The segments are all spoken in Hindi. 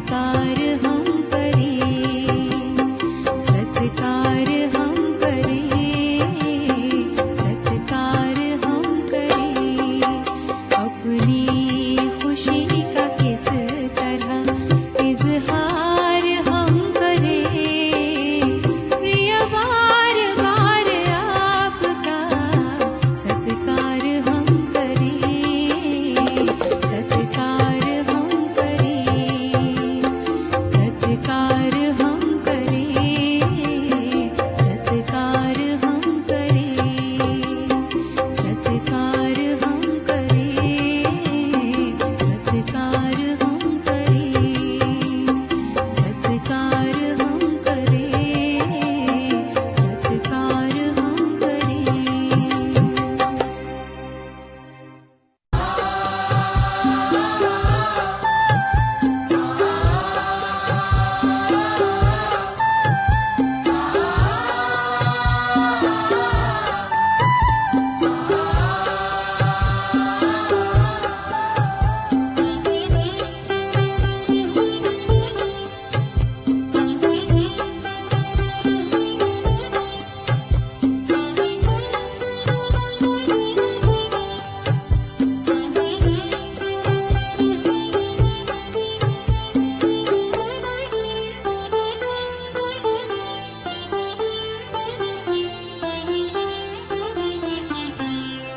सत्कार हम करें, सत्कार हम करें, सत्कार हम करें। अपनी खुशी का किस तरह इजहार हम करें, प्रिय बार बार आपका सत्कार हम करें, सत्कार हम करें, सत्कार हम करें, सत्कार हम करें, सत्कार हम करें, सत्कार हम करें, सत्कार हम करें, सत्कार हम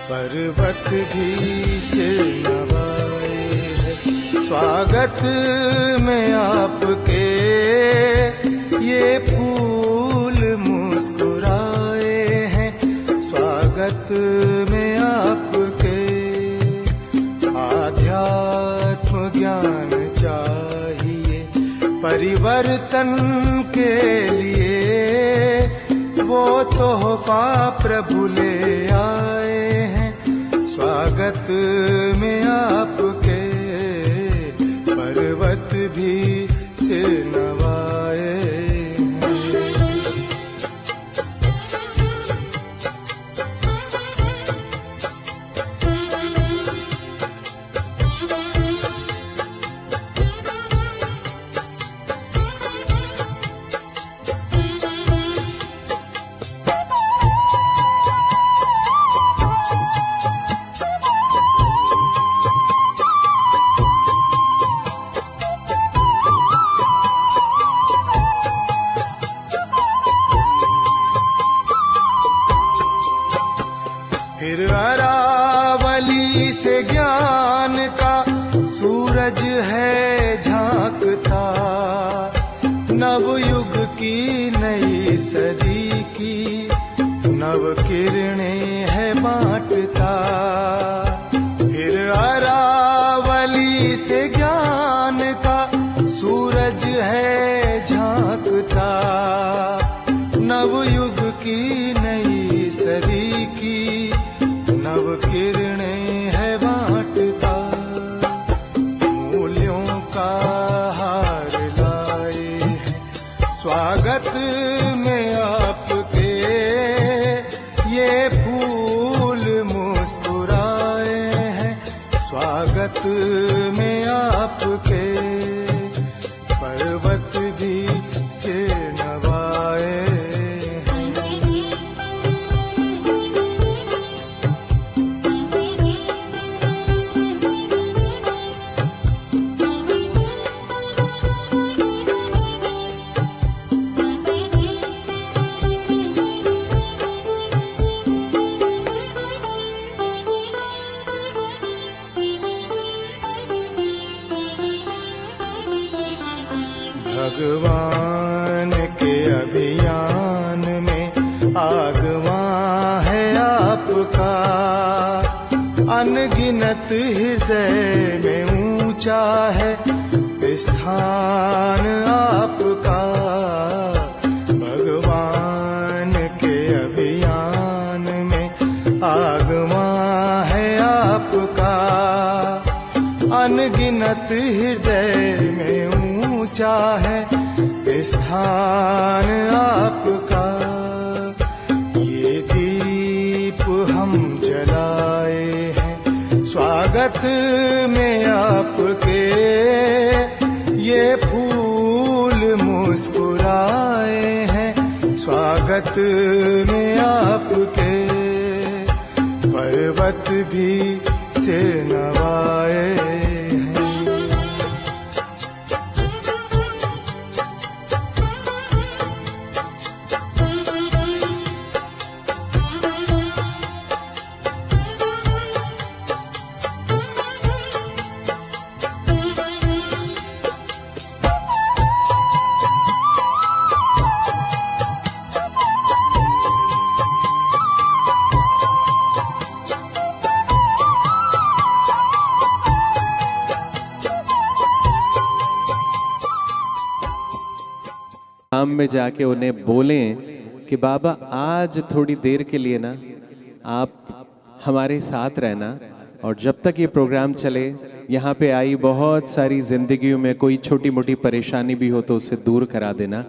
पर्वत भी सिर नवाए है स्वागत में आपके, ये फूल मुस्कुराए हैं स्वागत में आपके। आध्यात्म ज्ञान चाहिए परिवर्तन के लिए, वो तोहफा प्रभु ले आए हैं स्वागत में आपके। पर्वत भी सिर नवाए फिर अरावली से ज्ञान का सूरज है झांकता, नवयुग की नई सदी की नव किरणें है बांटता। फिर अरावली से ज्ञान का सूरज है झांकता, नवयुग की नई सदी की नव किरणें है बांटता। मूल्यों का हार लाए हैं स्वागत में आपके, ये फूल मुस्कुराए हैं स्वागत में आपके। पर्वत भी सिर नवाए भगवान के अभियान में आगवां है आपका, अनगिनत हृदय में ऊंचा है स्थान आपका। भगवान के अभियान में आगवां है आपका, अनगिनत हृदय में ऊंचा है स्थान आपका। ये दीप हम जलाए हैं स्वागत में आपके, ये फूल मुस्कुराए हैं, स्वागत में आपके पर्वत भी सिर नवाए हैं। शाम में जाके उन्हें बोलें कि बाबा आज थोड़ी देर के लिए ना आप हमारे साथ रहना, और जब तक ये प्रोग्राम चले यहाँ पे आई बहुत सारी जिंदगियों में कोई छोटी मोटी परेशानी भी हो तो उसे दूर करा देना।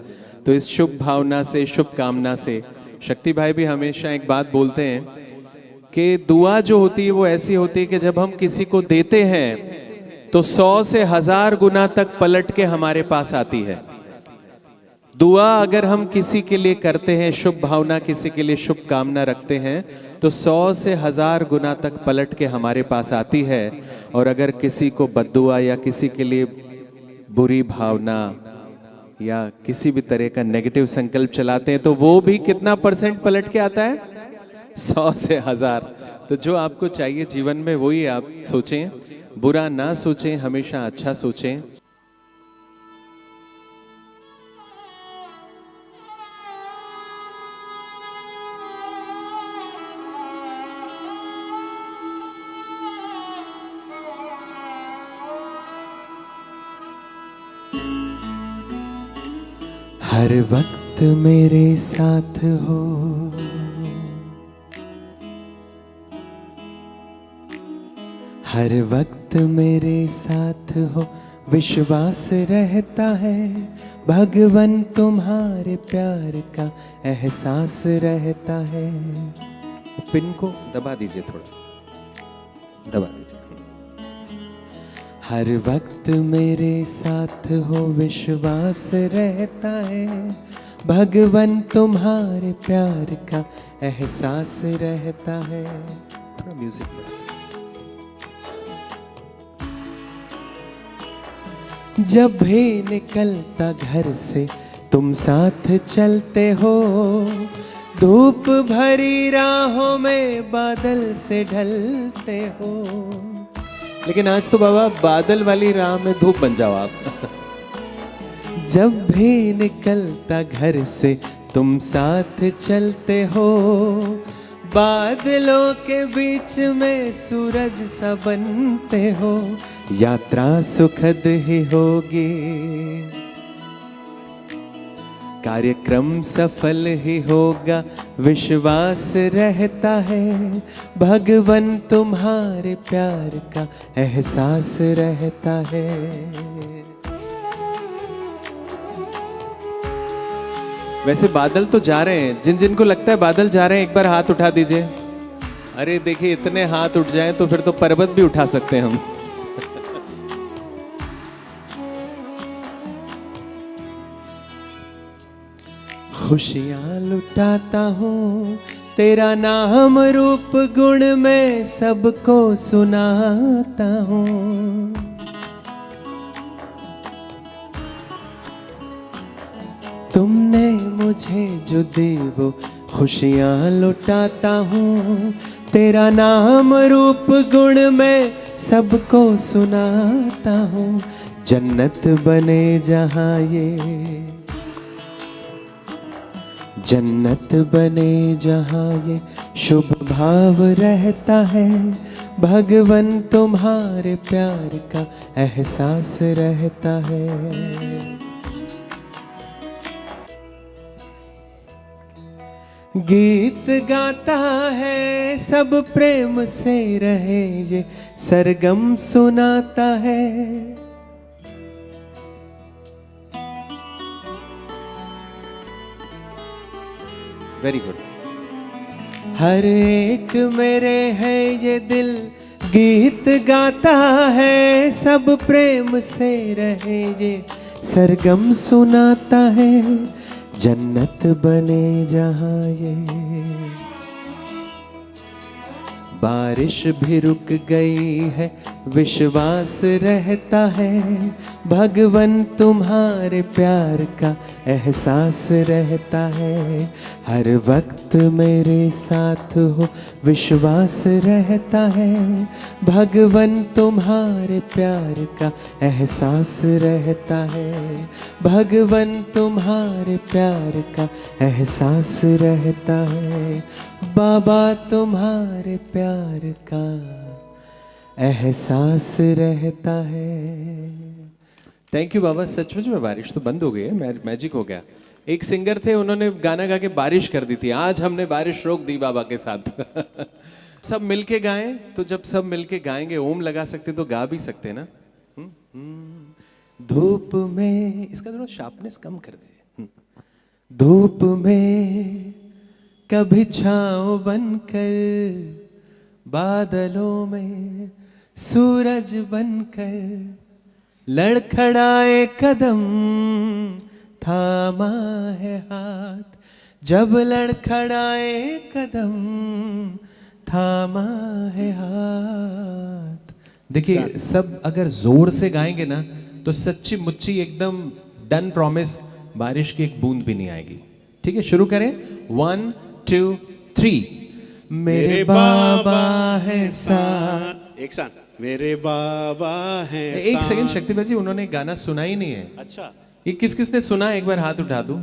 तो इस शुभ भावना से, शुभ कामना से, शक्ति भाई भी हमेशा एक बात बोलते हैं कि दुआ जो होती है वो ऐसी होती है कि जब हम किसी को देते हैं तो 100 से 1000 गुना तक पलट के हमारे पास आती है। दुआ अगर हम किसी के लिए करते हैं, शुभ भावना किसी के लिए शुभ कामना रखते हैं तो 100 से 1000 गुना तक पलट के हमारे पास आती है। और अगर किसी को बद्दुआ या किसी के लिए बुरी भावना या किसी भी तरह का नेगेटिव संकल्प चलाते हैं तो वो भी कितना % पलट के आता है? 100 से 1000। तो जो आपको चाहिए जीवन में वही आप सोचें, बुरा ना सोचें, हमेशा अच्छा सोचें। हर वक्त मेरे साथ हो, हर वक्त मेरे साथ हो, विश्वास रहता है भगवन तुम्हारे प्यार का एहसास रहता है। पिन को दबा दीजिए, थोड़ा दबा दीजिए। हर वक्त मेरे साथ हो, विश्वास रहता है भगवन तुम्हारे प्यार का एहसास रहता है। थोड़ा म्यूजिक बढ़ा। जब भी निकलता घर से तुम साथ चलते हो, धूप भरी राहों में बादल से ढलते हो। लेकिन आज तो बाबा बादल वाली राह में धूप बन जाओ आप। जब भी निकलता घर से तुम साथ चलते हो, बादलों के बीच में सूरज सा बनते हो। यात्रा सुखद ही होगी, कार्यक्रम सफल ही होगा, विश्वास रहता है भगवन तुम्हारे प्यार का एहसास रहता है। वैसे बादल तो जा रहे हैं, जिन जिनको लगता है बादल जा रहे हैं एक बार हाथ उठा दीजिए। अरे देखिए, इतने हाथ उठ जाएं तो फिर तो पर्वत भी उठा सकते हैं हम। खुशियाँ लुटाता हूँ, तेरा नाम रूप गुण में सबको सुनाता हूँ। तुमने मुझे जो दी वो खुशियाँ लुटाता हूँ, तेरा नाम रूप गुण में सबको सुनाता हूँ। जन्नत बने जहाँ ये, जन्नत बने जहाँ ये, शुभ भाव रहता है भगवन तुम्हारे प्यार का एहसास रहता है। गीत गाता है सब प्रेम से रहे ये, सरगम सुनाता है। Very good. हर एक मेरे है ये दिल, गीत गाता है सब प्रेम से रहे ये, सरगम सुनाता है, जन्नत बने जहाँ ये। बारिश भी रुक गई है, विश्वास रहता है, भगवन तुम्हारे प्यार का एहसास रहता है। हर वक्त मेरे साथ हो, विश्वास रहता है, भगवन तुम्हारे प्यार का एहसास रहता है। भगवन तुम्हारे प्यार का एहसास रहता है, बाबा तुम्हारे प्यार का एहसास रहता है। थैंक यू बाबा। सचमुच में बारिश तो बंद हो गई है, मैजिक हो गया। एक सिंगर थे, उन्होंने गाना गा के बारिश कर दी थी। आज हमने बारिश रोक दी बाबा के साथ। सब मिलके गाएं, तो जब सब मिलके गाएंगे, ओम लगा सकते तो गा भी सकते ना। धूप में, इसका थोड़ा शार्पनेस कम कर दीजिए। धूप में कभी छाँव बनकर, बादलों में सूरज बनकर, लड़खड़ाए कदम थामा है हाथ, जब लड़खड़ाए कदम थामा है हाथ। देखिए, सब अगर जोर से गाएंगे ना तो सच्ची मुच्ची एकदम डन प्रॉमिस, बारिश की एक बूंद भी नहीं आएगी। ठीक है, शुरू करें। 1 2 3। मेरे बाबा है साथ। एक साथ। मेरे बाबा है एक सेकंड शक्ति जी, उन्होंने गाना सुना ही नहीं है। अच्छा, ये किस किसने सुना है? एक बार हाथ उठा दूं।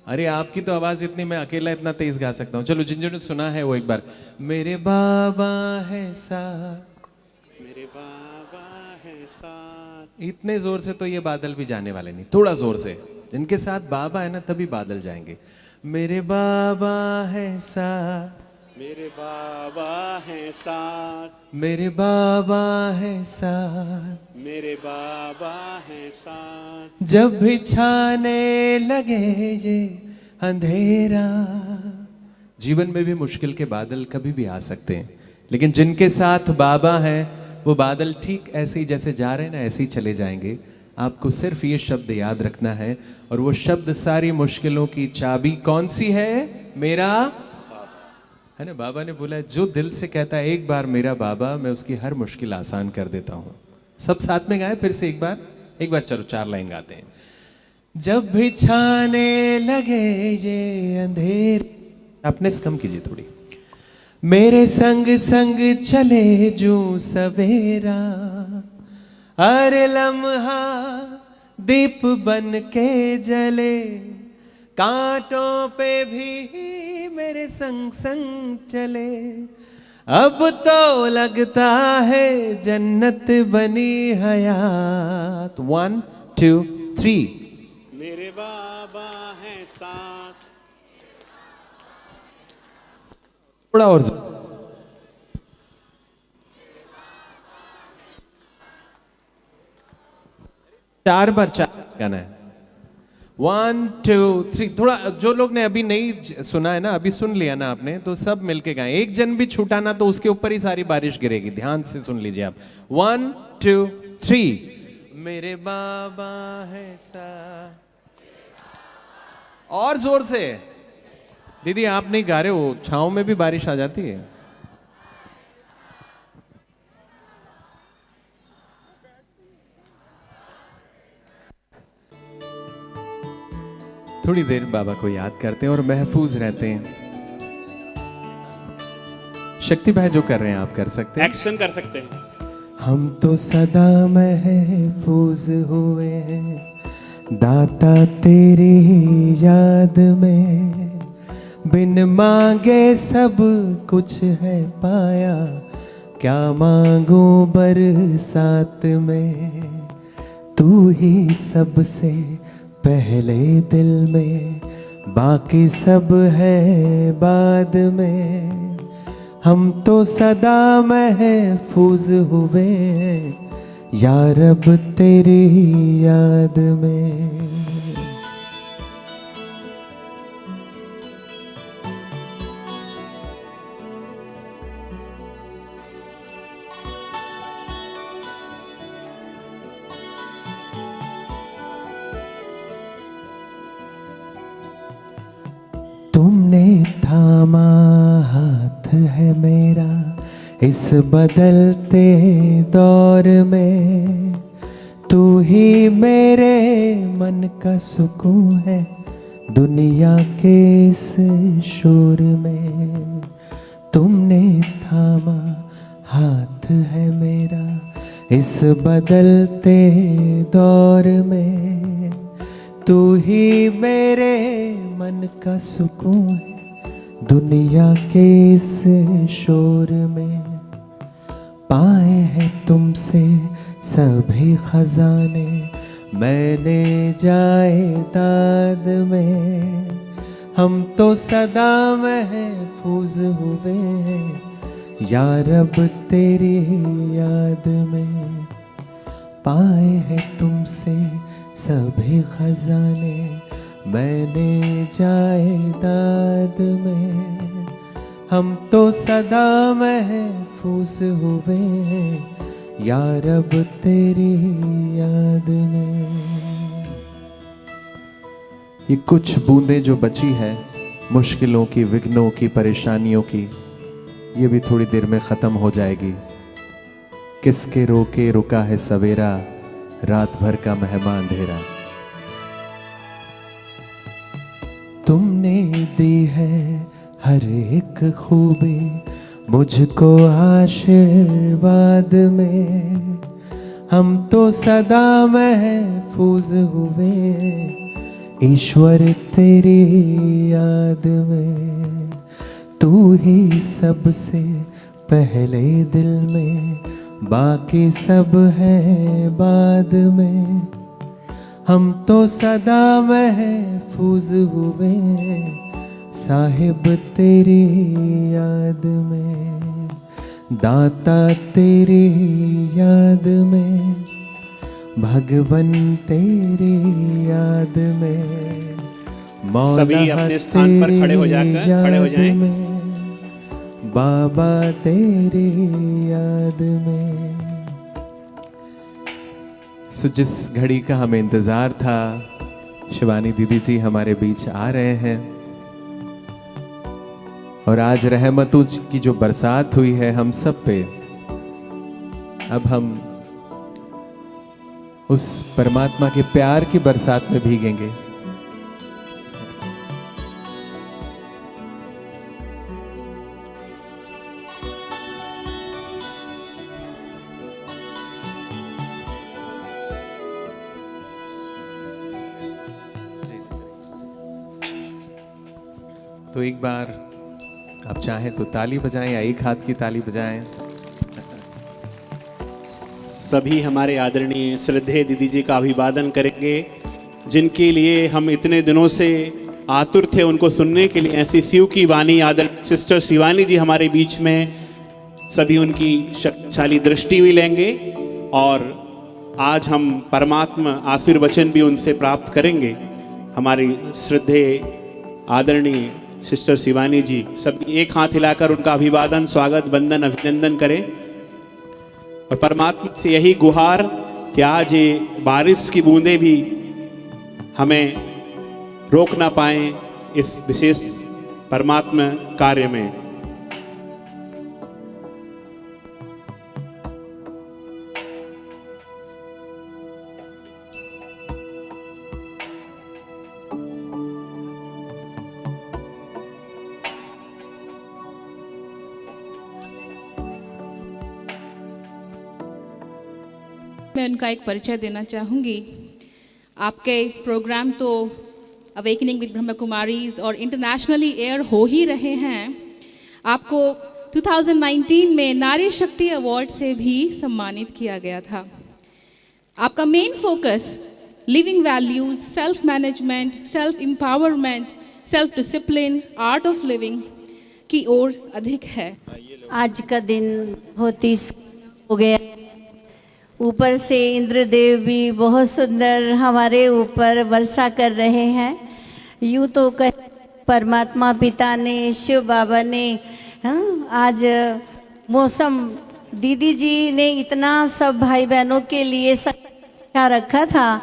अरे आपकी तो आवाज इतनी, मैं अकेला इतना तेज गा सकता हूँ। चलो, जिन जिन्होंने सुना है वो एक बार। मेरे बाबा है साथ, मेरे बाबा है साथ। इतने जोर से तो ये बादल भी जाने वाले नहीं, थोड़ा जोर से। जिनके साथ बाबा है ना, तभी बादल जाएंगे। मेरे बाबा है साथ, मेरे बाबा है साथ, मेरे बाबा है साथ, मेरे बाबा है साथ। जब भी छाने लगे ये अंधेरा। जीवन में भी मुश्किल के बादल कभी भी आ सकते हैं, लेकिन जिनके साथ बाबा है वो बादल ठीक ऐसे ही जैसे जा रहे हैं ना, ऐसे ही चले जाएंगे। आपको सिर्फ ये शब्द याद रखना है, और वो शब्द सारी मुश्किलों की चाबी कौन सी है? मेरा है ना। बाबा ने बोला है, जो दिल से कहता है एक बार मेरा बाबा, मैं उसकी हर मुश्किल आसान कर देता हूँ। सब साथ में गाएं फिर से एक बार चलो 4 लाइन गाते हैं। जब भी छाने लगे ये अंधेरे, अपने से कम कीजिए थोड़ी। मेरे संग संग चले जूं सवेरा, हर लम्हा दीप बन के जले, कांटों पे भी मेरे संग संग चले। अब तो लगता है जन्नत बनी हयात। 1 2 3। मेरे बाबा है साथ। थोड़ा और 4 बार 4 गाना है। 1 2 3। थोड़ा, जो लोग ने अभी नहीं सुना है ना, अभी सुन लिया ना आपने, तो सब मिलके गाएं। एक जन भी छूटा ना तो उसके ऊपर ही सारी बारिश गिरेगी। ध्यान से सुन लीजिए आप। 1 2 3। मेरे बाबा है सा। और जोर से। दीदी आप नहीं गा रहे हो, छाँव में भी बारिश आ जाती है। थोड़ी देर बाबा को याद करते हैं और महफूज रहते हैं। शक्ति भाई जो कर रहे हैं आप कर सकते हैं। एक्शन कर सकते हैं। हम तो सदा महफूज हुए हैं दाता तेरी ही याद में, बिन मांगे सब कुछ है पाया, क्या मांगू बरसात में। तू ही सबसे पहले दिल में, बाकी सब है बाद में। हम तो सदा महफूज हुए हैं या रब तेरी याद में। तुमने थामा हाथ है मेरा इस बदलते दौर में, तू ही मेरे मन का सुकून है दुनिया के इस शोर में। तुमने थामा हाथ है मेरा इस बदलते दौर में, तू ही मेरे मन का सुकून है दुनिया के इस शोर में। पाए हैं तुमसे सभी खजाने मैंने जायदाद में, हम तो सदा महफूज हुए हैं या रब तेरी याद में। पाए हैं तुमसे सभी खजाने मैंने जायदाद में, हम तो सदा महफूज हुए हैं या रब तेरी याद में। ये कुछ बूंदें जो बची है मुश्किलों की, विघ्नों की, परेशानियों की, ये भी थोड़ी देर में ख़त्म हो जाएगी। किसके रोके रुका है सवेरा, रात भर का मेहमान अंधेरा। तुमने दी है हर एक खूबी मुझको आशीर्वाद में, हम तो सदा महफूज हुए हैं ईश्वर तेरी याद में। तू ही सबसे पहले दिल में, बाकी सब है बाद में, हम तो सदा महफूज हुए हैं साहिब तेरी याद में। दाता तेरी याद में, भगवन तेरी याद में, मौला सभी अपने स्थान पर खड़े हो जाएं। बाबा तेरी याद में। सो जिस घड़ी का हमें इंतजार था, शिवानी दीदी जी हमारे बीच आ रहे हैं और आज रहमतों की जो बरसात हुई है हम सब पे, अब हम उस परमात्मा के प्यार की बरसात में भीगेंगे। तो एक बार आप चाहें तो ताली बजाएं या एक हाथ की ताली बजाएं। सभी हमारे आदरणीय श्रद्धेय दीदी जी का अभिवादन करेंगे, जिनके लिए हम इतने दिनों से आतुर थे उनको सुनने के लिए। ऐसी शिव की वाणी आदरणीय सिस्टर शिवानी जी हमारे बीच में, सभी उनकी शक्तिशाली दृष्टि भी लेंगे और आज हम परमात्मा आशीर्वचन भी उनसे प्राप्त करेंगे। हमारी श्रद्धेय आदरणीय सिस्टर शिवानी जी, सब एक हाथ हिलाकर उनका अभिवादन, स्वागत, वंदन, अभिनंदन करें और परमात्मा से यही गुहार कि आज ये बारिश की बूंदें भी हमें रोक ना पाएं इस विशेष परमात्मा कार्य में। मैं उनका एक परिचय देना चाहूँगी। आपके प्रोग्राम तो अवेकनिंग विद ब्रह्मा कुमारीज और इंटरनेशनली एयर हो ही रहे हैं। आपको 2019 में नारी शक्ति अवार्ड से भी सम्मानित किया गया था। आपका main focus living values, self management, self empowerment, self discipline, art of living की ओर अधिक है। आज का दिन बहुत ही हो गया, ऊपर से इंद्रदेव भी बहुत सुंदर हमारे ऊपर वर्षा कर रहे हैं। यूँ तो कह परमात्मा पिता ने, शिव बाबा ने आज मौसम, दीदी जी ने इतना सब भाई बहनों के लिए रखा था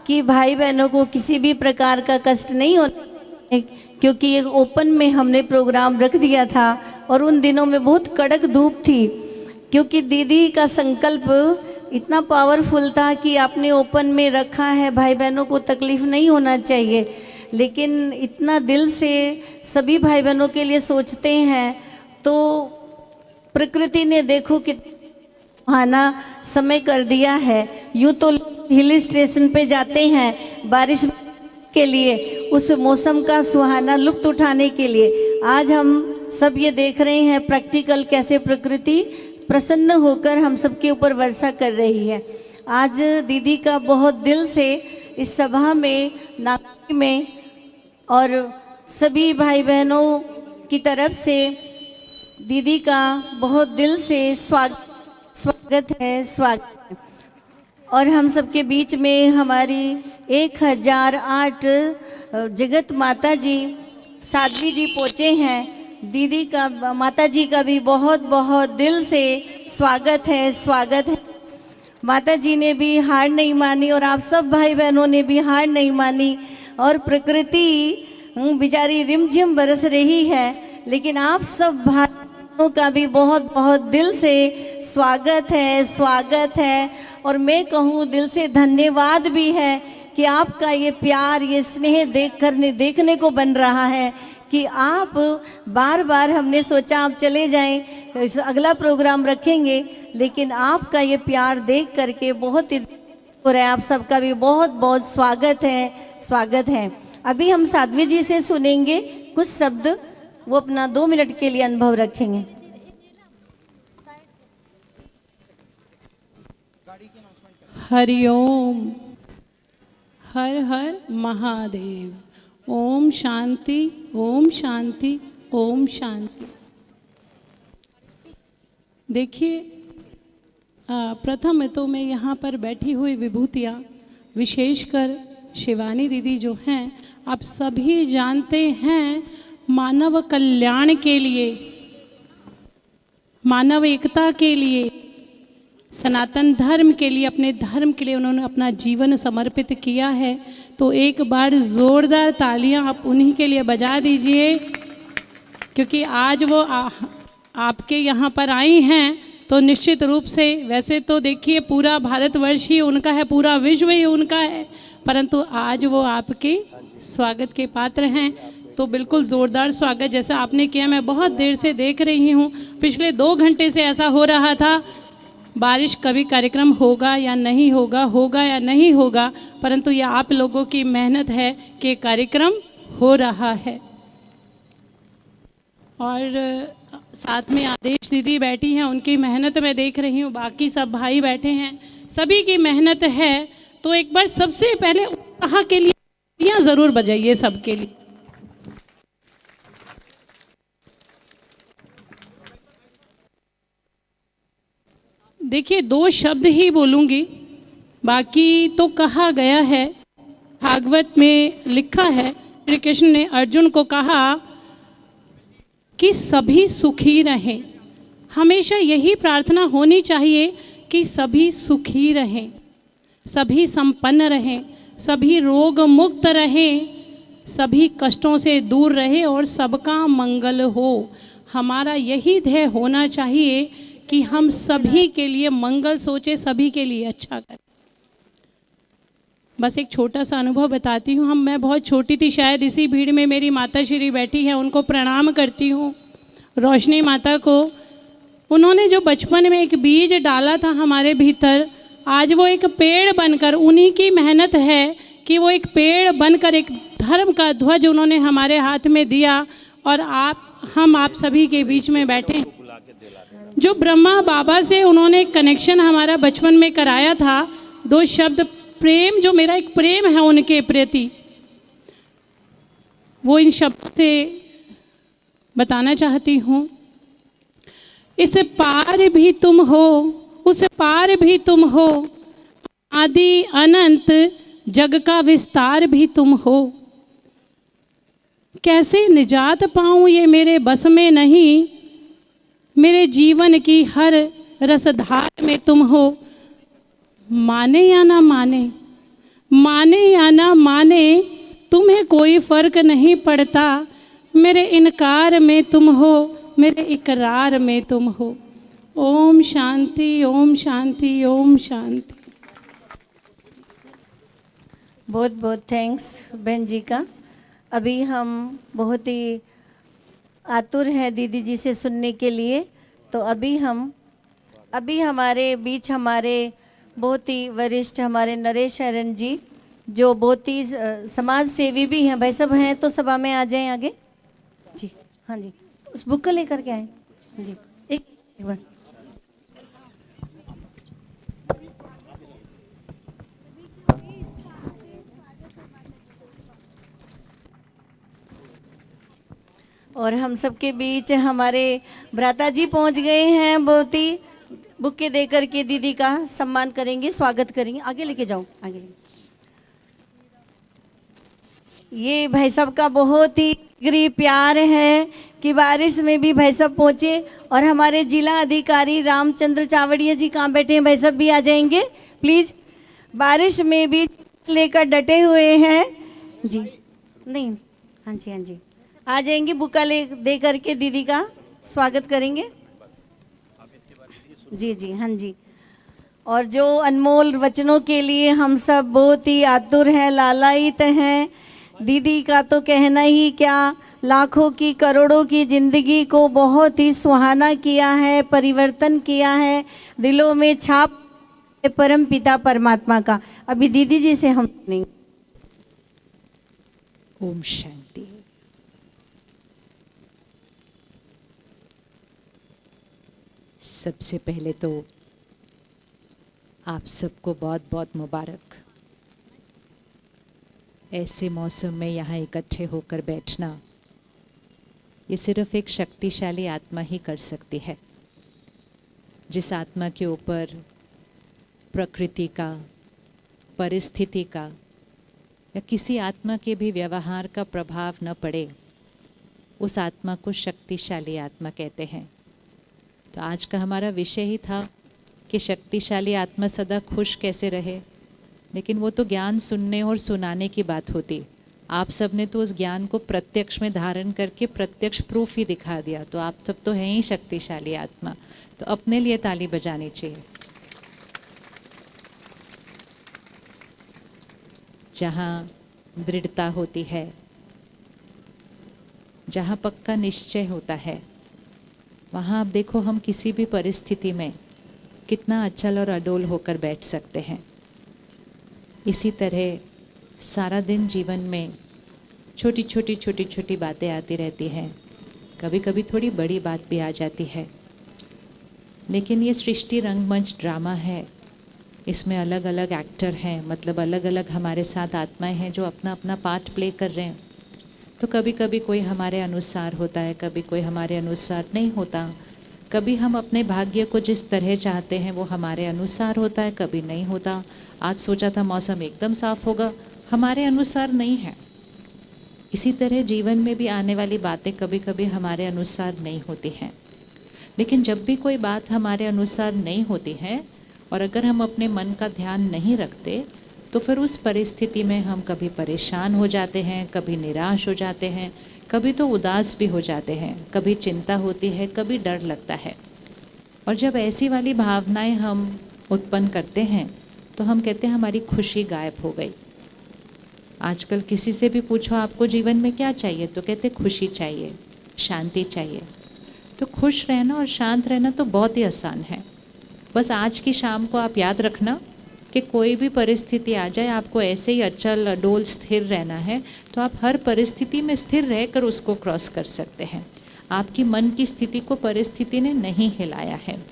कि भाई बहनों को किसी भी प्रकार का कष्ट नहीं होना। क्योंकि एक ओपन में हमने प्रोग्राम रख दिया था और उन दिनों में बहुत कड़क धूप थी, क्योंकि दीदी का संकल्प इतना पावरफुल था कि आपने ओपन में रखा है, भाई बहनों को तकलीफ नहीं होना चाहिए, लेकिन इतना दिल से सभी भाई बहनों के लिए सोचते हैं। तो प्रकृति ने देखो कि सुहाना समय कर दिया है। यूँ तो हिल स्टेशन पे जाते हैं बारिश के लिए, उस मौसम का सुहाना लुत्फ उठाने के लिए। आज हम सब ये देख रहे हैं प्रैक्टिकल कैसे प्रकृति प्रसन्न होकर हम सबके ऊपर वर्षा कर रही है। आज दीदी का बहुत दिल से इस सभा में, नागपुर में और सभी भाई बहनों की तरफ से दीदी का बहुत दिल से स्वागत है। और हम सबके बीच में हमारी 1008 जगत माता जी साध्वी जी पहुँचे हैं। दीदी का, माता जी का भी बहुत बहुत दिल से स्वागत है। माता जी ने भी हार नहीं मानी और आप सब भाई बहनों ने भी हार नहीं मानी। और प्रकृति बेचारी रिमझिम बरस रही है, लेकिन आप सब भाइयों का भी बहुत बहुत दिल से स्वागत है। और मैं कहूँ दिल से धन्यवाद भी है कि आपका ये प्यार, ये स्नेह देखने को बन रहा है कि आप बार बार, हमने सोचा आप चले जाएं, अगला प्रोग्राम रखेंगे, लेकिन आपका ये प्यार देख करके बहुत ही हो रहा है। आप सबका भी बहुत बहुत स्वागत है। अभी हम साध्वी जी से सुनेंगे कुछ शब्द, वो अपना 2 मिनट के लिए अनुभव रखेंगे। हरिओम, हर हर महादेव, ओम शांति, ओम शांति, ओम शांति। देखिए, प्रथम तो मैं यहाँ पर बैठी हुई विभूतियाँ, विशेषकर शिवानी दीदी जो हैं, आप सभी जानते हैं मानव कल्याण के लिए, मानव एकता के लिए, सनातन धर्म के लिए, अपने धर्म के लिए उन्होंने अपना जीवन समर्पित किया है। तो एक बार ज़ोरदार तालियां आप उन्हीं के लिए बजा दीजिए, क्योंकि आज वो आपके यहाँ पर आई हैं। तो निश्चित रूप से, वैसे तो देखिए पूरा भारतवर्ष ही उनका है, पूरा विश्व ही उनका है, परंतु आज वो आपके स्वागत के पात्र हैं। तो बिल्कुल ज़ोरदार स्वागत जैसा आपने किया, मैं बहुत देर से देख रही हूँ, पिछले 2 घंटे से ऐसा हो रहा था बारिश कभी कार्यक्रम होगा या नहीं होगा, परंतु यह आप लोगों की मेहनत है कि कार्यक्रम हो रहा है। और साथ में आदेश दीदी बैठी हैं, उनकी मेहनत मैं देख रही हूँ, बाकी सब भाई बैठे हैं, सभी की मेहनत है। तो एक बार सबसे पहले उत्साह के लिए ज़रूर बजाइए सबके लिए। देखिए, 2 शब्द ही बोलूँगी, बाकी तो कहा गया है, भागवत में लिखा है, श्री कृष्ण ने अर्जुन को कहा कि सभी सुखी रहें। हमेशा यही प्रार्थना होनी चाहिए कि सभी सुखी रहें, सभी संपन्न रहें, सभी रोग मुक्त रहें, सभी कष्टों से दूर रहे और सबका मंगल हो। हमारा यही ध्येय होना चाहिए कि हम सभी के लिए मंगल सोचे, सभी के लिए अच्छा करें। बस एक छोटा सा अनुभव बताती हूँ। मैं बहुत छोटी थी, शायद इसी भीड़ में मेरी माता श्री बैठी है, उनको प्रणाम करती हूँ, रोशनी माता को। उन्होंने जो बचपन में एक बीज डाला था हमारे भीतर, आज वो एक पेड़ बनकर, उन्हीं की मेहनत है कि वो एक पेड़ बनकर एक धर्म का ध्वज उन्होंने हमारे हाथ में दिया और हम आप सभी के बीच में बैठे। जो ब्रह्मा बाबा से उन्होंने कनेक्शन हमारा बचपन में कराया था, 2 शब्द प्रेम, जो मेरा एक प्रेम है उनके प्रति, वो इन शब्द से बताना चाहती हूँ। इस पार भी तुम हो, उस पार भी तुम हो, आदि अनंत जग का विस्तार भी तुम हो। कैसे निजात पाऊँ ये मेरे बस में नहीं, मेरे जीवन की हर रसधार में तुम हो। माने या ना माने, माने या ना माने, तुम्हें तुम्हें कोई फर्क नहीं पड़ता, मेरे इनकार में तुम हो, मेरे इकरार में तुम हो। ओम शांति, ओम शांति, ओम शांति। बहुत बहुत थैंक्स बहन जी का। अभी हम बहुत ही आतुर हैं दीदी जी से सुनने के लिए। तो अभी हमारे बीच हमारे बहुत ही वरिष्ठ हमारे नरेश शरण जी, जो बहुत ही समाज सेवी भी हैं, भाई सब हैं, तो सभा में आ जाएं आगे जी। हाँ जी, उस बुक को लेकर के आए जी। एक बार और हम सबके बीच हमारे भ्राता जी पहुंच गए हैं। बहुत ही बुके दे करके दीदी का सम्मान करेंगे, स्वागत करेंगे। आगे लेके जाओ, आगे लेके। ये भाई साहब का बहुत ही जिगरी प्यार है कि बारिश में भी भाई साहब पहुंचे। और हमारे जिला अधिकारी रामचंद्र चावड़िया जी कहाँ बैठे हैं, भाई साहब भी आ जाएंगे प्लीज। बारिश में भी लेकर डटे हुए हैं जी। नहीं, हाँ जी, हाँ जी, आ जाएंगे। बुका ले दे करके दीदी का स्वागत करेंगे जी जी। हाँ जी, और जो अनमोल वचनों के लिए हम सब बहुत ही आतुर हैं, लालायित हैं। दीदी का तो कहना ही क्या, लाखों की करोड़ों की जिंदगी को बहुत ही सुहाना किया है, परिवर्तन किया है, दिलों में छाप परम पिता परमात्मा का। अभी दीदी जी से हम सुनेंगे। ओम शांति। सबसे पहले तो आप सबको बहुत बहुत मुबारक। ऐसे मौसम में यहाँ इकट्ठे होकर बैठना, ये सिर्फ एक शक्तिशाली आत्मा ही कर सकती है। जिस आत्मा के ऊपर प्रकृति का, परिस्थिति का या किसी आत्मा के भी व्यवहार का प्रभाव न पड़े, उस आत्मा को शक्तिशाली आत्मा कहते हैं। तो आज का हमारा विषय ही था कि शक्तिशाली आत्मा सदा खुश कैसे रहे। लेकिन वो तो ज्ञान सुनने और सुनाने की बात होती। आप सब ने तो उस ज्ञान को प्रत्यक्ष में धारण करके प्रत्यक्ष प्रूफ ही दिखा दिया। तो आप सब तो हैं ही शक्तिशाली आत्मा। तो अपने लिए ताली बजानी चाहिए। जहाँ दृढ़ता होती है, जहाँ पक्का निश्चय होता है, वहाँ आप देखो हम किसी भी परिस्थिति में कितना अचल और अडोल होकर बैठ सकते हैं। इसी तरह सारा दिन जीवन में छोटी छोटी बातें आती रहती हैं। कभी कभी थोड़ी बड़ी बात भी आ जाती है। लेकिन ये सृष्टि रंगमंच ड्रामा है। इसमें अलग अलग एक्टर हैं, मतलब अलग अलग हमारे साथ आत्माएं हैं जो अपना अपना पार्ट प्ले कर रहे हैं। तो कभी कभी कोई हमारे अनुसार होता है, कभी कोई हमारे अनुसार नहीं होता। कभी हम अपने भाग्य को जिस तरह चाहते हैं वो हमारे अनुसार होता है, कभी नहीं होता। आज सोचा था मौसम एकदम साफ होगा, हमारे अनुसार नहीं है। इसी तरह जीवन में भी आने वाली बातें कभी कभी हमारे अनुसार नहीं होती हैं। लेकिन जब भी कोई बात हमारे अनुसार नहीं होती है और अगर हम अपने मन का ध्यान नहीं रखते, तो फिर उस परिस्थिति में हम कभी परेशान हो जाते हैं, कभी निराश हो जाते हैं, कभी तो उदास भी हो जाते हैं, कभी चिंता होती है, कभी डर लगता है। और जब ऐसी वाली भावनाएं हम उत्पन्न करते हैं तो हम कहते हैं हमारी खुशी गायब हो गई। आजकल किसी से भी पूछो आपको जीवन में क्या चाहिए, तो कहते खुशी चाहिए, शांति चाहिए। तो खुश रहना और शांत रहना तो बहुत ही आसान है। बस आज की शाम को आप याद रखना कि कोई भी परिस्थिति आ जाए, आपको ऐसे ही अचल अडोल स्थिर रहना है, तो आप हर परिस्थिति में स्थिर रहकर उसको क्रॉस कर सकते हैं। आपकी मन की स्थिति को परिस्थिति ने नहीं हिलाया है।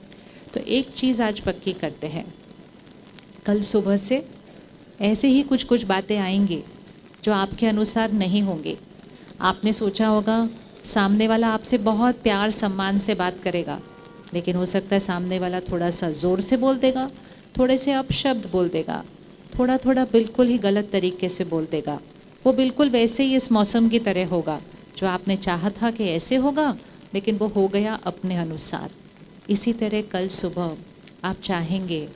तो एक चीज़ आज पक्की करते हैं, कल सुबह से ऐसे ही कुछ बातें आएंगी जो आपके अनुसार नहीं होंगी। आपने सोचा होगा सामने वाला आपसे बहुत प्यार सम्मान से बात करेगा, लेकिन हो सकता है सामने वाला थोड़ा सा ज़ोर से बोल देगा, थोड़े से अपशब्द बोल देगा, थोड़ा बिल्कुल ही गलत तरीके से बोल देगा। वो बिल्कुल वैसे ही इस मौसम की तरह होगा जो आपने चाहा था कि ऐसे होगा, लेकिन वो हो गया अपने अनुसार। इसी तरह कल सुबह आप चाहेंगे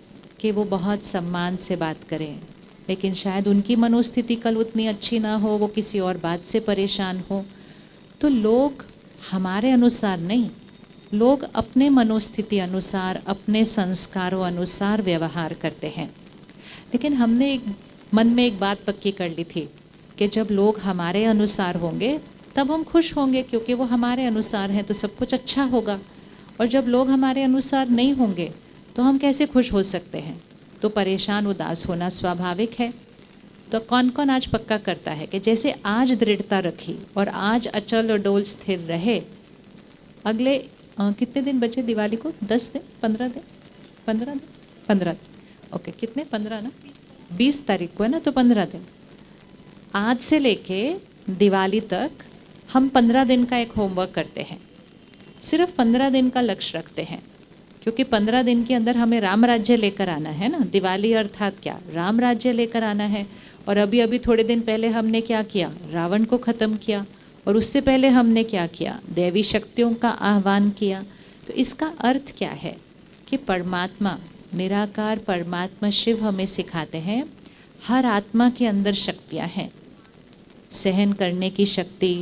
कि वो बहुत सम्मान से बात करें, लेकिन शायद उनकी मनोस्थिति कल उतनी अच्छी ना हो, वो किसी और बात से परेशान हो। तो लोग हमारे अनुसार नहीं, लोग अपने मनोस्थिति अनुसार, अपने संस्कारों अनुसार व्यवहार करते हैं। लेकिन हमने मन में एक बात पक्की कर ली थी कि जब लोग हमारे अनुसार होंगे तब हम खुश होंगे, क्योंकि वो हमारे अनुसार हैं तो सब कुछ अच्छा होगा। और जब लोग हमारे अनुसार नहीं होंगे तो हम कैसे खुश हो सकते हैं? तो परेशान उदास होना स्वाभाविक है। तो कौन कौन आज पक्का करता है कि जैसे आज दृढ़ता रखी और आज अचल और डोल स्थिर रहे, अगले कितने दिन बचे दिवाली को? 10 दिन, 15 दिन, 15 दिन, 15 दिन, ओके, कितने? 15 ना, 20 तारीख को है ना, तो 15 दिन। आज से लेके दिवाली तक हम 15 दिन का एक होमवर्क करते हैं, सिर्फ 15 दिन का लक्ष्य रखते हैं, क्योंकि 15 दिन के अंदर हमें राम राज्य लेकर आना है ना। दिवाली अर्थात क्या? राम राज्य लेकर आना है। और अभी अभी थोड़े दिन पहले हमने क्या किया? रावण को ख़त्म किया। और उससे पहले हमने क्या किया? देवी शक्तियों का आह्वान किया। तो इसका अर्थ क्या है कि परमात्मा, निराकार परमात्मा शिव हमें सिखाते हैं हर आत्मा के अंदर शक्तियाँ हैं। सहन करने की शक्ति,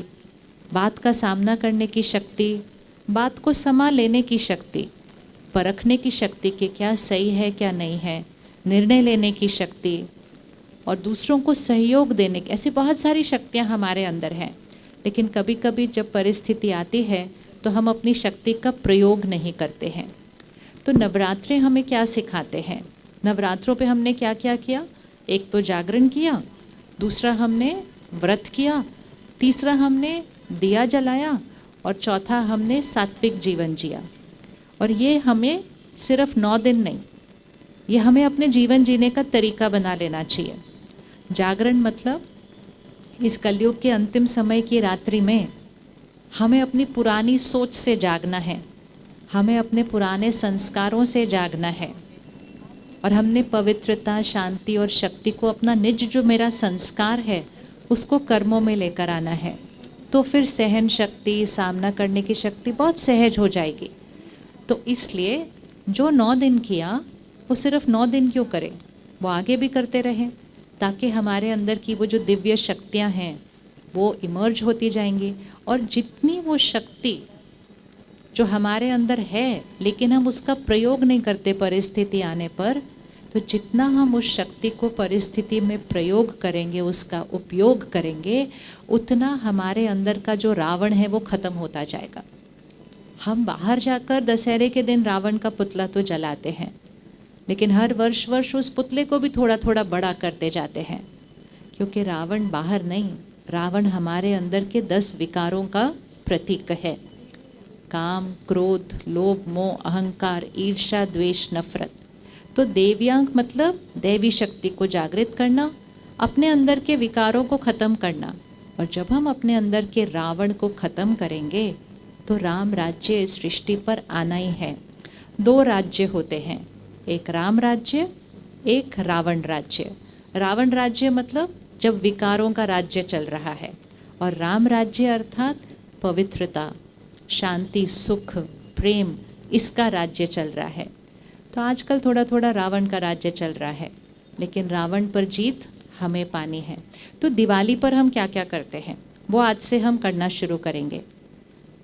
बात का सामना करने की शक्ति, बात को समा लेने की शक्ति, परखने की शक्ति कि क्या सही है क्या नहीं है, निर्णय लेने की शक्ति और दूसरों को सहयोग देने की, ऐसी बहुत सारी शक्तियाँ हमारे अंदर हैं। लेकिन कभी कभी जब परिस्थिति आती है तो हम अपनी शक्ति का प्रयोग नहीं करते हैं। तो नवरात्रे हमें क्या सिखाते हैं? नवरात्रों पे हमने क्या क्या किया? एक तो जागरण किया, दूसरा हमने व्रत किया, तीसरा हमने दिया जलाया और चौथा हमने सात्विक जीवन जिया। और ये हमें सिर्फ 9 दिन नहीं, ये हमें अपने जीवन जीने का तरीका बना लेना चाहिए। जागरण मतलब इस कलयुग के अंतिम समय की रात्रि में हमें अपनी पुरानी सोच से जागना है, हमें अपने पुराने संस्कारों से जागना है और हमने पवित्रता, शांति और शक्ति को, अपना निज जो मेरा संस्कार है उसको कर्मों में लेकर आना है। तो फिर सहन शक्ति, सामना करने की शक्ति बहुत सहज हो जाएगी। तो इसलिए जो 9 दिन किया वो सिर्फ 9 दिन क्यों करें, वो आगे भी करते रहें, ताकि हमारे अंदर की वो जो दिव्य शक्तियाँ हैं वो इमर्ज होती जाएंगी। और जितनी वो शक्ति जो हमारे अंदर है लेकिन हम उसका प्रयोग नहीं करते परिस्थिति आने पर, तो जितना हम उस शक्ति को परिस्थिति में प्रयोग करेंगे, उसका उपयोग करेंगे, उतना हमारे अंदर का जो रावण है वो ख़त्म होता जाएगा। हम बाहर जाकर दशहरे के दिन रावण का पुतला तो जलाते हैं, लेकिन हर वर्ष उस पुतले को भी थोड़ा थोड़ा बड़ा करते जाते हैं, क्योंकि रावण बाहर नहीं, रावण हमारे अंदर के 10 विकारों का प्रतीक है। काम, क्रोध, लोभ, मोह, अहंकार, ईर्ष्या, द्वेष, नफरत। तो देव्यांग मतलब दैवी शक्ति को जागृत करना, अपने अंदर के विकारों को ख़त्म करना। और जब हम अपने अंदर के रावण को ख़त्म करेंगे तो राम राज्य इस सृष्टि पर आना ही है। 2 राज्य होते हैं, एक राम राज्य, एक रावण राज्य। रावण राज्य मतलब जब विकारों का राज्य चल रहा है, और राम राज्य अर्थात पवित्रता, शांति, सुख, प्रेम, इसका राज्य चल रहा है। तो आजकल थोड़ा थोड़ा रावण का राज्य चल रहा है, लेकिन रावण पर जीत हमें पानी है। तो दिवाली पर हम क्या क्या करते हैं वो आज से हम करना शुरू करेंगे।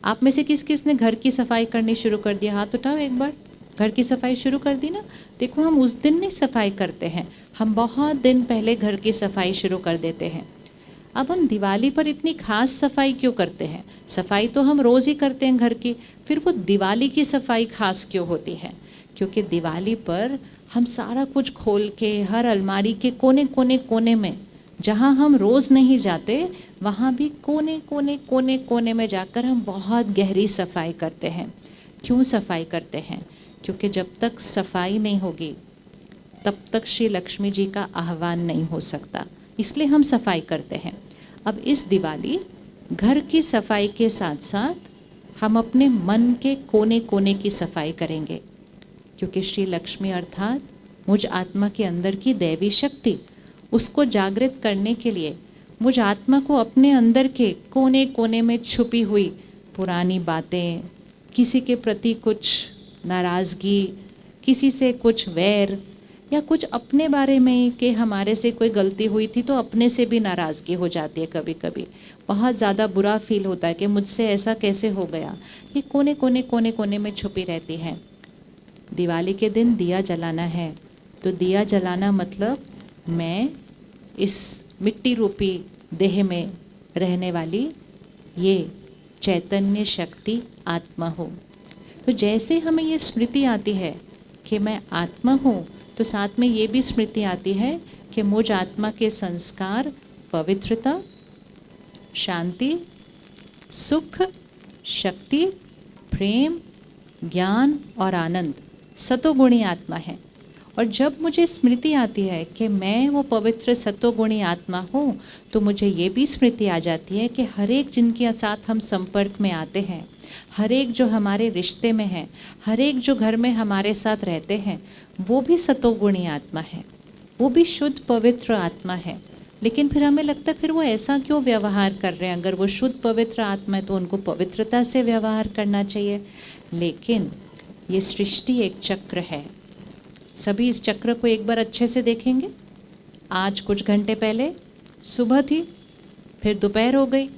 आप में से किस किस ने घर की सफाई करनी शुरू कर दिया? हाथ उठाओ एक बार। घर की सफाई शुरू कर दी ना? देखो, हम उस दिन नहीं सफाई करते हैं, हम बहुत दिन पहले घर की सफाई शुरू कर देते हैं। अब हम दिवाली पर इतनी खास सफाई क्यों करते हैं? सफाई तो हम रोज़ ही करते हैं घर की, फिर वो दिवाली की सफाई खास क्यों होती है? क्योंकि दिवाली पर हम सारा कुछ खोल के, हर अलमारी के कोने में जहाँ हम रोज़ नहीं जाते, वहाँ भी कोने में जाकर हम बहुत गहरी सफाई करते हैं। क्यों सफाई करते हैं? क्योंकि जब तक सफाई नहीं होगी तब तक श्री लक्ष्मी जी का आह्वान नहीं हो सकता, इसलिए हम सफाई करते हैं। अब इस दिवाली घर की सफाई के साथ साथ हम अपने मन के कोने की सफाई करेंगे, क्योंकि श्री लक्ष्मी अर्थात मुझ आत्मा के अंदर की दैवी शक्ति, उसको जागृत करने के लिए मुझ आत्मा को अपने अंदर के कोने में छुपी हुई पुरानी बातें, किसी के प्रति कुछ नाराज़गी, किसी से कुछ वैर, या कुछ अपने बारे में कि हमारे से कोई गलती हुई थी तो अपने से भी नाराज़गी हो जाती है कभी कभी, बहुत ज़्यादा बुरा फील होता है कि मुझसे ऐसा कैसे हो गया। ये कोने कोने कोने कोने में छुपी रहती है। दिवाली के दिन दिया जलाना है, तो दिया जलाना मतलब मैं इस मिट्टी रूपी देह में रहने वाली ये चैतन्य शक्ति आत्मा हूँ। तो जैसे हमें ये स्मृति आती है कि मैं आत्मा हूँ, तो साथ में ये भी स्मृति आती है कि मुझ आत्मा के संस्कार पवित्रता, शांति, सुख, शक्ति, प्रेम, ज्ञान और आनंद सतोगुणी आत्मा है। और जब मुझे स्मृति आती है कि मैं वो पवित्र सतोगुणी आत्मा हूँ, तो मुझे ये भी स्मृति आ जाती है कि हर एक जिनके साथ हम संपर्क में आते हैं, हर एक जो हमारे रिश्ते में है, हर एक जो घर में हमारे साथ रहते हैं, वो भी सतोगुणी आत्मा है, वो भी शुद्ध पवित्र आत्मा है। लेकिन फिर हमें लगता है फिर वो ऐसा क्यों व्यवहार कर रहे हैं? अगर वो शुद्ध पवित्र आत्मा है तो उनको पवित्रता से व्यवहार करना चाहिए। लेकिन ये सृष्टि एक चक्र है। सभी इस चक्र को एक बार अच्छे से देखेंगे। आज कुछ घंटे पहले सुबह थी, फिर दोपहर हो गई,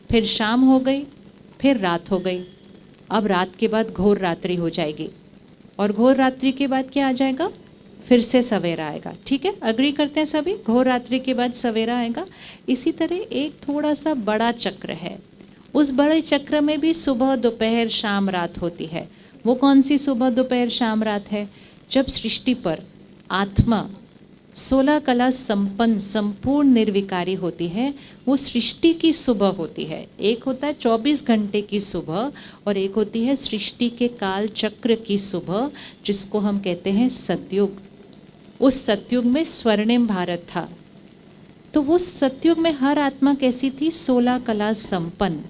फिर शाम हो गई, फिर रात हो गई। अब रात के बाद घोर रात्रि हो जाएगी, और घोर रात्रि के बाद क्या आ जाएगा? फिर से सवेरा आएगा। ठीक है, अग्री करते हैं सभी? घोर रात्रि के बाद सवेरा आएगा। इसी तरह एक थोड़ा सा बड़ा चक्र है। उस बड़े चक्र में भी सुबह दोपहर शाम रात होती है। वो कौन सी सुबह दोपहर शाम रात है? जब सृष्टि पर आत्मा 16 कला संपन्न संपूर्ण निर्विकारी होती है, वो सृष्टि की सुबह होती है। एक होता है 24 घंटे की सुबह, और एक होती है सृष्टि के काल चक्र की सुबह, जिसको हम कहते हैं सतयुग। उस सतयुग में स्वर्णिम भारत था। तो वो सतयुग में हर आत्मा कैसी थी? 16 कला संपन्न।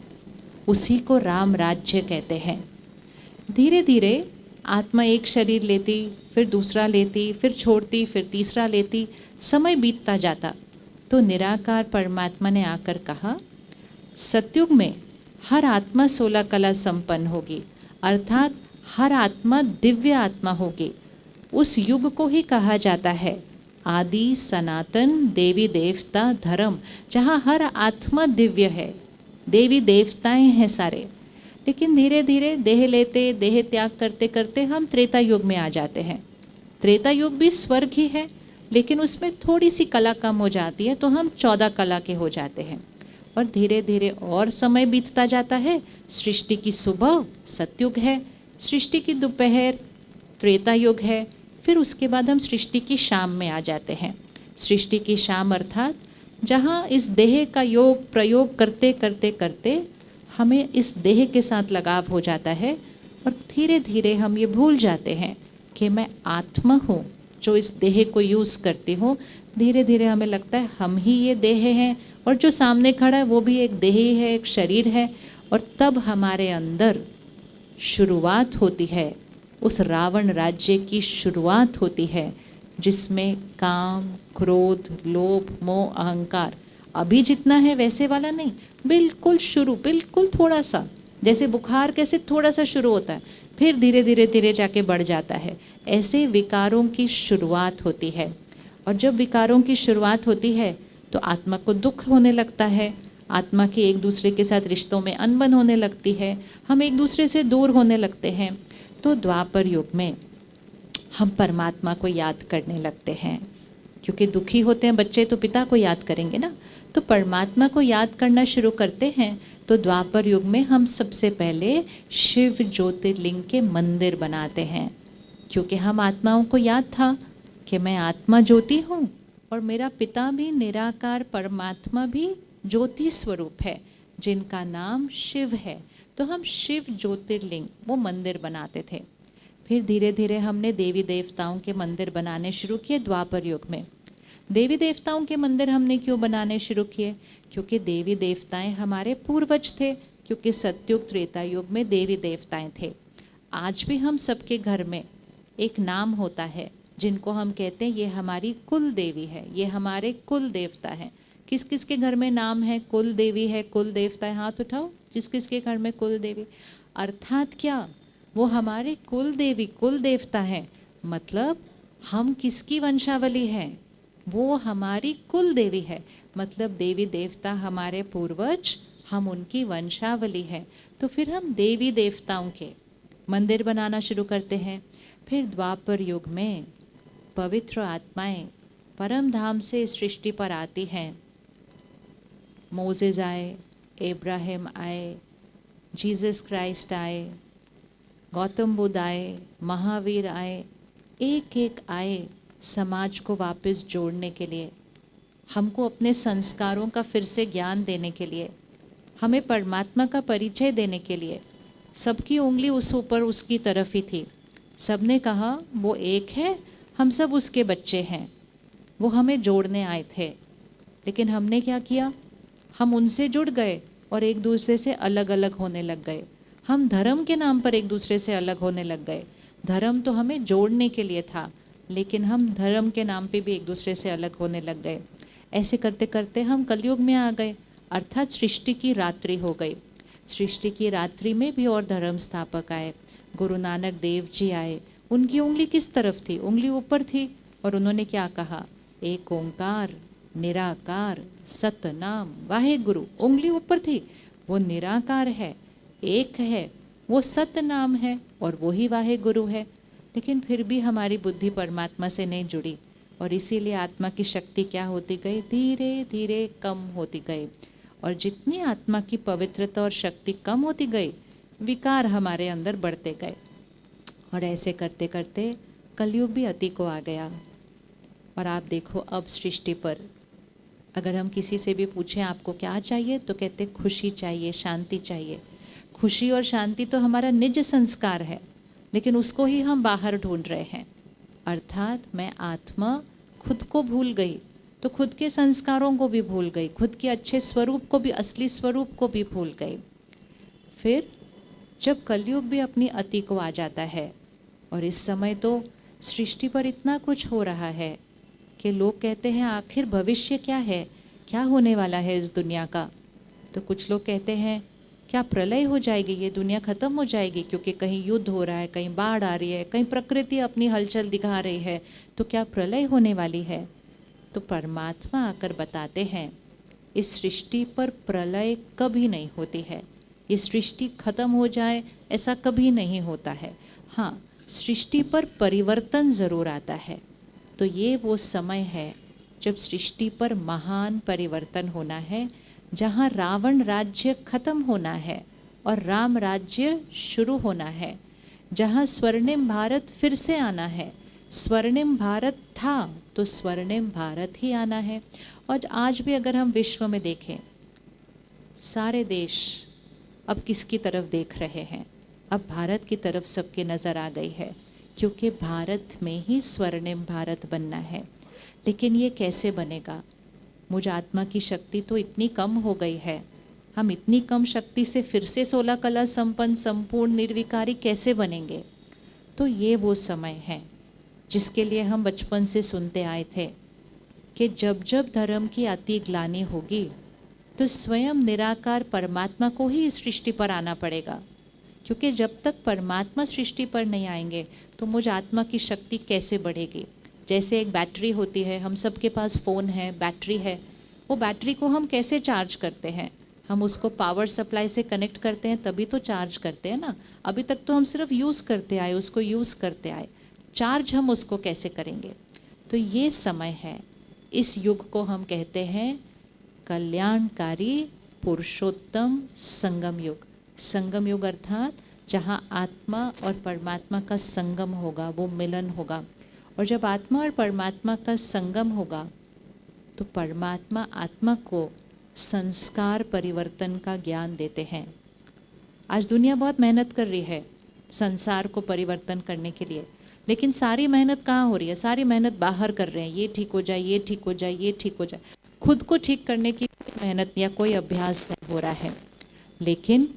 उसी को राम राज्य कहते हैं। धीरे धीरे आत्मा एक शरीर लेती, फिर दूसरा लेती, फिर छोड़ती, फिर तीसरा लेती, समय बीतता जाता। तो निराकार परमात्मा ने आकर कहा, सतयुग में हर आत्मा 16 कला संपन्न होगी, अर्थात हर आत्मा दिव्य आत्मा होगी। उस युग को ही कहा जाता है आदि सनातन देवी देवता धर्म, जहाँ हर आत्मा दिव्य है, देवी देवताएं हैं सारे। लेकिन धीरे धीरे देह लेते, देह त्याग करते करते हम त्रेता युग में आ जाते हैं। त्रेता युग भी स्वर्ग ही है, लेकिन उसमें थोड़ी सी कला कम हो जाती है, तो हम 14 कला के हो जाते हैं। और धीरे धीरे और समय बीतता जाता है। सृष्टि की सुबह सतयुग है, सृष्टि की दोपहर त्रेता युग है, फिर उसके बाद हम सृष्टि की शाम में आ जाते हैं। सृष्टि की शाम अर्थात जहाँ इस देह का योग प्रयोग करते करते करते हमें इस देह के साथ लगाव हो जाता है, और धीरे धीरे हम ये भूल जाते हैं कि मैं आत्मा हूँ जो इस देह को यूज़ करती हूँ। धीरे धीरे हमें लगता है हम ही ये देह हैं, और जो सामने खड़ा है वो भी एक देह ही है, एक शरीर है। और तब हमारे अंदर शुरुआत होती है, उस रावण राज्य की शुरुआत होती है, जिसमें काम, क्रोध, लोभ, मोह, अहंकार अभी जितना है वैसे वाला नहीं, बिल्कुल शुरू, बिल्कुल थोड़ा सा, जैसे बुखार कैसे थोड़ा सा शुरू होता है, फिर धीरे धीरे धीरे जाके बढ़ जाता है। ऐसे विकारों की शुरुआत होती है। और जब विकारों की शुरुआत होती है तो आत्मा को दुख होने लगता है, आत्मा के एक दूसरे के साथ रिश्तों में अनबन होने लगती है, हम एक दूसरे से दूर होने लगते हैं। तो द्वापर युग में हम परमात्मा को याद करने लगते हैं, क्योंकि दुखी होते हैं बच्चे तो पिता को याद करेंगे ना, तो परमात्मा को याद करना शुरू करते हैं। तो द्वापर युग में हम सबसे पहले शिव ज्योतिर्लिंग के मंदिर बनाते हैं, क्योंकि हम आत्माओं को याद था कि मैं आत्मा ज्योति हूँ, और मेरा पिता भी निराकार परमात्मा भी ज्योति स्वरूप है, जिनका नाम शिव है। तो हम शिव ज्योतिर्लिंग वो मंदिर बनाते थे। फिर धीरे धीरे हमने देवी देवताओं के मंदिर बनाने शुरू किए द्वापर युग में। देवी देवताओं के मंदिर हमने क्यों बनाने शुरू किए? क्योंकि देवी देवताएं हमारे पूर्वज थे, क्योंकि सतयुग त्रेता युग में देवी देवताएं थे। आज भी हम सबके घर में एक नाम होता है जिनको हम कहते हैं ये हमारी कुल देवी है, ये हमारे कुल देवता हैं। किस किस के घर में नाम है कुल देवी है, कुल देवता है? हाथ उठाओ जिस किस के घर में कुल देवी। अर्थात क्या? वो हमारे कुल देवी कुल देवता है, मतलब हम किसकी वंशावली है? वो हमारी कुल देवी है, मतलब देवी देवता हमारे पूर्वज, हम उनकी वंशावली है। तो फिर हम देवी देवताओं के मंदिर बनाना शुरू करते हैं। फिर द्वापर युग में पवित्र आत्माएं परम धाम से सृष्टि पर आती हैं। मोसेस आए, इब्राहिम आए, जीसस क्राइस्ट आए, गौतम बुद्ध आए, महावीर आए, एक एक आए समाज को वापस जोड़ने के लिए, हमको अपने संस्कारों का फिर से ज्ञान देने के लिए, हमें परमात्मा का परिचय देने के लिए। सबकी उंगली उस ऊपर उसकी तरफ ही थी। सबने कहा वो एक है, हम सब उसके बच्चे हैं। वो हमें जोड़ने आए थे, लेकिन हमने क्या किया? हम उनसे जुड़ गए और एक दूसरे से अलग अलग होने लग गए। हम धर्म के नाम पर एक दूसरे से अलग होने लग गए। धर्म तो हमें जोड़ने के लिए था, लेकिन हम धर्म के नाम पे भी एक दूसरे से अलग होने लग गए। ऐसे करते करते हम कलयुग में आ गए, अर्थात सृष्टि की रात्रि हो गई। सृष्टि की रात्रि में भी और धर्म स्थापक आए, गुरु नानक देव जी आए। उनकी उंगली किस तरफ थी? उंगली ऊपर थी, और उन्होंने क्या कहा? एक ओंकार निराकार सतनाम वाहे गुरु। उंगली ऊपर थी, वो निराकार है, एक है, वो सतनाम है, और वो ही वाहे गुरु है। लेकिन फिर भी हमारी बुद्धि परमात्मा से नहीं जुड़ी, और इसीलिए आत्मा की शक्ति क्या होती गई? धीरे धीरे कम होती गई। और जितनी आत्मा की पवित्रता और शक्ति कम होती गई, विकार हमारे अंदर बढ़ते गए। और ऐसे करते करते कलयुग भी अति को आ गया। और आप देखो, अब सृष्टि पर अगर हम किसी से भी पूछें आपको क्या चाहिए, तो कहते खुशी चाहिए, शांति चाहिए। खुशी और शांति तो हमारा निज संस्कार है, लेकिन उसको ही हम बाहर ढूंढ रहे हैं। अर्थात मैं आत्मा खुद को भूल गई, तो खुद के संस्कारों को भी भूल गई, खुद के अच्छे स्वरूप को भी, असली स्वरूप को भी भूल गई। फिर जब कलयुग भी अपनी अति को आ जाता है, और इस समय तो सृष्टि पर इतना कुछ हो रहा है कि लोग कहते हैं आखिर भविष्य क्या है, क्या होने वाला है इस दुनिया का। तो कुछ लोग कहते हैं क्या प्रलय हो जाएगी, ये दुनिया ख़त्म हो जाएगी, क्योंकि कहीं युद्ध हो रहा है, कहीं बाढ़ आ रही है, कहीं प्रकृति अपनी हलचल दिखा रही है, तो क्या प्रलय होने वाली है? तो परमात्मा आकर बताते हैं इस सृष्टि पर प्रलय कभी नहीं होती है। ये सृष्टि खत्म हो जाए ऐसा कभी नहीं होता है। हाँ, सृष्टि पर परिवर्तन ज़रूर आता है। तो ये वो समय है जब सृष्टि पर महान परिवर्तन होना है, जहाँ रावण राज्य खत्म होना है और राम राज्य शुरू होना है, जहाँ स्वर्णिम भारत फिर से आना है। स्वर्णिम भारत था तो स्वर्णिम भारत ही आना है। और आज भी अगर हम विश्व में देखें, सारे देश अब किसकी तरफ देख रहे हैं? अब भारत की तरफ सबकी नज़र आ गई है, क्योंकि भारत में ही स्वर्णिम भारत बनना है। लेकिन ये कैसे बनेगा? मुझ आत्मा की शक्ति तो इतनी कम हो गई है, हम इतनी कम शक्ति से फिर से 16 कला संपन्न संपूर्ण निर्विकारी कैसे बनेंगे? तो ये वो समय है जिसके लिए हम बचपन से सुनते आए थे कि जब जब धर्म की अति ग्लानि होगी तो स्वयं निराकार परमात्मा को ही इस सृष्टि पर आना पड़ेगा। क्योंकि जब तक परमात्मा सृष्टि पर नहीं आएंगे तो मुझ आत्मा की शक्ति कैसे बढ़ेगी? जैसे एक बैटरी होती है, हम सबके पास फ़ोन है, बैटरी है, वो बैटरी को हम कैसे चार्ज करते हैं? हम उसको पावर सप्लाई से कनेक्ट करते हैं तभी तो चार्ज करते हैं ना। अभी तक तो हम सिर्फ यूज़ करते आए, उसको यूज़ करते आए, चार्ज हम उसको कैसे करेंगे? तो ये समय है, इस युग को हम कहते हैं कल्याणकारी पुरुषोत्तम संगम युग। संगम युग अर्थात जहाँ आत्मा और परमात्मा का संगम होगा, वो मिलन होगा। और जब आत्मा और परमात्मा का संगम होगा तो परमात्मा आत्मा को संस्कार परिवर्तन का ज्ञान देते हैं। आज दुनिया बहुत मेहनत कर रही है संसार को परिवर्तन करने के लिए, लेकिन सारी मेहनत कहाँ हो रही है? सारी मेहनत बाहर कर रहे हैं, ये ठीक हो जाए, ये ठीक हो जाए, ये ठीक हो जाए। खुद को ठीक करने की मेहनत या कोई अभ्यास नहीं हो रहा है। लेकिन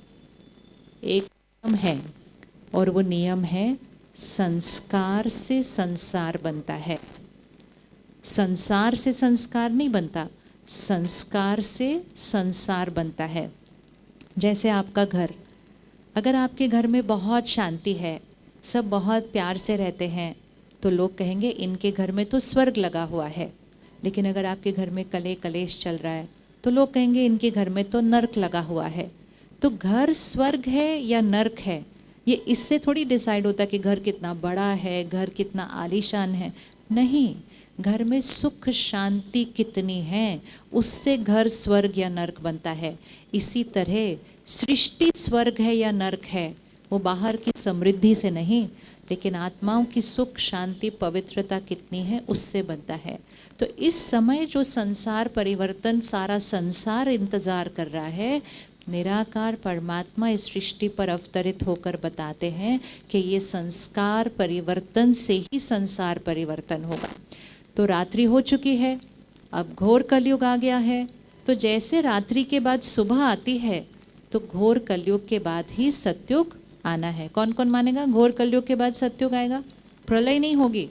एक नियम है, और वो नियम है संस्कार से संसार बनता है। संसार से संस्कार नहीं बनता, संस्कार से संसार बनता है। जैसे आपका घर, अगर आपके घर में बहुत शांति है, सब बहुत प्यार से रहते हैं, तो लोग कहेंगे इनके घर में तो स्वर्ग लगा हुआ है। लेकिन अगर आपके घर में कले कलेश चल रहा है तो लोग कहेंगे इनके घर में तो नर्क लगा हुआ है। तो घर स्वर्ग है या नर्क है, ये इससे थोड़ी डिसाइड होता कि घर कितना बड़ा है, घर कितना आलीशान है। नहीं, घर में सुख शांति कितनी है उससे घर स्वर्ग या नर्क बनता है। इसी तरह सृष्टि स्वर्ग है या नर्क है वो बाहर की समृद्धि से नहीं, लेकिन आत्माओं की सुख शांति पवित्रता कितनी है उससे बनता है। तो इस समय जो संसार परिवर्तन सारा संसार इंतजार कर रहा है, निराकार परमात्मा इस सृष्टि पर अवतरित होकर बताते हैं कि ये संस्कार परिवर्तन से ही संसार परिवर्तन होगा। तो रात्रि हो चुकी है, अब घोर कलयुग आ गया है। तो जैसे रात्रि के बाद सुबह आती है तो घोर कलयुग के बाद ही सतयुग आना है। कौन कौन मानेगा घोर कलयुग के बाद सतयुग आएगा? प्रलय नहीं होगी,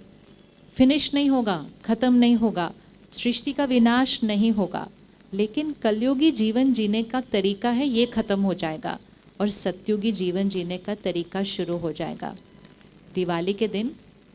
फिनिश नहीं होगा, खत्म नहीं होगा, सृष्टि का विनाश नहीं होगा, लेकिन कलयुगी जीवन जीने का तरीका है ये खत्म हो जाएगा और सतयुगी जीवन जीने का तरीका शुरू हो जाएगा। दिवाली के दिन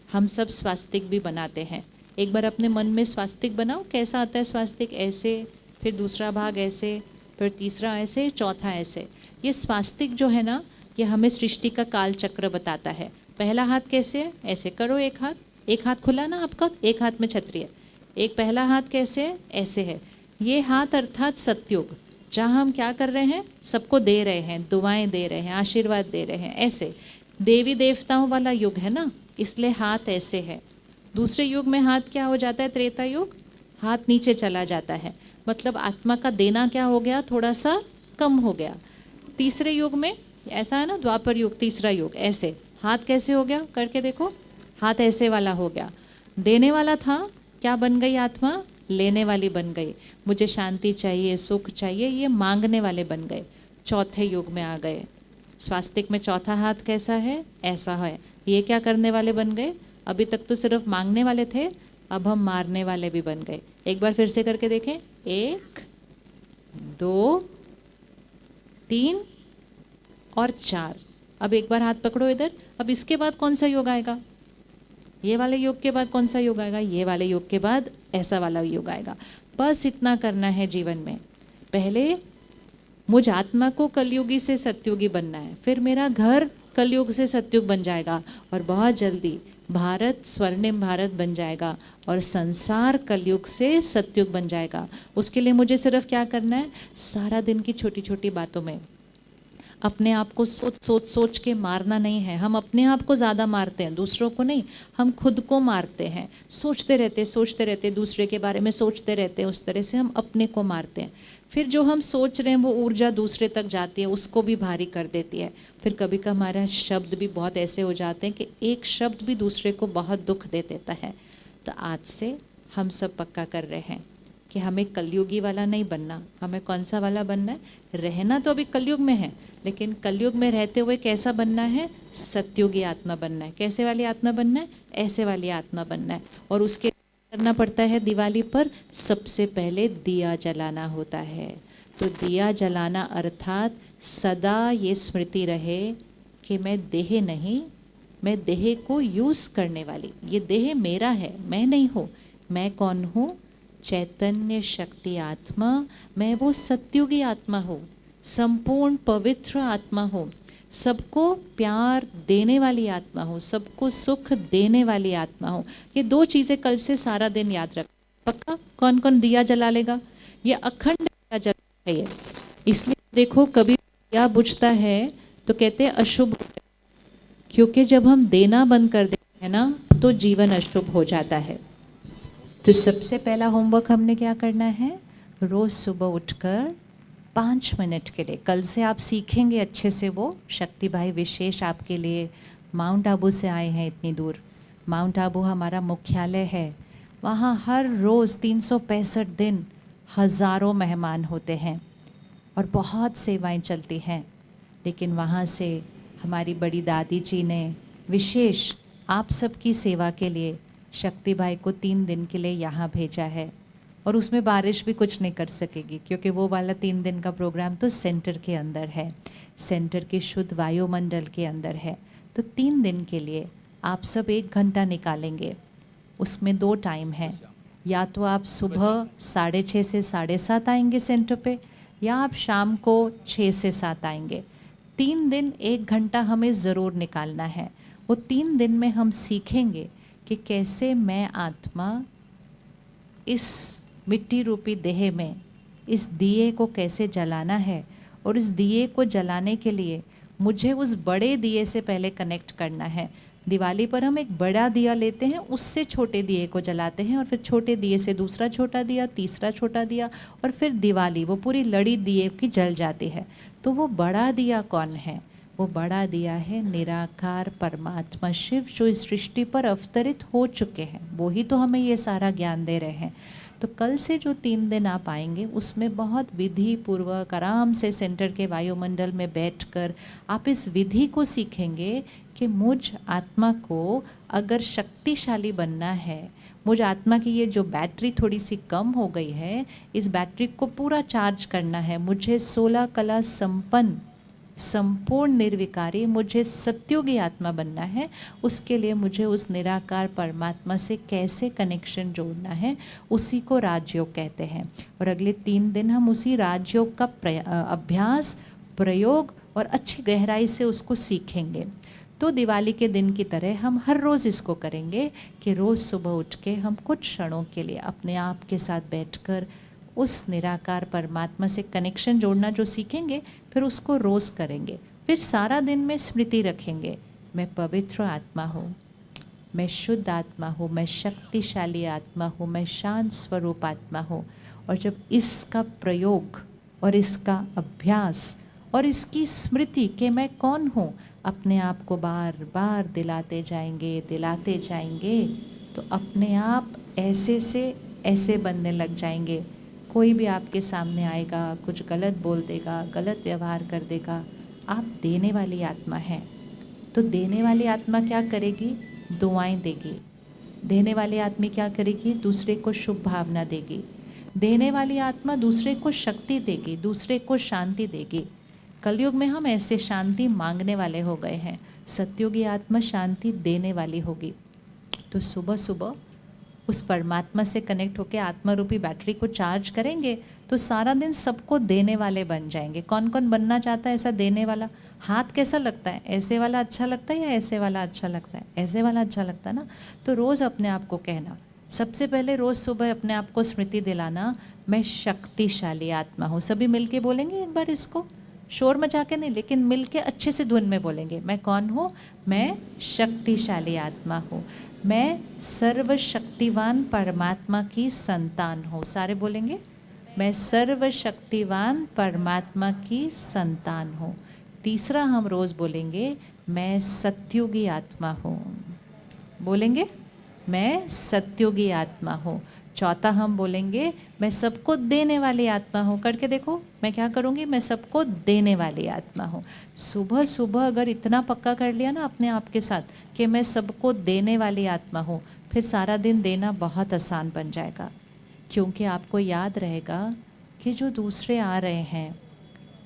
हम सब स्वास्तिक भी बनाते हैं। एक बार अपने मन में स्वास्तिक बनाओ, कैसा आता है स्वास्तिक? ऐसे, फिर दूसरा भाग ऐसे, फिर तीसरा ऐसे, चौथा ऐसे। ये स्वास्तिक जो है ना, ये हमें सृष्टि का काल चक्र बताता है। पहला हाथ कैसे है? ऐसे करो, एक हाथ खुला ना आपका, एक हाथ में छतरी है। एक पहला हाथ कैसे है? ऐसे है। ये हाथ अर्थात सतयुग, जहाँ हम क्या कर रहे हैं? सबको दे रहे हैं, दुआएं दे रहे हैं, आशीर्वाद दे रहे हैं। ऐसे देवी देवताओं वाला युग है ना, इसलिए हाथ ऐसे है। दूसरे युग में हाथ क्या हो जाता है? त्रेता युग, हाथ नीचे चला जाता है, मतलब आत्मा का देना क्या हो गया? थोड़ा सा कम हो गया। तीसरे युग में ऐसा है ना, द्वापर युग, तीसरा युग, ऐसे हाथ कैसे हो गया? करके देखो, हाथ ऐसे वाला हो गया। देने वाला था, क्या बन गई आत्मा? लेने वाली बन गई। मुझे शांति चाहिए, सुख चाहिए, ये मांगने वाले बन गए। चौथे युग में आ गए। स्वास्तिक में चौथा हाथ कैसा है? ऐसा है। ये क्या करने वाले बन गए? अभी तक तो सिर्फ मांगने वाले थे, अब हम मारने वाले भी बन गए। एक बार फिर से करके देखें, 1 2 3 और 4। अब एक बार हाथ पकड़ो इधर। अब इसके बाद कौन सा योग आएगा? ये वाले योग के बाद कौन सा योग आएगा? ये वाले योग के बाद ऐसा वाला योग आएगा। बस इतना करना है जीवन में। पहले मुझ आत्मा को कलयुगी से सतयुगी बनना है, फिर मेरा घर कलयुग से सतयुग बन जाएगा और बहुत जल्दी भारत स्वर्णिम भारत बन जाएगा और संसार कलयुग से सतयुग बन जाएगा। उसके लिए मुझे सिर्फ क्या करना है? सारा दिन की छोटी छोटी बातों में अपने आप को सोच के मारना नहीं है। हम अपने आप को ज़्यादा मारते हैं, दूसरों को नहीं। हम खुद को मारते हैं, सोचते रहते दूसरे के बारे में सोचते रहते हैं। उस तरह से हम अपने को मारते हैं। फिर जो हम सोच रहे हैं वो ऊर्जा दूसरे तक जाती है, उसको भी भारी कर देती है। फिर कभी कभी हमारे शब्द भी बहुत ऐसे हो जाते हैं कि एक शब्द भी दूसरे को बहुत दुख दे देता है। तो आज से हम सब पक्का कर रहे हैं कि हमें कलयुगी वाला नहीं बनना। हमें कौन सा वाला बनना है? रहना तो अभी कलयुग में है, लेकिन कलयुग में रहते हुए कैसा बनना है? सतयुगी आत्मा बनना है। कैसे वाली आत्मा बनना है? ऐसे वाली आत्मा बनना है। और उसके करना पड़ता है, दिवाली पर सबसे पहले दिया जलाना होता है। तो दिया जलाना अर्थात सदा ये स्मृति रहे कि मैं देह नहीं, मैं देह को यूज़ करने वाली, ये देह मेरा है, मैं नहीं हूँ। मैं कौन हूँ? चैतन्य शक्ति आत्मा। मैं वो सतयुगी आत्मा हूँ, संपूर्ण पवित्र आत्मा हूँ, सबको प्यार देने वाली आत्मा हूँ, सबको सुख देने वाली आत्मा हूँ। ये दो चीज़ें कल से सारा दिन याद रख पक्का। कौन कौन दिया जला लेगा? ये अखंड दिया जला है ये। इसलिए देखो कभी दिया बुझता है तो कहते हैं अशुभ, क्योंकि जब हम देना बंद कर देते हैं ना तो जीवन अशुभ हो जाता है। तो सबसे पहला होमवर्क हमने क्या करना है? रोज़ सुबह उठकर 5 मिनट के लिए, कल से आप सीखेंगे अच्छे से। वो शक्ति भाई विशेष आपके लिए माउंट आबू से आए हैं इतनी दूर। माउंट आबू हमारा मुख्यालय है। वहाँ हर रोज़ 365 दिन हज़ारों मेहमान होते हैं और बहुत सेवाएं चलती हैं। लेकिन वहाँ से हमारी बड़ी दादी जी ने विशेष आप सबकी सेवा के लिए शक्ति भाई को 3 दिन के लिए यहाँ भेजा है। और उसमें बारिश भी कुछ नहीं कर सकेगी, क्योंकि वो वाला 3 दिन का प्रोग्राम तो सेंटर के अंदर है, सेंटर के शुद्ध वायुमंडल के अंदर है। तो 3 दिन के लिए आप सब 1 घंटा निकालेंगे, उसमें 2 टाइम है, या तो आप सुबह 6:30 से 7:30 आएंगे सेंटर पे, या आप शाम को 6 से 7 आएंगे। 3 दिन 1 घंटा हमें ज़रूर निकालना है। वो 3 दिन में हम सीखेंगे कि कैसे मैं आत्मा इस मिट्टी रूपी देह में इस दिए को कैसे जलाना है, और इस दिए को जलाने के लिए मुझे उस बड़े दिए से पहले कनेक्ट करना है। दिवाली पर हम एक बड़ा दिया लेते हैं, उससे छोटे दिए को जलाते हैं, और फिर छोटे दिए से दूसरा छोटा दिया, तीसरा छोटा दिया, और फिर दिवाली वो पूरी लड़ी दिए की जल जाती है। तो वो बड़ा दिया कौन है? वो बड़ा दिया है निराकार परमात्मा शिव, जो इस सृष्टि पर अवतरित हो चुके हैं। वो ही तो हमें ये सारा ज्ञान दे रहे हैं। तो कल से जो 3 दिन आप आएंगे, उसमें बहुत विधि पूर्वक आराम से सेंटर के वायुमंडल में बैठकर आप इस विधि को सीखेंगे कि मुझ आत्मा को अगर शक्तिशाली बनना है, मुझ आत्मा की ये जो बैटरी थोड़ी सी कम हो गई है, इस बैटरी को पूरा चार्ज करना है। मुझे 16 कला संपन्न, संपूर्ण निर्विकारी, मुझे सत्योगी आत्मा बनना है। उसके लिए मुझे उस निराकार परमात्मा से कैसे कनेक्शन जोड़ना है, उसी को राजयोग कहते हैं। और अगले 3 दिन हम उसी राजयोग का अभ्यास, प्रयोग और अच्छी गहराई से उसको सीखेंगे। तो दिवाली के दिन की तरह हम हर रोज़ इसको करेंगे कि रोज़ सुबह उठ के हम कुछ क्षणों के लिए अपने आप के साथ बैठकर उस निराकार परमात्मा से कनेक्शन जोड़ना जो सीखेंगे, फिर उसको रोज़ करेंगे। फिर सारा दिन में स्मृति रखेंगे, मैं पवित्र आत्मा हूँ, मैं शुद्ध आत्मा हूँ, मैं शक्तिशाली आत्मा हूँ, मैं शांत स्वरूप आत्मा हूँ। और जब इसका प्रयोग और इसका अभ्यास और इसकी स्मृति कि मैं कौन हूँ, अपने आप को बार बार दिलाते जाएंगे, तो अपने आप ऐसे से ऐसे बनने लग जाएंगे। कोई भी आपके सामने आएगा, कुछ गलत बोल देगा, गलत व्यवहार कर देगा, आप देने वाली आत्मा हैं। तो देने वाली आत्मा क्या करेगी? दुआएं देगी। देने वाली आत्मा क्या करेगी? दूसरे को शुभ भावना देगी। देने वाली आत्मा दूसरे को शक्ति देगी, दूसरे को शांति देगी। कलयुग में हम ऐसे शांति मांगने वाले हो गए हैं, सत्युगी आत्मा शांति देने वाली होगी। तो सुबह सुबह उस परमात्मा से कनेक्ट होकर आत्मा रूपी बैटरी को चार्ज करेंगे, तो सारा दिन सबको देने वाले बन जाएंगे। कौन कौन बनना चाहता है ऐसा देने वाला? हाथ कैसा लगता है? ऐसे वाला अच्छा लगता है या ऐसे वाला अच्छा लगता है? ऐसे वाला अच्छा लगता है ना। तो रोज़ अपने आप को कहना, सबसे पहले रोज़ सुबह अपने आप को स्मृति दिलाना, मैं शक्तिशाली आत्मा हूँ। सभी मिलके बोलेंगे एक बार इसको, शोर मचा के नहीं, लेकिन मिलके अच्छे से धुन में बोलेंगे। मैं कौन हूँ? मैं शक्तिशाली आत्मा हूँ, मैं सर्वशक्तिवान परमात्मा की संतान हूँ। सारे बोलेंगे, मैं सर्वशक्तिवान परमात्मा की संतान हूँ। तीसरा हम रोज़ बोलेंगे, मैं सत्युगी आत्मा हूँ। बोलेंगे, मैं सत्युगी आत्मा हूँ। चौथा हम बोलेंगे, मैं सबको देने वाली आत्मा हूँ। करके देखो, मैं क्या करूँगी? मैं सबको देने वाली आत्मा हूँ। सुबह सुबह अगर इतना पक्का कर लिया ना अपने आप के साथ कि मैं सबको देने वाली आत्मा हूँ, फिर सारा दिन देना बहुत आसान बन जाएगा। क्योंकि आपको याद रहेगा कि जो दूसरे आ रहे हैं,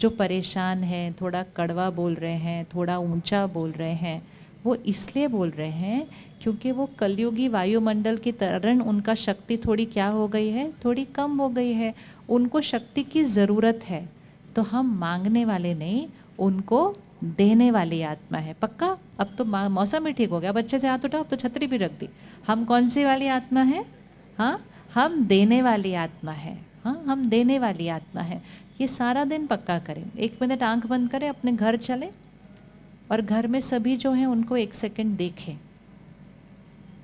जो परेशान हैं, थोड़ा कड़वा बोल रहे हैं, थोड़ा ऊंचा बोल रहे हैं, वो इसलिए बोल रहे हैं क्योंकि वो कलयुगी वायुमंडल के कारण उनका शक्ति थोड़ी क्या हो गई है? थोड़ी कम हो गई है। उनको शक्ति की ज़रूरत है। तो हम मांगने वाले नहीं, उनको देने वाली आत्मा है। पक्का? अब तो मौसम भी ठीक हो गया, बच्चे से हाथ उठाओ, अब तो छतरी भी रख दी। हम कौन सी वाली आत्मा है? हाँ, हम देने वाली आत्मा है। हाँ, हम देने वाली आत्मा है। ये सारा दिन पक्का करें। 1 मिनट आंख बंद करें, अपने घर चलें और घर में सभी जो हैं उनको 1 सेकंड देखें।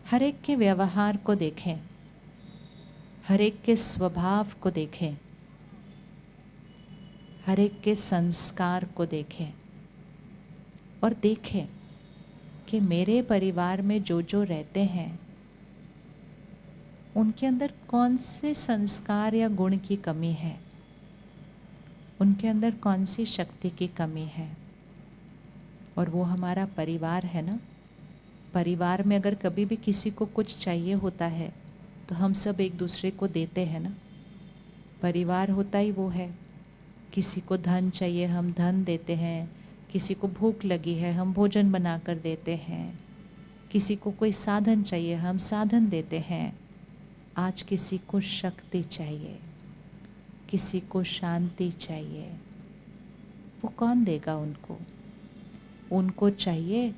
हर एक के व्यवहार को देखें, हर एक के स्वभाव को देखें, हर एक के संस्कार को देखें और देखें कि मेरे परिवार में जो जो रहते हैं उनके अंदर कौन से संस्कार या गुण की कमी है, उनके अंदर कौन सी शक्ति की कमी है। और वो हमारा परिवार है ना। परिवार में अगर कभी भी किसी को कुछ चाहिए होता है तो हम सब एक दूसरे को देते हैं ना। परिवार होता ही वो है। किसी को धन चाहिए, हम धन देते हैं। किसी को भूख लगी है, हम भोजन बना कर देते हैं। किसी को कोई साधन चाहिए, हम साधन देते हैं। आज किसी को शक्ति चाहिए, किसी को शांति चाहिए, वो कौन देगा उनको? उनको चाहिए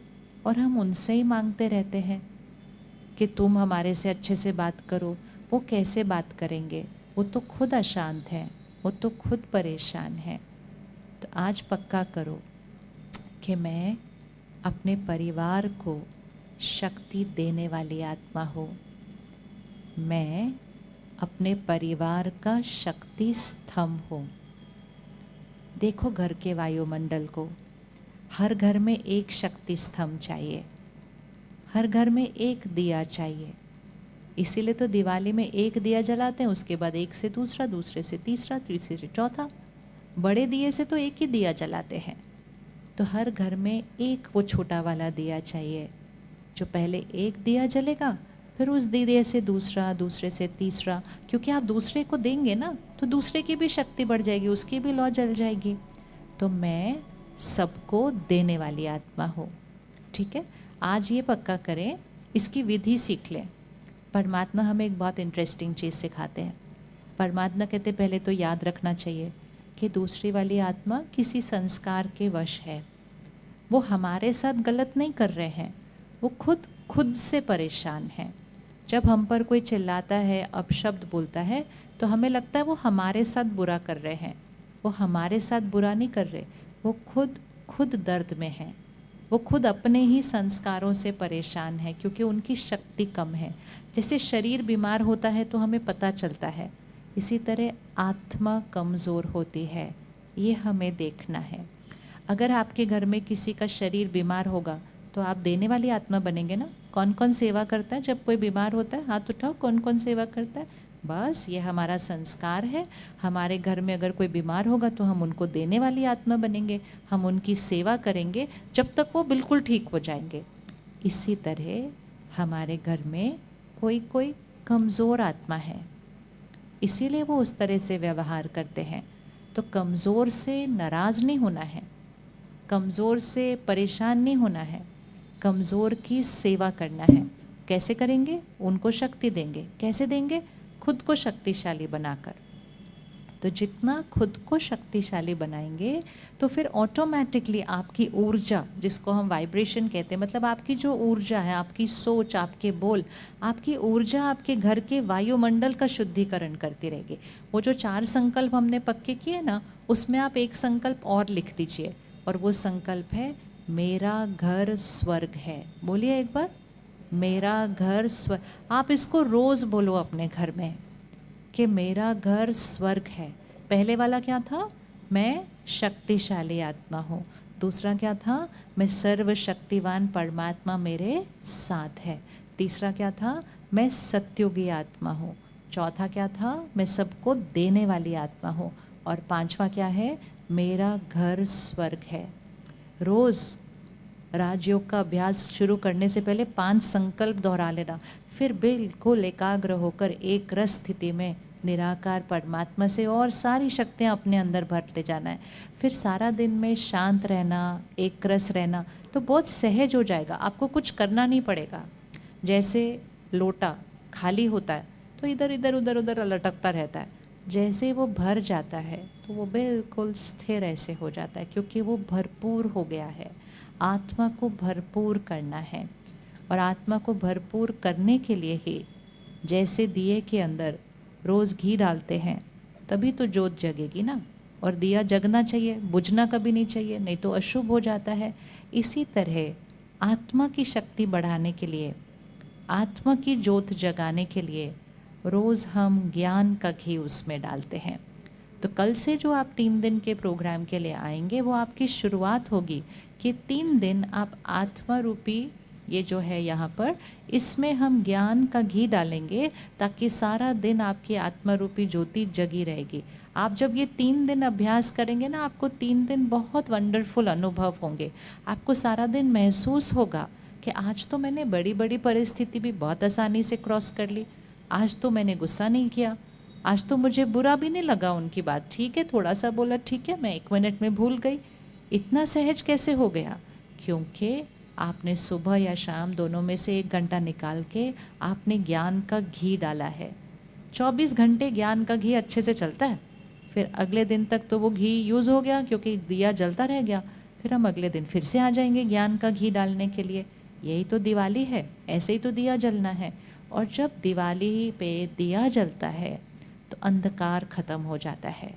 और हम उनसे ही मांगते रहते हैं कि तुम हमारे से अच्छे से बात करो। वो कैसे बात करेंगे? वो तो खुद अशांत हैं, वो तो खुद परेशान हैं। तो आज पक्का करो कि मैं अपने परिवार को शक्ति देने वाली आत्मा हूँ। मैं अपने परिवार का शक्ति स्तंभ हूँ। देखो घर के वायुमंडल को, हर घर में एक शक्ति स्तंभ चाहिए, हर घर में एक दिया चाहिए। इसीलिए तो दिवाली में एक दिया जलाते हैं, उसके बाद एक से दूसरा, दूसरे से तीसरा, तीसरे से चौथा। बड़े दिए से तो एक ही दिया जलाते हैं। तो हर घर में एक वो छोटा वाला दिया चाहिए, जो पहले एक दिया जलेगा, फिर उस दिए से दूसरा, दूसरे से तीसरा। क्योंकि आप दूसरे को देंगे ना, तो दूसरे की भी शक्ति बढ़ जाएगी, उसकी भी लौ जल जाएगी। तो मैं सबको देने वाली आत्मा हूँ। ठीक है, आज ये पक्का करें, इसकी विधि सीख लें। परमात्मा हमें एक बहुत इंटरेस्टिंग चीज़ सिखाते हैं। परमात्मा कहते पहले तो याद रखना चाहिए कि दूसरी वाली आत्मा किसी संस्कार के वश है। वो हमारे साथ गलत नहीं कर रहे हैं, वो खुद से परेशान है। जब हम पर कोई चिल्लाता है, अपशब्द बोलता है, तो हमें लगता है वो हमारे साथ बुरा कर रहे हैं। वो हमारे साथ बुरा नहीं कर रहे, वो खुद दर्द में है। वो खुद अपने ही संस्कारों से परेशान है, क्योंकि उनकी शक्ति कम है। जैसे शरीर बीमार होता है तो हमें पता चलता है, इसी तरह आत्मा कमज़ोर होती है। ये हमें देखना है। अगर आपके घर में किसी का शरीर बीमार होगा तो आप देने वाली आत्मा बनेंगे ना। कौन कौन सेवा करता है जब कोई बीमार होता है? हाथ उठाओ, कौन कौन सेवा करता है? बस ये हमारा संस्कार है। हमारे घर में अगर कोई बीमार होगा तो हम उनको देने वाली आत्मा बनेंगे, हम उनकी सेवा करेंगे जब तक वो बिल्कुल ठीक हो जाएंगे। इसी तरह हमारे घर में कोई कमज़ोर आत्मा है, इसीलिए वो उस तरह से व्यवहार करते हैं। तो कमज़ोर से नाराज़ नहीं होना है, कमज़ोर से परेशान नहीं होना है, कमज़ोर की सेवा करना है। कैसे करेंगे? उनको शक्ति देंगे। कैसे देंगे? खुद को शक्तिशाली बनाकर। तो जितना खुद को शक्तिशाली बनाएंगे तो फिर ऑटोमेटिकली आपकी ऊर्जा, जिसको हम वाइब्रेशन कहते हैं, मतलब आपकी जो ऊर्जा है, आपकी सोच, आपके बोल, आपकी ऊर्जा आपके घर के वायुमंडल का शुद्धिकरण करती रहेगी। वो जो 4 संकल्प हमने पक्के किए ना, उसमें आप एक संकल्प और लिख दीजिए, और वो संकल्प है मेरा घर स्वर्ग है। बोलिए एक बार, मेरा घर स्वर्ग। आप इसको रोज़ बोलो अपने घर में कि मेरा घर स्वर्ग है। पहले वाला क्या था? मैं शक्तिशाली आत्मा हूँ। दूसरा क्या था? मैं सर्वशक्तिवान परमात्मा मेरे साथ है। तीसरा क्या था? मैं सत्युगी आत्मा हूँ। चौथा क्या था? मैं सबको देने वाली आत्मा हूँ। और 5वां क्या है? मेरा घर स्वर्ग है। रोज़ राजयोग का अभ्यास शुरू करने से पहले 5 संकल्प दोहरा लेना, फिर बिल्कुल एकाग्र होकर एक रस स्थिति में निराकार परमात्मा से और सारी शक्तियाँ अपने अंदर भरते जाना है। फिर सारा दिन में शांत रहना, एक रस रहना, तो बहुत सहज हो जाएगा। आपको कुछ करना नहीं पड़ेगा। जैसे लोटा खाली होता है तो इधर उधर लटकता रहता है, जैसे वो भर जाता है तो वो बिल्कुल स्थिर ऐसे हो जाता है, क्योंकि वो भरपूर हो गया है। आत्मा को भरपूर करना है, और आत्मा को भरपूर करने के लिए ही जैसे दिए के अंदर रोज़ घी डालते हैं, तभी तो ज्योत जगेगी ना। और दिया जगना चाहिए, बुझना कभी नहीं चाहिए, नहीं तो अशुभ हो जाता है। इसी तरह आत्मा की शक्ति बढ़ाने के लिए, आत्मा की ज्योत जगाने के लिए रोज़ हम ज्ञान का घी उसमें डालते हैं। तो कल से जो आप 3 दिन के प्रोग्राम के लिए आएंगे, वो आपकी शुरुआत होगी कि 3 दिन आप आत्मा रूपी, ये जो है यहाँ पर, इसमें हम ज्ञान का घी डालेंगे, ताकि सारा दिन आपकी आत्मा रूपी ज्योति जगी रहेगी। आप जब ये 3 दिन अभ्यास करेंगे ना, आपको 3 दिन बहुत वंडरफुल अनुभव होंगे। आपको सारा दिन महसूस होगा कि आज तो मैंने बड़ी बड़ी परिस्थिति भी बहुत आसानी से क्रॉस कर ली, आज तो मैंने गुस्सा नहीं किया, आज तो मुझे बुरा भी नहीं लगा उनकी बात, ठीक है थोड़ा सा बोला, ठीक है मैं 1 मिनट में भूल गई। इतना सहज कैसे हो गया? क्योंकि आपने सुबह या शाम दोनों में से 1 घंटा निकाल के आपने ज्ञान का घी डाला है। 24 घंटे ज्ञान का घी अच्छे से चलता है, फिर अगले दिन तक तो वो घी यूज़ हो गया क्योंकि दिया जलता रह गया, फिर हम अगले दिन फिर से आ जाएंगे ज्ञान का घी डालने के लिए। यही तो दिवाली है, ऐसे ही तो दिया जलना है। और जब दिवाली पे दिया जलता है तो अंधकार खत्म हो जाता है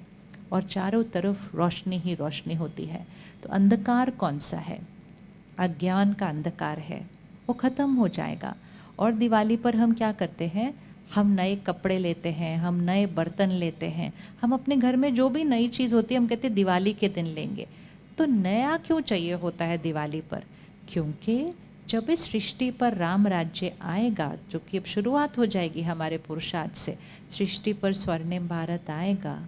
और चारों तरफ रोशनी ही रोशनी होती है। तो अंधकार कौन सा है? अज्ञान का अंधकार है, वो ख़त्म हो जाएगा। और दिवाली पर हम क्या करते हैं? हम नए कपड़े लेते हैं, हम नए बर्तन लेते हैं, हम अपने घर में जो भी नई चीज़ होती है हम कहते हैं दिवाली के दिन लेंगे। तो नया क्यों चाहिए होता है दिवाली पर? क्योंकि जब इस सृष्टि पर राम राज्य आएगा, जो कि अब शुरुआत हो जाएगी हमारे पुरुषार्थ से, सृष्टि पर स्वर्णिम भारत आएगा,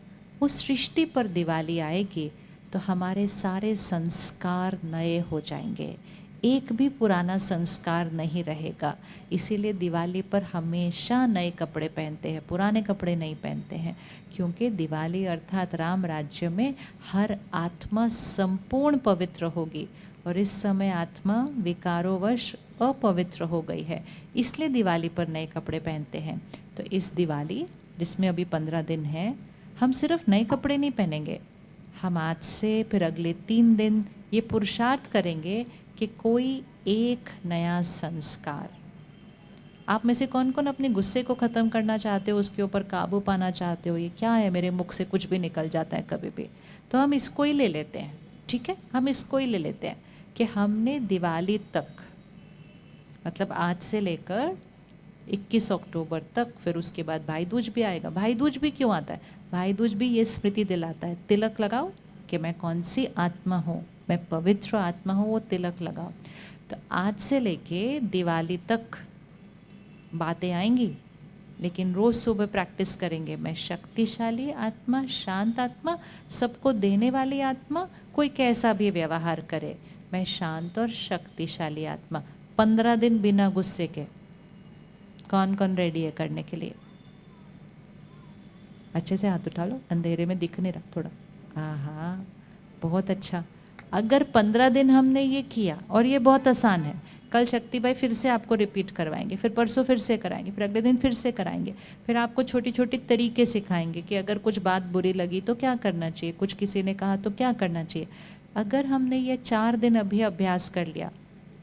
उस सृष्टि पर दिवाली आएगी तो हमारे सारे संस्कार नए हो जाएंगे, एक भी पुराना संस्कार नहीं रहेगा। इसीलिए दिवाली पर हमेशा नए कपड़े पहनते हैं, पुराने कपड़े नहीं पहनते हैं, क्योंकि दिवाली अर्थात राम राज्य में हर आत्मा संपूर्ण पवित्र होगी और इस समय आत्मा विकारोवश अपवित्र हो गई है, इसलिए दिवाली पर नए कपड़े पहनते हैं। तो इस दिवाली जिसमें अभी 15 दिन है, हम सिर्फ नए कपड़े नहीं पहनेंगे, हम आज से फिर अगले 3 दिन ये पुरुषार्थ करेंगे कि कोई एक नया संस्कार। आप में से कौन कौन अपने गुस्से को ख़त्म करना चाहते हो, उसके ऊपर काबू पाना चाहते हो? ये क्या है, मेरे मुख से कुछ भी निकल जाता है कभी भी, तो हम इसको ही ले लेते हैं। ठीक है, हम इसको ही ले लेते हैं कि हमने दिवाली तक, मतलब आज से लेकर 21 अक्टूबर तक, फिर उसके बाद भाई दूज भी आएगा। भाई दूज भी क्यों आता है? भाई दूज भी ये स्मृति दिलाता है, तिलक लगाओ कि मैं कौन सी आत्मा हूँ, मैं पवित्र आत्मा हूँ, वो तिलक लगाओ। तो आज से लेके दिवाली तक बातें आएंगी, लेकिन रोज़ सुबह प्रैक्टिस करेंगे, मैं शक्तिशाली आत्मा, शांत आत्मा, सबको देने वाली आत्मा, कोई कैसा भी व्यवहार करे, मैं शांत और शक्तिशाली आत्मा। 15 दिन बिना गुस्से के। कौन कौन रेडी है करने के लिए? अच्छे से हाथ उठा लो, अंधेरे में दिख नहीं रहा थोड़ा। हाँ, बहुत अच्छा। अगर 15 दिन हमने ये किया, और ये बहुत आसान है, कल शक्ति भाई फिर से आपको रिपीट करवाएंगे, फिर परसों फिर से कराएंगे, फिर अगले दिन फिर से कराएंगे, फिर आपको छोटी छोटी तरीके सिखाएंगे कि अगर कुछ बात बुरी लगी तो क्या करना चाहिए, कुछ किसी ने कहा तो क्या करना चाहिए। अगर हमने ये 4 दिन अभी अभ्यास कर लिया,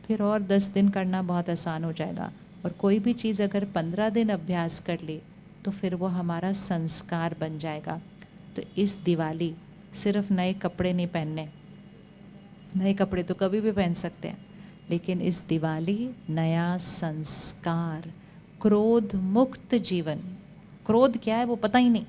फिर और 10 दिन करना बहुत आसान हो जाएगा। और कोई भी चीज़ अगर 15 दिन अभ्यास कर ली तो फिर वो हमारा संस्कार बन जाएगा। तो इस दिवाली सिर्फ नए कपड़े नहीं पहनने, नए कपड़े तो कभी भी पहन सकते हैं, लेकिन इस दिवाली नया संस्कार, क्रोध मुक्त जीवन। क्रोध क्या है वो पता ही नहीं।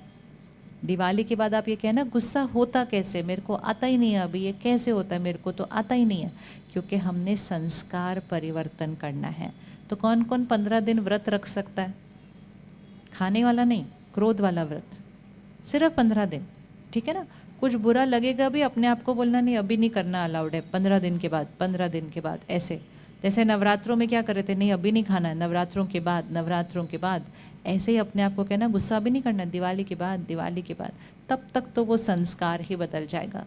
दिवाली के बाद आप ये कहना गुस्सा होता कैसे, मेरे को आता ही नहीं है, अभी ये कैसे होता है, मेरे को तो आता ही नहीं है, क्योंकि हमने संस्कार परिवर्तन करना है। तो कौन कौन 15 दिन व्रत रख सकता है? खाने वाला नहीं, क्रोध वाला व्रत, सिर्फ 15 दिन, ठीक है ना। कुछ बुरा लगेगा भी, अपने आप को बोलना नहीं अभी नहीं करना, अलाउड है, 15 दिन के बाद, 15 दिन के बाद। ऐसे जैसे नवरात्रों में क्या कर रहे थे, नहीं अभी नहीं खाना है, नवरात्रों के बाद, नवरात्रों के बाद। ऐसे ही अपने आप को कहना गुस्सा भी नहीं करना, दिवाली के बाद, दिवाली के बाद। तब तक तो वो संस्कार ही बदल जाएगा,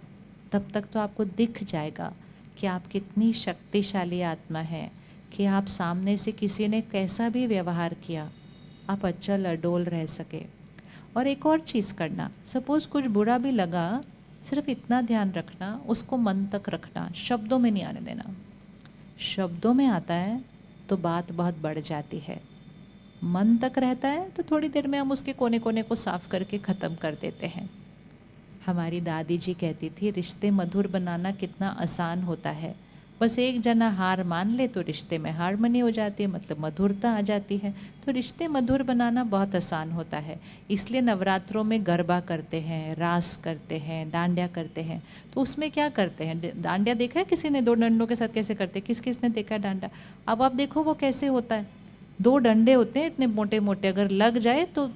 तब तक तो आपको दिख जाएगा कि आप कितनी शक्तिशाली आत्मा है, कि आप सामने से किसी ने कैसा भी व्यवहार किया, आप अचल अडोल रह सके। और एक और चीज़ करना, सपोज़ कुछ बुरा भी लगा, सिर्फ इतना ध्यान रखना, उसको मन तक रखना, शब्दों में नहीं आने देना। शब्दों में आता है तो बात बहुत बढ़ जाती है, मन तक रहता है तो थोड़ी देर में हम उसके कोने कोने को साफ करके ख़त्म कर देते हैं। हमारी दादी जी कहती थी रिश्ते मधुर बनाना कितना आसान होता है, बस एक जना हार मान ले तो रिश्ते में हारमोनी हो जाती है, मतलब मधुरता आ जाती है। तो रिश्ते मधुर बनाना बहुत आसान होता है। इसलिए नवरात्रों में गरबा करते हैं, रास करते हैं, डांडिया करते हैं। तो उसमें क्या करते हैं, डांडिया देखा है किसी ने? 2 डंडों के साथ कैसे करते हैं? किस किस ने देखा है डांडा? अब आप देखो वो कैसे होता है। 2 डंडे होते हैं इतने मोटे मोटे, अगर लग जाए तो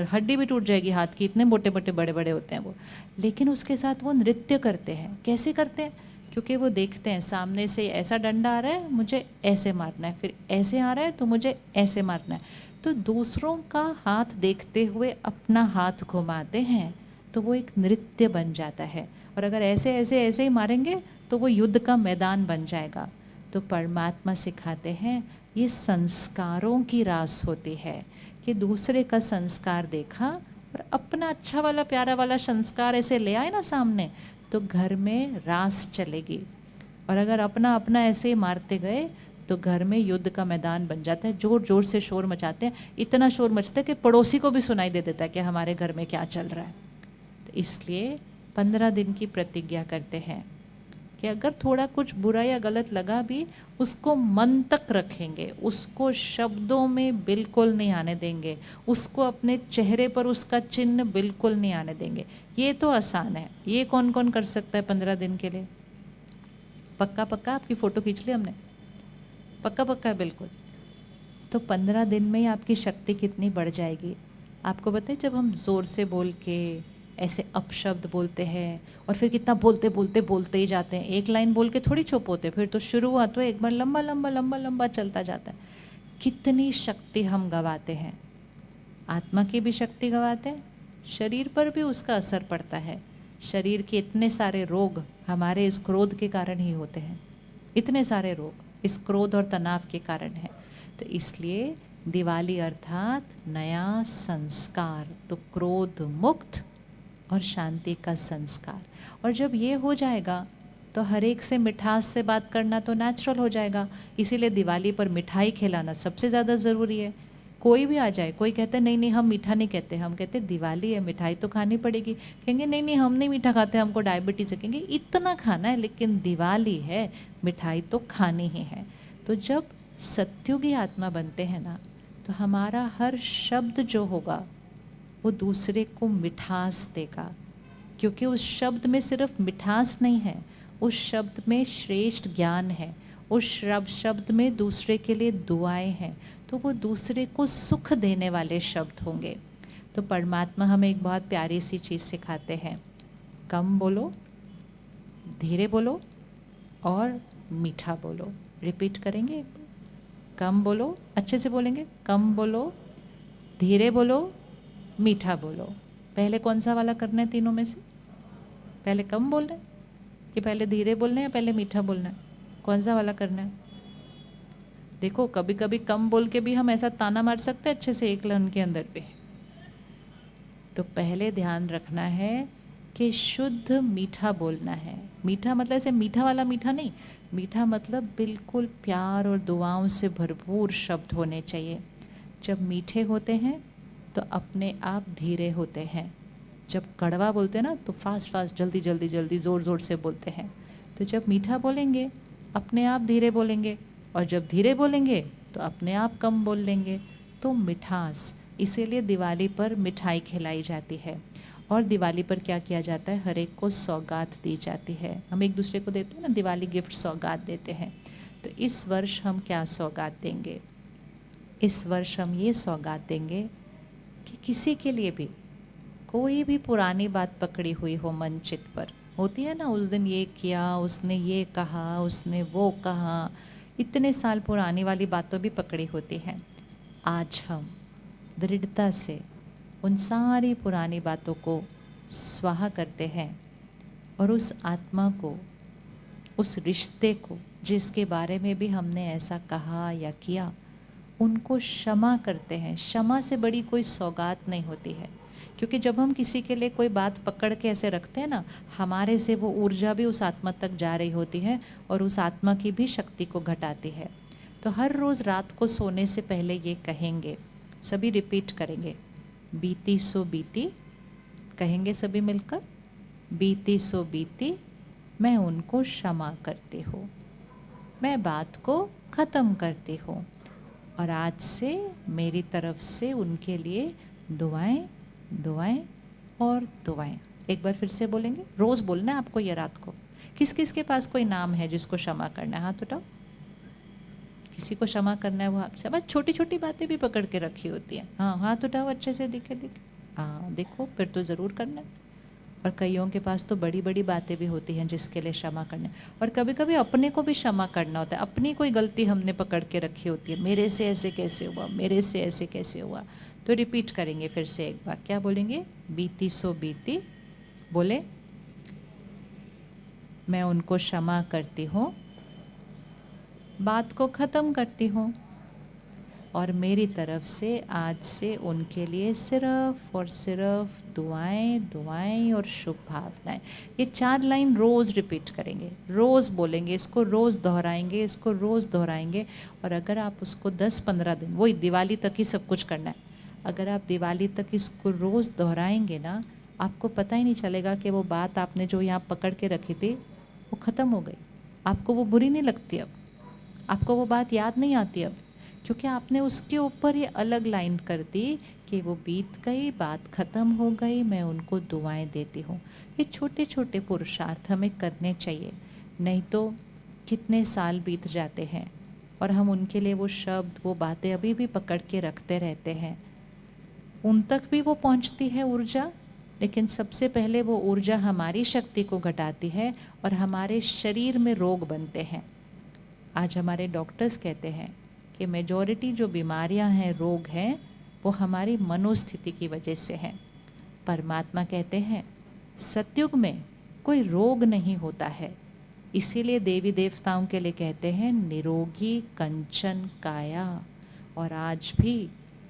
हड्डी भी टूट जाएगी हाथ की, इतने मोटे मोटे बड़े बड़े होते हैं वो। लेकिन उसके साथ वो नृत्य करते हैं। कैसे करते हैं? क्योंकि वो देखते हैं सामने से ऐसा डंडा आ रहा है, मुझे ऐसे मारना है, फिर ऐसे आ रहा है तो मुझे ऐसे मारना है। तो दूसरों का हाथ देखते हुए अपना हाथ घुमाते हैं, तो वो एक नृत्य बन जाता है। और अगर ऐसे ऐसे ऐसे ही मारेंगे तो वो युद्ध का मैदान बन जाएगा। तो परमात्मा सिखाते हैं ये संस्कारों की रास होती है कि दूसरे का संस्कार देखा और अपना अच्छा वाला प्यारा वाला संस्कार ऐसे ले आए ना सामने, तो घर में रास चलेगी। और अगर अपना अपना ऐसे ही मारते गए तो घर में युद्ध का मैदान बन जाता है। जोर जोर से शोर मचाते हैं, इतना शोर मचता है कि पड़ोसी को भी सुनाई दे देता है कि हमारे घर में क्या चल रहा है। तो इसलिए 15 दिन की प्रतिज्ञा करते हैं कि अगर थोड़ा कुछ बुरा या गलत लगा भी उसको मन तक रखेंगे, उसको शब्दों में बिल्कुल नहीं आने देंगे, उसको अपने चेहरे पर उसका चिन्ह बिल्कुल नहीं आने देंगे। ये तो आसान है, ये कौन कौन कर सकता है 15 दिन के लिए? पक्का पक्का आपकी फ़ोटो खींच ली हमने, पक्का पक्का है बिल्कुल। तो 15 दिन में ही आपकी शक्ति कितनी बढ़ जाएगी। आपको पता है जब हम ज़ोर से बोल के ऐसे अपशब्द बोलते हैं और फिर कितना बोलते बोलते बोलते ही जाते हैं, एक लाइन बोल के थोड़ी चुप होते, फिर तो शुरुआत तो एक बार लंबा लंबा लंबा लंबा चलता जाता है। कितनी शक्ति हम गवाते हैं, आत्मा की भी शक्ति गवाते हैं, शरीर पर भी उसका असर पड़ता है। शरीर के इतने सारे रोग हमारे इस क्रोध के कारण ही होते हैं, इतने सारे रोग इस क्रोध और तनाव के कारण है। तो इसलिए दिवाली अर्थात नया संस्कार, तो क्रोध मुक्त और शांति का संस्कार। और जब ये हो जाएगा तो हर एक से मिठास से बात करना तो नेचुरल हो जाएगा। इसीलिए दिवाली पर मिठाई खिलाना सबसे ज़्यादा ज़रूरी है। कोई भी आ जाए, कोई कहते नहीं नहीं हम मीठा नहीं कहते, हम कहते दिवाली है मिठाई तो खानी पड़ेगी, कहेंगे नहीं नहीं हम नहीं मीठा खाते, हमको डायबिटीज़ है, कहेंगे इतना खाना है लेकिन दिवाली है मिठाई तो खानी ही है। तो जब सत्युगी आत्मा बनते हैं ना, तो हमारा हर शब्द जो होगा वो दूसरे को मिठास देगा, क्योंकि उस शब्द में सिर्फ मिठास नहीं है, उस शब्द में श्रेष्ठ ज्ञान है, उस शब्द में दूसरे के लिए दुआएं हैं, तो वो दूसरे को सुख देने वाले शब्द होंगे। तो परमात्मा हमें एक बहुत प्यारी सी चीज़ सिखाते हैं, कम बोलो, धीरे बोलो और मीठा बोलो। रिपीट करेंगे, कम बोलो, अच्छे से बोलेंगे, कम बोलो, धीरे बोलो, मीठा बोलो। पहले कौन सा वाला करना है तीनों में से? पहले कम बोलना है कि पहले धीरे बोलना है या पहले मीठा बोलना है? कौन सा वाला करना है? देखो कभी कभी कम बोल के भी हम ऐसा ताना मार सकते हैं अच्छे से एक लाइन के अंदर पे। तो पहले ध्यान रखना है कि शुद्ध मीठा बोलना है। मीठा मतलब ऐसे मीठा वाला मीठा नहीं, मीठा मतलब बिल्कुल प्यार और दुआओं से भरपूर शब्द होने चाहिए। जब मीठे होते हैं तो अपने आप धीरे होते हैं, जब कड़वा बोलते हैं ना तो फास्ट फास्ट जल्दी जल्दी जल्दी ज़ोर ज़ोर से बोलते हैं। तो जब मीठा बोलेंगे अपने आप धीरे बोलेंगे, और जब धीरे बोलेंगे तो अपने आप कम बोल लेंगे। तो मिठास, इसीलिए दिवाली पर मिठाई खिलाई जाती है। और दिवाली पर क्या किया जाता है, हर एक को सौगात दी जाती है। हम एक दूसरे को देते हैं ना, दिवाली गिफ्ट सौगात देते हैं। तो इस वर्ष हम क्या सौगात देंगे? इस वर्ष हम ये सौगात देंगे कि किसी के लिए भी कोई भी पुरानी बात पकड़ी हुई हो मन चित पर, होती है ना, उस दिन ये किया, उसने ये कहा, उसने वो कहा, इतने साल पुरानी वाली बातों भी पकड़ी होती हैं। आज हम दृढ़ता से उन सारी पुरानी बातों को स्वाहा करते हैं और उस आत्मा को, उस रिश्ते को जिसके बारे में भी हमने ऐसा कहा या किया, उनको क्षमा करते हैं। क्षमा से बड़ी कोई सौगात नहीं होती है, क्योंकि जब हम किसी के लिए कोई बात पकड़ के ऐसे रखते हैं ना, हमारे से वो ऊर्जा भी उस आत्मा तक जा रही होती है और उस आत्मा की भी शक्ति को घटाती है। तो हर रोज़ रात को सोने से पहले ये कहेंगे, सभी रिपीट करेंगे, बीती सो बीती, कहेंगे सभी मिलकर, बीती सो बीती, मैं उनको क्षमा करती हूँ, मैं बात को ख़त्म करती हूँ, और आज से मेरी तरफ से उनके लिए दुआएं दुआएं और दुआएं। एक बार फिर से बोलेंगे, रोज़ बोलना है आपको ये रात को। किस किस के पास कोई नाम है जिसको क्षमा करना है, हाथ उठाओ। किसी को क्षमा करना है, वो आपसे बस छोटी छोटी बातें भी पकड़ के रखी होती हैं। हाँ, हाथ उठाओ अच्छे से, दिखे दिखे, हाँ देखो, फिर तो ज़रूर करना है। और कईयों के पास तो बड़ी बड़ी बातें भी होती हैं जिसके लिए क्षमा करना है। और कभी कभी अपने को भी क्षमा करना होता है, अपनी कोई गलती हमने पकड़ के रखी होती है, मेरे से ऐसे कैसे हुआ, मेरे से ऐसे कैसे हुआ। तो रिपीट करेंगे फिर से एक बार, क्या बोलेंगे, बीती सो बीती, बोले मैं उनको क्षमा करती हूँ, बात को ख़त्म करती हूँ और मेरी तरफ से आज से उनके लिए सिर्फ और सिर्फ दुआएं दुआएं और शुभ भावनाएं। ये 4 लाइन रोज़ रिपीट करेंगे, रोज़ बोलेंगे, इसको रोज़ दोहराएंगे, इसको रोज़ दोहराएंगे। और अगर आप उसको 10-15 दिन, वही दिवाली तक ही सब कुछ करना है, अगर आप दिवाली तक इसको रोज़ दोहराएंगे ना, आपको पता ही नहीं चलेगा कि वो बात आपने जो यहाँ पकड़ के रखी थी वो ख़त्म हो गई। आपको वो बुरी नहीं लगती अब, आपको वो बात याद नहीं आती अब, क्योंकि आपने उसके ऊपर ये अलग लाइन कर दी कि वो बीत गई, बात ख़त्म हो गई, मैं उनको दुआएं देती हूँ। ये छोटे छोटे पुरुषार्थ हमें करने चाहिए, नहीं तो कितने साल बीत जाते हैं और हम उनके लिए वो शब्द, वो बातें अभी भी पकड़ के रखते रहते हैं। उन तक भी वो पहुँचती है ऊर्जा, लेकिन सबसे पहले वो ऊर्जा हमारी शक्ति को घटाती है और हमारे शरीर में रोग बनते हैं। आज हमारे डॉक्टर्स कहते हैं कि मेजॉरिटी जो बीमारियां हैं, रोग हैं, वो हमारी मनोस्थिति की वजह से हैं। परमात्मा कहते हैं सतयुग में कोई रोग नहीं होता है, इसीलिए देवी देवताओं के लिए कहते हैं निरोगी कंचन काया। और आज भी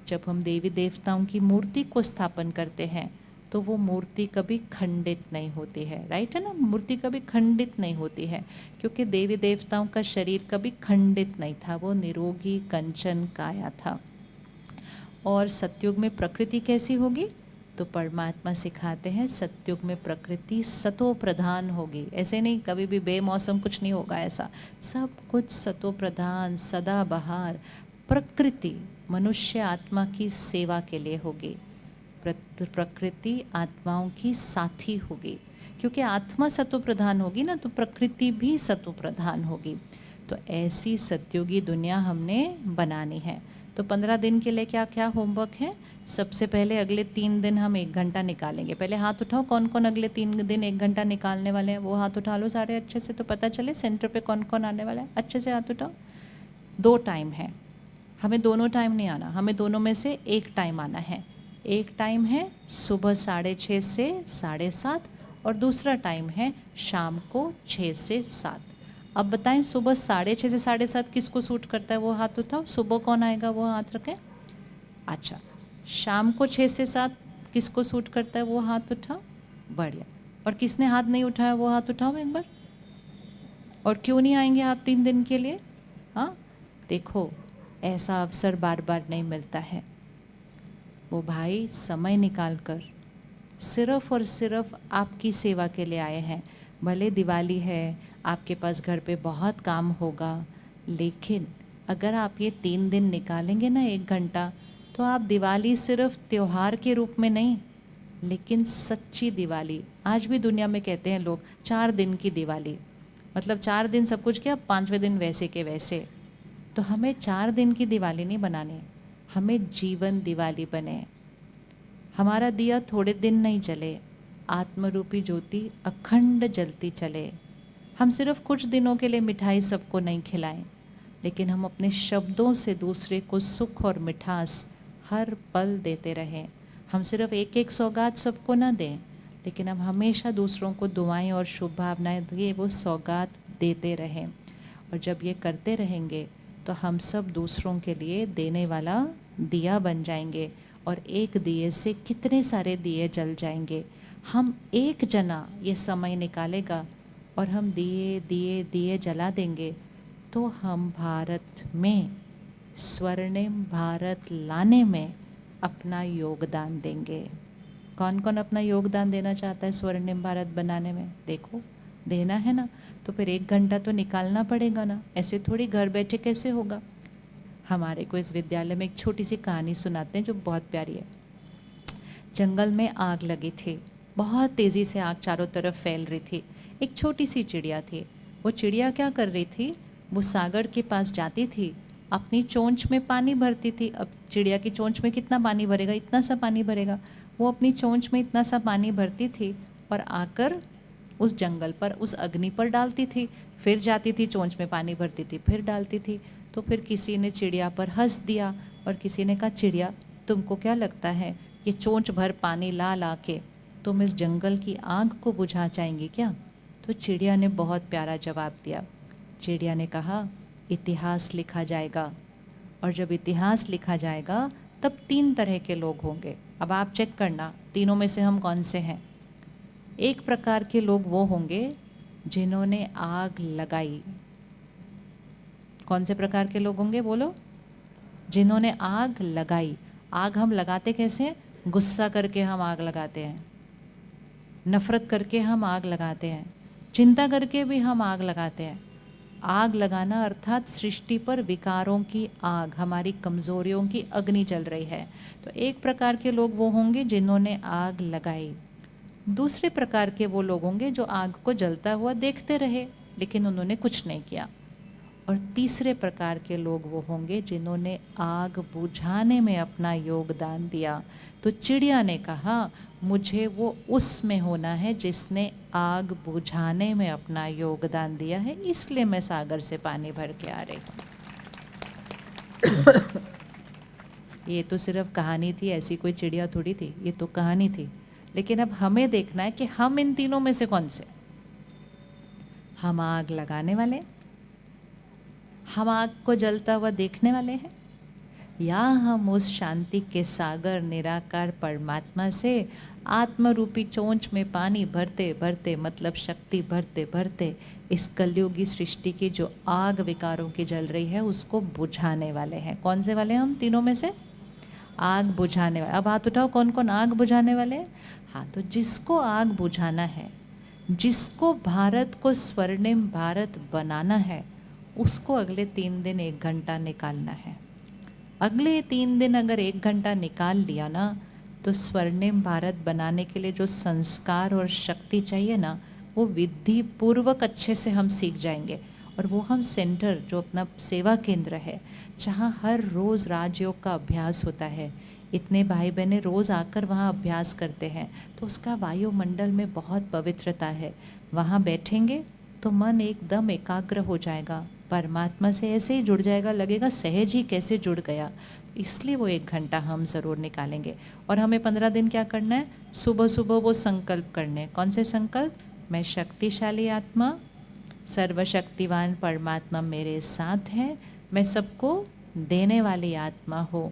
जब हम देवी देवताओं की मूर्ति को स्थापन करते हैं तो वो मूर्ति कभी खंडित नहीं होती है, राइट है ना, मूर्ति कभी खंडित नहीं होती है, क्योंकि देवी देवताओं का शरीर कभी खंडित नहीं था, वो निरोगी कंचन काया था। और सतयुग में प्रकृति कैसी होगी, तो परमात्मा सिखाते हैं सतयुग में प्रकृति सतो प्रधान होगी। ऐसे नहीं कभी भी बेमौसम कुछ नहीं होगा, ऐसा सब कुछ सतो प्रधान, सदाबहार। प्रकृति मनुष्य आत्मा की सेवा के लिए होगी, प्रकृति आत्माओं की साथी होगी, क्योंकि आत्मा सतो प्रधान होगी ना, तो प्रकृति भी सतो प्रधान होगी। तो ऐसी सतयुगी दुनिया हमने बनानी है। तो 15 दिन के लिए क्या क्या होमवर्क है। सबसे पहले अगले 3 दिन हम 1 घंटा निकालेंगे। पहले हाथ उठाओ, कौन कौन अगले 3 दिन 1 घंटा निकालने वाले हैं, वो हाथ उठा लो सारे अच्छे से, तो पता चले सेंटर पे कौन कौन आने वाला है। अच्छे से हाथ उठाओ। 2 टाइम है, हमें दोनों टाइम नहीं आना, हमें दोनों में से एक टाइम आना है। एक टाइम है सुबह 6:30 से 7:30 और दूसरा टाइम है शाम को 6 से 7। अब बताएं सुबह 6:30 से 7:30 किसको सूट करता है, वो हाथ उठाओ। सुबह कौन आएगा, वो हाथ रखें। अच्छा, शाम को 6 से 7 किसको सूट करता है, वो हाथ उठाओ। बढ़िया। और किसने हाथ नहीं उठाया वो हाथ उठाओ एक बार। और क्यों नहीं आएंगे आप 3 दिन के लिए। हाँ देखो, ऐसा अवसर बार बार नहीं मिलता है। वो भाई समय निकाल कर सिर्फ और सिर्फ आपकी सेवा के लिए आए हैं। भले दिवाली है, आपके पास घर पे बहुत काम होगा, लेकिन अगर आप ये 3 दिन निकालेंगे ना 1 घंटा, तो आप दिवाली सिर्फ त्योहार के रूप में नहीं, लेकिन सच्ची दिवाली। आज भी दुनिया में कहते हैं लोग 4 दिन की दिवाली, मतलब 4 दिन सब कुछ किया, 5वें दिन वैसे के वैसे। तो हमें 4 दिन की दिवाली नहीं बनानी, हमें जीवन दिवाली बने। हमारा दिया थोड़े दिन नहीं जले, आत्मरूपी ज्योति अखंड जलती चले। हम सिर्फ कुछ दिनों के लिए मिठाई सबको नहीं खिलाएं, लेकिन हम अपने शब्दों से दूसरे को सुख और मिठास हर पल देते रहें। हम सिर्फ एक एक सौगात सबको ना दें, लेकिन हम हमेशा दूसरों को दुआएं और शुभ भावनाएं दिए वो सौगात देते रहें। और जब ये करते रहेंगे तो हम सब दूसरों के लिए देने वाला दिया बन जाएंगे, और एक दिए से कितने सारे दिए जल जाएंगे। हम एक जना ये समय निकालेगा और हम दिए दिए दिए जला देंगे, तो हम भारत में स्वर्णिम भारत लाने में अपना योगदान देंगे। कौन कौन अपना योगदान देना चाहता है स्वर्णिम भारत बनाने में? देखो, देना है ना, तो फिर 1 घंटा तो निकालना पड़ेगा ना, ऐसे थोड़ी घर बैठे कैसे होगा। हमारे को इस विद्यालय में एक छोटी सी कहानी सुनाते हैं जो बहुत प्यारी है। जंगल में आग लगी थी, बहुत तेज़ी से आग चारों तरफ फैल रही थी। एक छोटी सी चिड़िया थी, वो चिड़िया क्या कर रही थी, वो सागर के पास जाती थी, अपनी चोंच में पानी भरती थी। अब चिड़िया की चोंच में कितना पानी भरेगा, इतना सा पानी भरेगा। वो अपनी चोंच में इतना सा पानी भरती थी और आकर उस जंगल पर, उस अग्नि पर डालती थी। फिर जाती थी, चोंच में पानी भरती थी, फिर डालती थी। तो फिर किसी ने चिड़िया पर हंस दिया और किसी ने कहा, चिड़िया तुमको क्या लगता है ये चोंच भर पानी ला ला के तुम इस जंगल की आग को बुझा जाएंगी क्या? तो चिड़िया ने बहुत प्यारा जवाब दिया। चिड़िया ने कहा, इतिहास लिखा जाएगा, और जब इतिहास लिखा जाएगा तब 3 तरह के लोग होंगे। अब आप चेक करना तीनों में से हम कौन से हैं। एक प्रकार के लोग वो होंगे जिन्होंने आग लगाई। कौन से प्रकार के लोग होंगे बोलो? जिन्होंने आग लगाई। आग हम लगाते कैसे हैं? गुस्सा करके हम आग लगाते हैं, नफरत करके हम आग लगाते हैं, चिंता करके भी हम आग लगाते हैं। आग लगाना अर्थात सृष्टि पर विकारों की आग, हमारी कमजोरियों की अग्नि जल रही है। तो एक प्रकार के लोग वो होंगे जिन्होंने आग लगाई। दूसरे प्रकार के वो लोग होंगे जो आग को जलता हुआ देखते रहे लेकिन उन्होंने कुछ नहीं किया। और तीसरे प्रकार के लोग वो होंगे जिन्होंने आग बुझाने में अपना योगदान दिया। तो चिड़िया ने कहा मुझे वो उसमें होना है जिसने आग बुझाने में अपना योगदान दिया है, इसलिए मैं सागर से पानी भर के आ रही हूँ। ये तो सिर्फ कहानी थी, ऐसी कोई चिड़िया थोड़ी थी, ये तो कहानी थी। लेकिन अब हमें देखना है कि हम इन तीनों में से कौन से। हम आग लगाने वाले, हम आग को जलता हुआ देखने वाले हैं, या हम उस शांति के सागर निराकार परमात्मा से आत्म रूपी चोंच में पानी भरते भरते, मतलब शक्ति भरते भरते, इस कलयुगी सृष्टि की जो आग विकारों की जल रही है उसको बुझाने वाले हैं। कौन से वाले? हम तीनों में से आग बुझाने वाले। अब हाथ उठाओ, कौन कौन आग बुझाने वाले हैं? हाँ, तो जिसको आग बुझाना है, जिसको भारत को स्वर्णिम भारत बनाना है, उसको अगले 3 दिन 1 घंटा निकालना है। अगले 3 दिन अगर 1 घंटा निकाल लिया ना, तो स्वर्णिम भारत बनाने के लिए जो संस्कार और शक्ति चाहिए ना, वो विधि पूर्वक अच्छे से हम सीख जाएंगे। और वो हम सेंटर, जो अपना सेवा केंद्र है, जहाँ हर रोज़ राजयोग का अभ्यास होता है, इतने भाई बहनें रोज़ आकर वहाँ अभ्यास करते हैं, तो उसका वायुमंडल में बहुत पवित्रता है। वहाँ बैठेंगे तो मन एकदम एकाग्र हो जाएगा, परमात्मा से ऐसे ही जुड़ जाएगा, लगेगा सहज ही कैसे जुड़ गया। इसलिए वो 1 घंटा हम ज़रूर निकालेंगे। और हमें 15 दिन क्या करना है? सुबह सुबह वो संकल्प करने हैं। कौन से संकल्प? मैं शक्तिशाली आत्मा, सर्वशक्तिवान परमात्मा मेरे साथ है, मैं सबको देने वाली आत्मा हूँ,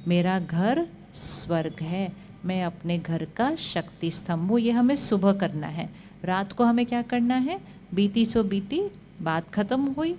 मेरा घर स्वर्ग है, मैं अपने घर का शक्ति स्तंभ हूँ। ये हमें सुबह करना है। रात को हमें क्या करना है? बीती सो बीती बात खत्म हुई,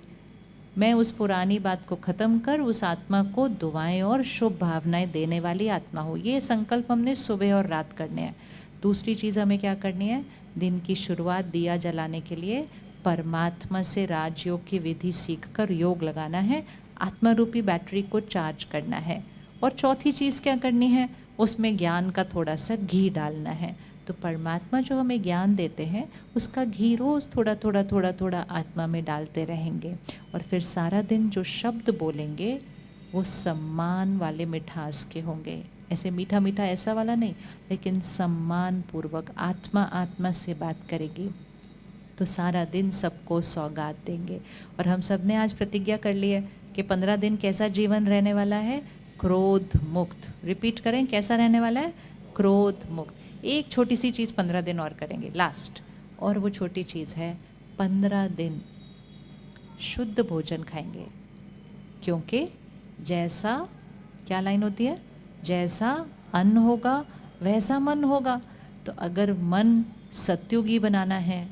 मैं उस पुरानी बात को ख़त्म कर उस आत्मा को दुआएं और शुभ भावनाएं देने वाली आत्मा हो। ये संकल्प हमने सुबह और रात करने हैं। दूसरी चीज़ हमें क्या करनी है? दिन की शुरुआत दिया जलाने के लिए परमात्मा से राजयोग की विधि सीखकर योग लगाना है, आत्मा रूपी बैटरी को चार्ज करना है। और चौथी चीज़ क्या करनी है? उसमें ज्ञान का थोड़ा सा घी डालना है। तो परमात्मा जो हमें ज्ञान देते हैं उसका घी रोज़ थोड़ा थोड़ा थोड़ा थोड़ा आत्मा में डालते रहेंगे। और फिर सारा दिन जो शब्द बोलेंगे वो सम्मान वाले मिठास के होंगे। ऐसे मीठा मीठा ऐसा वाला नहीं, लेकिन सम्मान पूर्वक आत्मा आत्मा से बात करेगी। तो सारा दिन सबको सौगात देंगे। और हम सब ने आज प्रतिज्ञा कर ली है कि 15 दिन कैसा जीवन रहने वाला है? क्रोध मुक्त। रिपीट करें, कैसा रहने वाला है? क्रोध मुक्त। एक छोटी सी चीज़ 15 दिन और करेंगे लास्ट, और वो छोटी चीज़ है 15 दिन शुद्ध भोजन खाएंगे। क्योंकि जैसा, क्या लाइन होती है? जैसा अन्न होगा वैसा मन होगा। तो अगर मन सत्युगी बनाना है,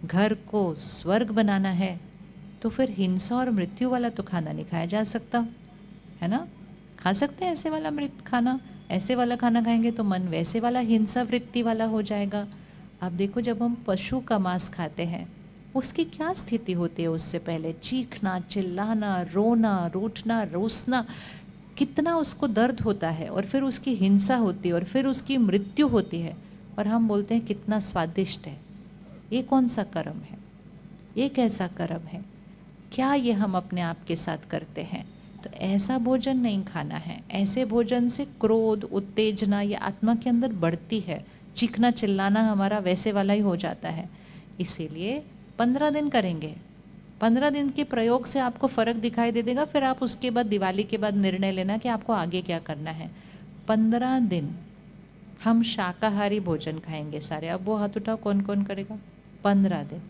घर को स्वर्ग बनाना है, तो फिर हिंसा और मृत्यु वाला तो खाना नहीं खाया जा सकता, है ना? खा सकते हैं ऐसे वाला खाना, ऐसे वाला खाना खाएंगे तो मन वैसे वाला हिंसा वृत्ति वाला हो जाएगा। आप देखो, जब हम पशु का मांस खाते हैं उसकी क्या स्थिति होती है? उससे पहले चीखना, चिल्लाना, रोना, रूठना, रोसना, कितना उसको दर्द होता है, और फिर उसकी हिंसा होती है, और फिर उसकी मृत्यु होती है। और हम बोलते हैं कितना स्वादिष्ट है। ये कौन सा कर्म है? ये कैसा कर्म है? क्या ये हम अपने आप के साथ करते हैं? तो ऐसा भोजन नहीं खाना है। ऐसे भोजन से क्रोध, उत्तेजना ये आत्मा के अंदर बढ़ती है, चीखना चिल्लाना हमारा वैसे वाला ही हो जाता है। इसीलिए 15 दिन करेंगे। 15 दिन के प्रयोग से आपको फ़र्क दिखाई दे देगा। फिर आप उसके बाद दिवाली के बाद निर्णय लेना कि आपको आगे क्या करना है। 15 दिन हम शाकाहारी भोजन खाएंगे सारे। अब वो हाथ उठाओ, कौन कौन करेगा? 15 दिन,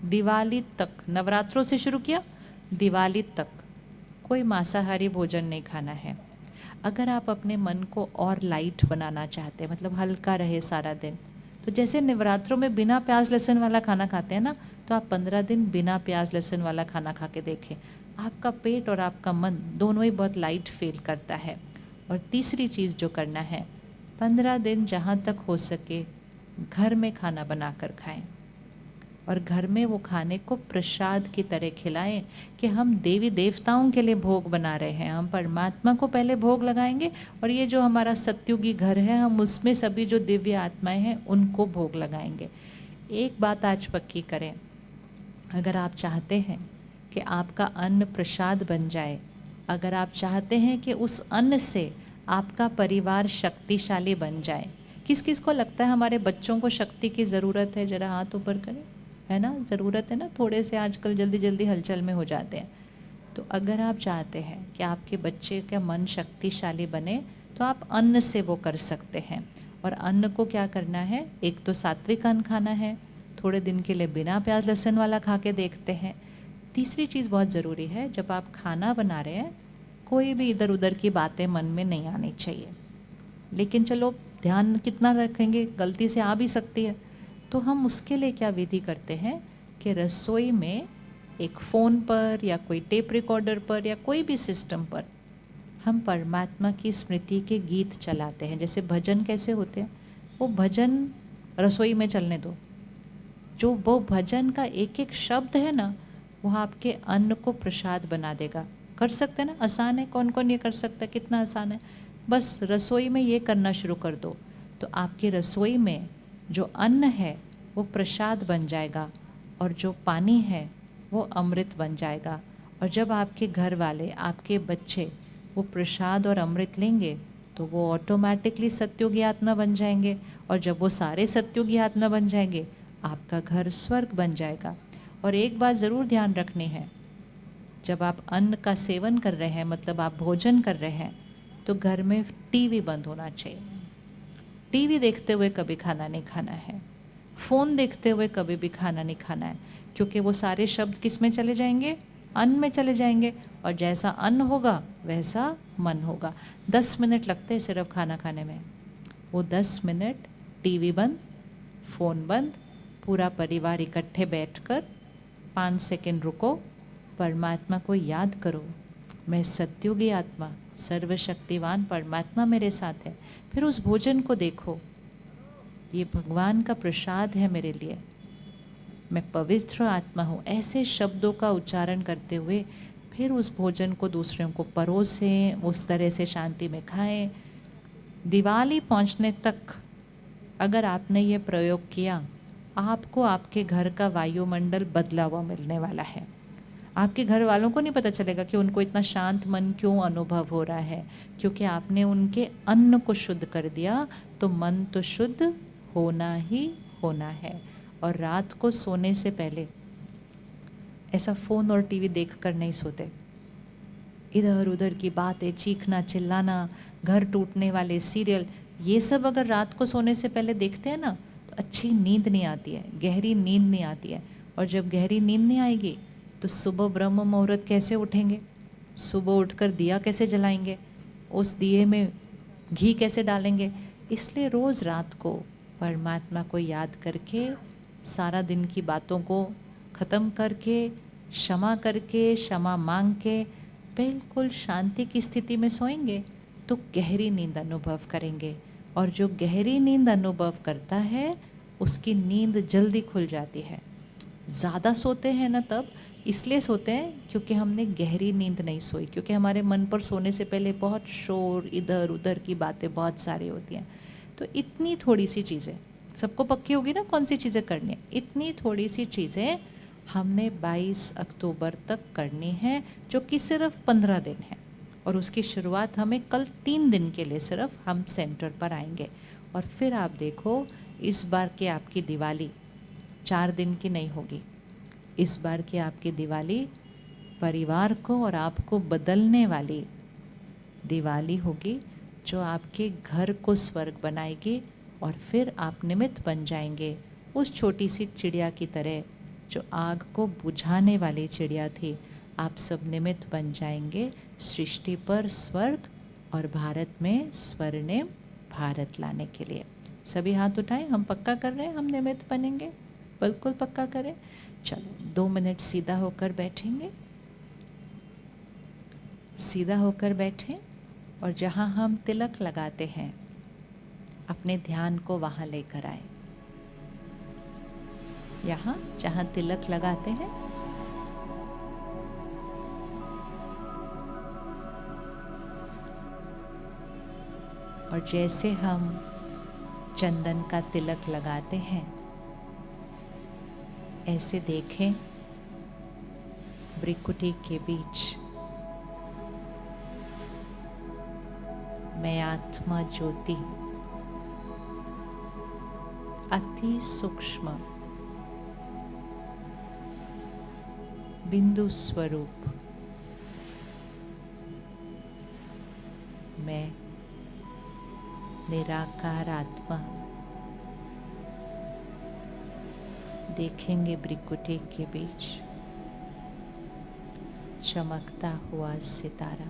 दिवाली तक। नवरात्रों से शुरू किया दिवाली तक कोई मांसाहारी भोजन नहीं खाना है। अगर आप अपने मन को और लाइट बनाना चाहते हैं, मतलब हल्का रहे सारा दिन, तो जैसे नवरात्रों में बिना प्याज लहसुन वाला खाना खाते हैं ना, तो आप 15 दिन बिना प्याज लहसुन वाला खाना खा के देखें। आपका पेट और आपका मन दोनों ही बहुत लाइट फील करता है। और तीसरी चीज़ जो करना है, 15 दिन जहाँ तक हो सके घर में खाना बनाकर खाएं, और घर में वो खाने को प्रसाद की तरह खिलाएं कि हम देवी देवताओं के लिए भोग बना रहे हैं। हम परमात्मा को पहले भोग लगाएंगे, और ये जो हमारा सत्युगी घर है, हम उसमें सभी जो दिव्य आत्माएं हैं उनको भोग लगाएंगे। एक बात आज पक्की करें, अगर आप चाहते हैं कि आपका अन्न प्रसाद बन जाए, अगर आप चाहते हैं कि उस अन्न से आपका परिवार शक्तिशाली बन जाए, किस किस को लगता है हमारे बच्चों को शक्ति की ज़रूरत है? ज़रा हाथ ऊपर करें। है ना, ज़रूरत है ना, थोड़े से आजकल जल्दी जल्दी हलचल में हो जाते हैं। तो अगर आप चाहते हैं कि आपके बच्चे का मन शक्तिशाली बने, तो आप अन्न से वो कर सकते हैं। और अन्न को क्या करना है, एक तो सात्विक अन्न खाना है, थोड़े दिन के लिए बिना प्याज लहसुन वाला खा के देखते हैं। तीसरी चीज़ बहुत ज़रूरी है, जब आप खाना बना रहे हैं कोई भी इधर उधर की बातें मन में नहीं आनी चाहिए। लेकिन चलो ध्यान कितना रखेंगे, गलती से आ भी सकती है। तो हम उसके लिए क्या विधि करते हैं कि रसोई में एक फ़ोन पर या कोई टेप रिकॉर्डर पर या कोई भी सिस्टम पर हम परमात्मा की स्मृति के गीत चलाते हैं। जैसे भजन कैसे होते हैं, वो भजन रसोई में चलने दो। जो वो भजन का एक एक शब्द है ना, वो आपके अन्न को प्रसाद बना देगा। कर सकते हैं ना, आसान है। कौन कौन ये कर सकता है, कितना आसान है। बस रसोई में ये करना शुरू कर दो, तो आपकी रसोई में जो अन्न है वो प्रसाद बन जाएगा, और जो पानी है वो अमृत बन जाएगा। और जब आपके घर वाले, आपके बच्चे वो प्रसाद और अमृत लेंगे, तो वो ऑटोमेटिकली सत्युगी आत्मा बन जाएंगे। और जब वो सारे सत्युगी आत्मा बन जाएंगे, आपका घर स्वर्ग बन जाएगा। और एक बात ज़रूर ध्यान रखनी है, जब आप अन्न का सेवन कर रहे हैं, मतलब आप भोजन कर रहे हैं, तो घर में टीवी बंद होना चाहिए। टीवी देखते हुए कभी खाना नहीं खाना है, फ़ोन देखते हुए कभी भी खाना नहीं खाना है, क्योंकि वो सारे शब्द किस में चले जाएंगे, अन्न में चले जाएंगे। और जैसा अन्न होगा वैसा मन होगा। 10 मिनट लगते हैं सिर्फ खाना खाने में, वो 10 मिनट टीवी बंद, फ़ोन बंद, पूरा परिवार इकट्ठे बैठकर 5 सेकंड रुको, परमात्मा को याद करो, मैं सत्युगी आत्मा, सर्वशक्तिवान परमात्मा मेरे साथ है। फिर उस भोजन को देखो, ये भगवान का प्रसाद है मेरे लिए, मैं पवित्र आत्मा हूँ। ऐसे शब्दों का उच्चारण करते हुए फिर उस भोजन को दूसरों को परोसें, उस तरह से शांति में खाएं। दिवाली पहुँचने तक अगर आपने ये प्रयोग किया, आपको आपके घर का वायुमंडल बदला हुआ मिलने वाला है। आपके घर वालों को नहीं पता चलेगा कि उनको इतना शांत मन क्यों अनुभव हो रहा है, क्योंकि आपने उनके अन्न को शुद्ध कर दिया। तो मन तो शुद्ध होना ही होना है। और रात को सोने से पहले ऐसा फ़ोन और टीवी देखकर नहीं सोते। इधर उधर की बातें, चीखना चिल्लाना, घर टूटने वाले सीरियल, ये सब अगर रात को सोने से पहले देखते हैं ना, तो अच्छी नींद नहीं आती है, गहरी नींद नहीं आती है। और जब गहरी नींद नहीं आएगी तो सुबह ब्रह्म मुहूर्त कैसे उठेंगे, सुबह उठकर दिया कैसे जलाएंगे, उस दिए में घी कैसे डालेंगे। इसलिए रोज़ रात को परमात्मा को याद करके, सारा दिन की बातों को ख़त्म करके, क्षमा करके, क्षमा मांग के बिल्कुल शांति की स्थिति में सोएंगे, तो गहरी नींद अनुभव करेंगे। और जो गहरी नींद अनुभव करता है उसकी नींद जल्दी खुल जाती है। ज़्यादा सोते हैं ना, तब इसलिए सोते हैं क्योंकि हमने गहरी नींद नहीं सोई, क्योंकि हमारे मन पर सोने से पहले बहुत शोर, इधर उधर की बातें बहुत सारी होती हैं। तो इतनी थोड़ी सी चीज़ें, सबको पक्की होगी ना कौन सी चीज़ें करनी है, इतनी थोड़ी सी चीज़ें हमने 22 अक्टूबर तक करनी है, जो कि सिर्फ 15 दिन है। और उसकी शुरुआत हमें कल 3 दिन के लिए सिर्फ हम सेंटर पर आएंगे। और फिर आप देखो, इस बार की आपकी दिवाली 4 दिन की नहीं होगी। इस बार की आपकी दिवाली परिवार को और आपको बदलने वाली दिवाली होगी, जो आपके घर को स्वर्ग बनाएगी। और फिर आप निमित्त बन जाएंगे उस छोटी सी चिड़िया की तरह, जो आग को बुझाने वाली चिड़िया थी। आप सब निमित्त बन जाएंगे सृष्टि पर स्वर्ग और भारत में स्वर्णिम भारत लाने के लिए। सभी हाथ उठाएं, हम पक्का कर रहे हैं, हम निमित्त बनेंगे, बिल्कुल पक्का करें। चलो 2 मिनट सीधा होकर बैठेंगे, सीधा होकर बैठें और जहाँ हम तिलक लगाते हैं अपने ध्यान को वहाँ लेकर आए। यहाँ जहाँ तिलक लगाते हैं और जैसे हम चंदन का तिलक लगाते हैं ऐसे देखें भ्रिकुटी के बीच मैं आत्मा ज्योति अति सूक्ष्म बिंदु स्वरूप मैं निराकार आत्मा देखेंगे भ्रिकुटी के बीच चमकता हुआ सितारा।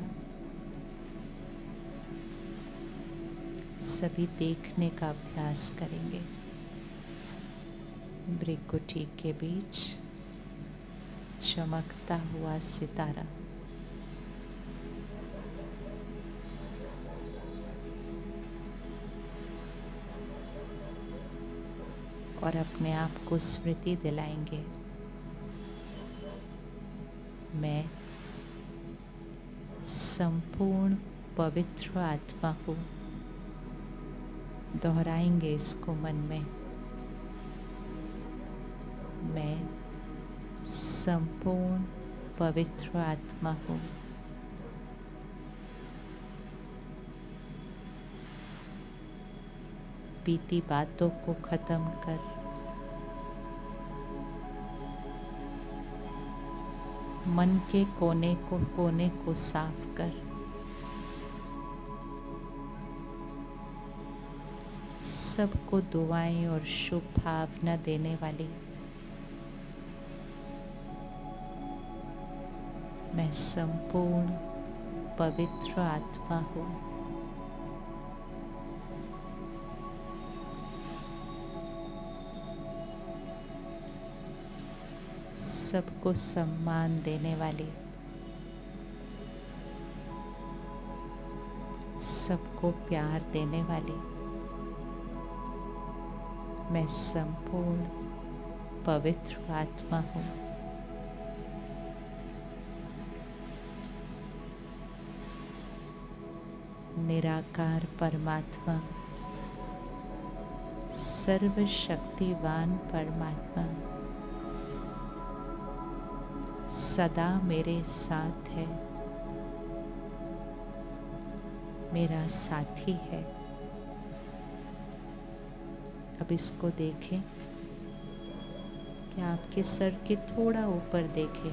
सभी देखने का अभ्यास करेंगे। भ्रिकुटी के बीच चमकता हुआ सितारा। और अपने आप को स्मृति दिलाएंगे, मैं संपूर्ण पवित्र आत्मा हूँ। दोहराएंगे इसको मन में, मैं संपूर्ण पवित्र आत्मा हूँ। बीती बातों को खत्म कर मन के कोने को साफ कर सबको दुआएं और शुभ भावना देने वाली मैं संपूर्ण पवित्र आत्मा हूँ। सबको सम्मान देने वाली, सबको प्यार देने वाली मैं संपूर्ण पवित्र आत्मा हूँ। निराकार परमात्मा, सर्वशक्तिवान परमात्मा सदा मेरे साथ है, मेरा साथी है। अब इसको देखें कि आपके सर के थोड़ा ऊपर देखें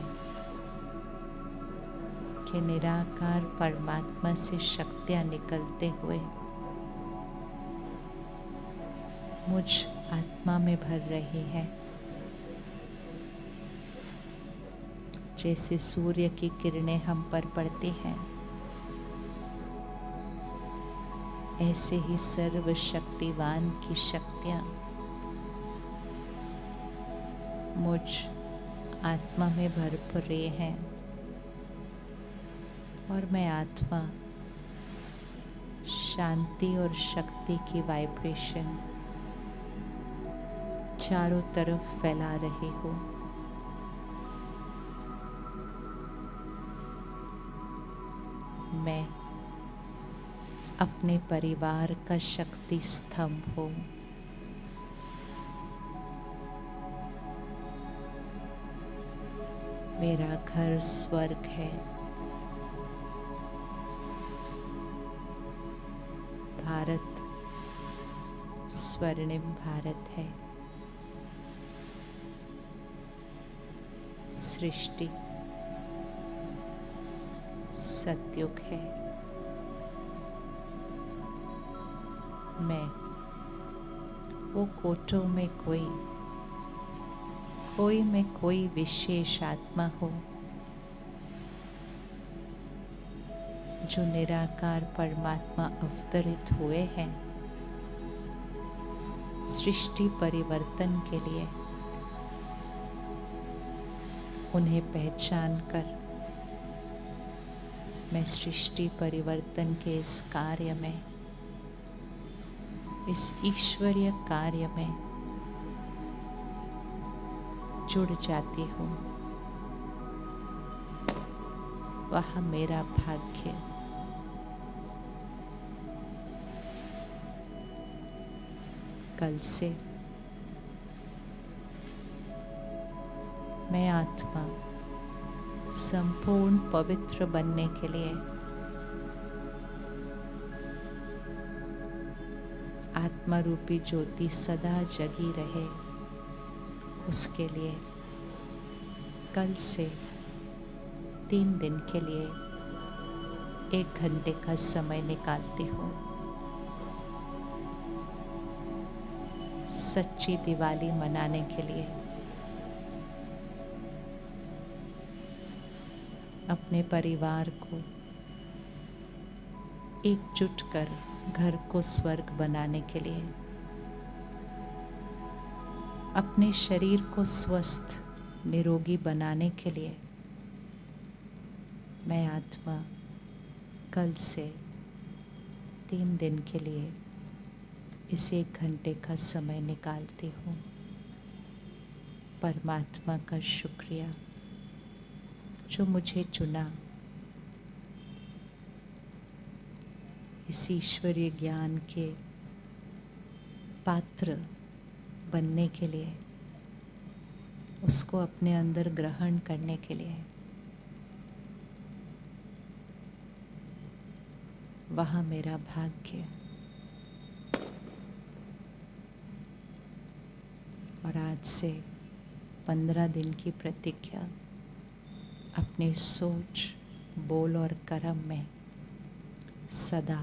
कि निराकार परमात्मा से शक्तियां निकलते हुए मुझ आत्मा में भर रही है। जैसे सूर्य की किरणें हम पर पड़ती हैं, ऐसे ही सर्वशक्तिवान की शक्तियां मुझ आत्मा में भरपूर हैं और मैं आत्मा शांति और शक्ति की वाइब्रेशन चारों तरफ फैला रही हूँ। मैं अपने परिवार का शक्ति स्तंभ हूँ। मेरा घर स्वर्ग है। भारत स्वर्णिम भारत है। सृष्टि सतयुग है। मैं वो कोटों में कोई विशेष आत्मा हूँ जो निराकार परमात्मा अवतरित हुए हैं सृष्टि परिवर्तन के लिए, उन्हें पहचान कर मैं सृष्टि परिवर्तन के इस कार्य में, इस ईश्वरीय कार्य में जुड़ जाती हूँ। वह मेरा भाग्य। कल से मैं आत्मा संपूर्ण पवित्र बनने के लिए, आत्मा रूपी ज्योति सदा जगी रहे, उसके लिए कल से 3 दिन के लिए 1 घंटे का समय निकालती हूँ। सच्ची दिवाली मनाने के लिए अपने परिवार को एकजुट कर घर को स्वर्ग बनाने के लिए, अपने शरीर को स्वस्थ निरोगी बनाने के लिए मैं आत्मा कल से 3 दिन के लिए इस 1 घंटे का समय निकालती हूँ। परमात्मा का शुक्रिया जो मुझे चुना, इस ईश्वरीय ज्ञान के पात्र बनने के लिए, उसको अपने अंदर ग्रहण करने के लिए। वहाँ मेरा भाग्य। और आज से 15 दिन की प्रतिज्ञा अपने सोच, बोल और कर्म में सदा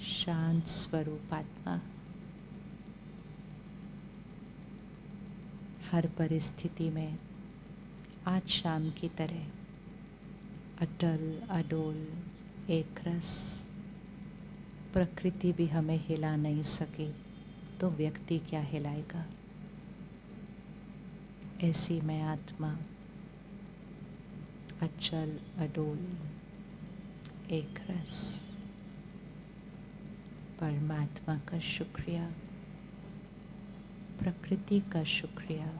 शांत स्वरूप आत्मा, हर परिस्थिति में आज शाम की तरह अटल अडोल एक रस। प्रकृति भी हमें हिला नहीं सकी तो व्यक्ति क्या हिलाएगा। ऐसी मैं आत्मा अचल अडोल एक रस। परमात्मा का शुक्रिया, प्रकृति का शुक्रिया,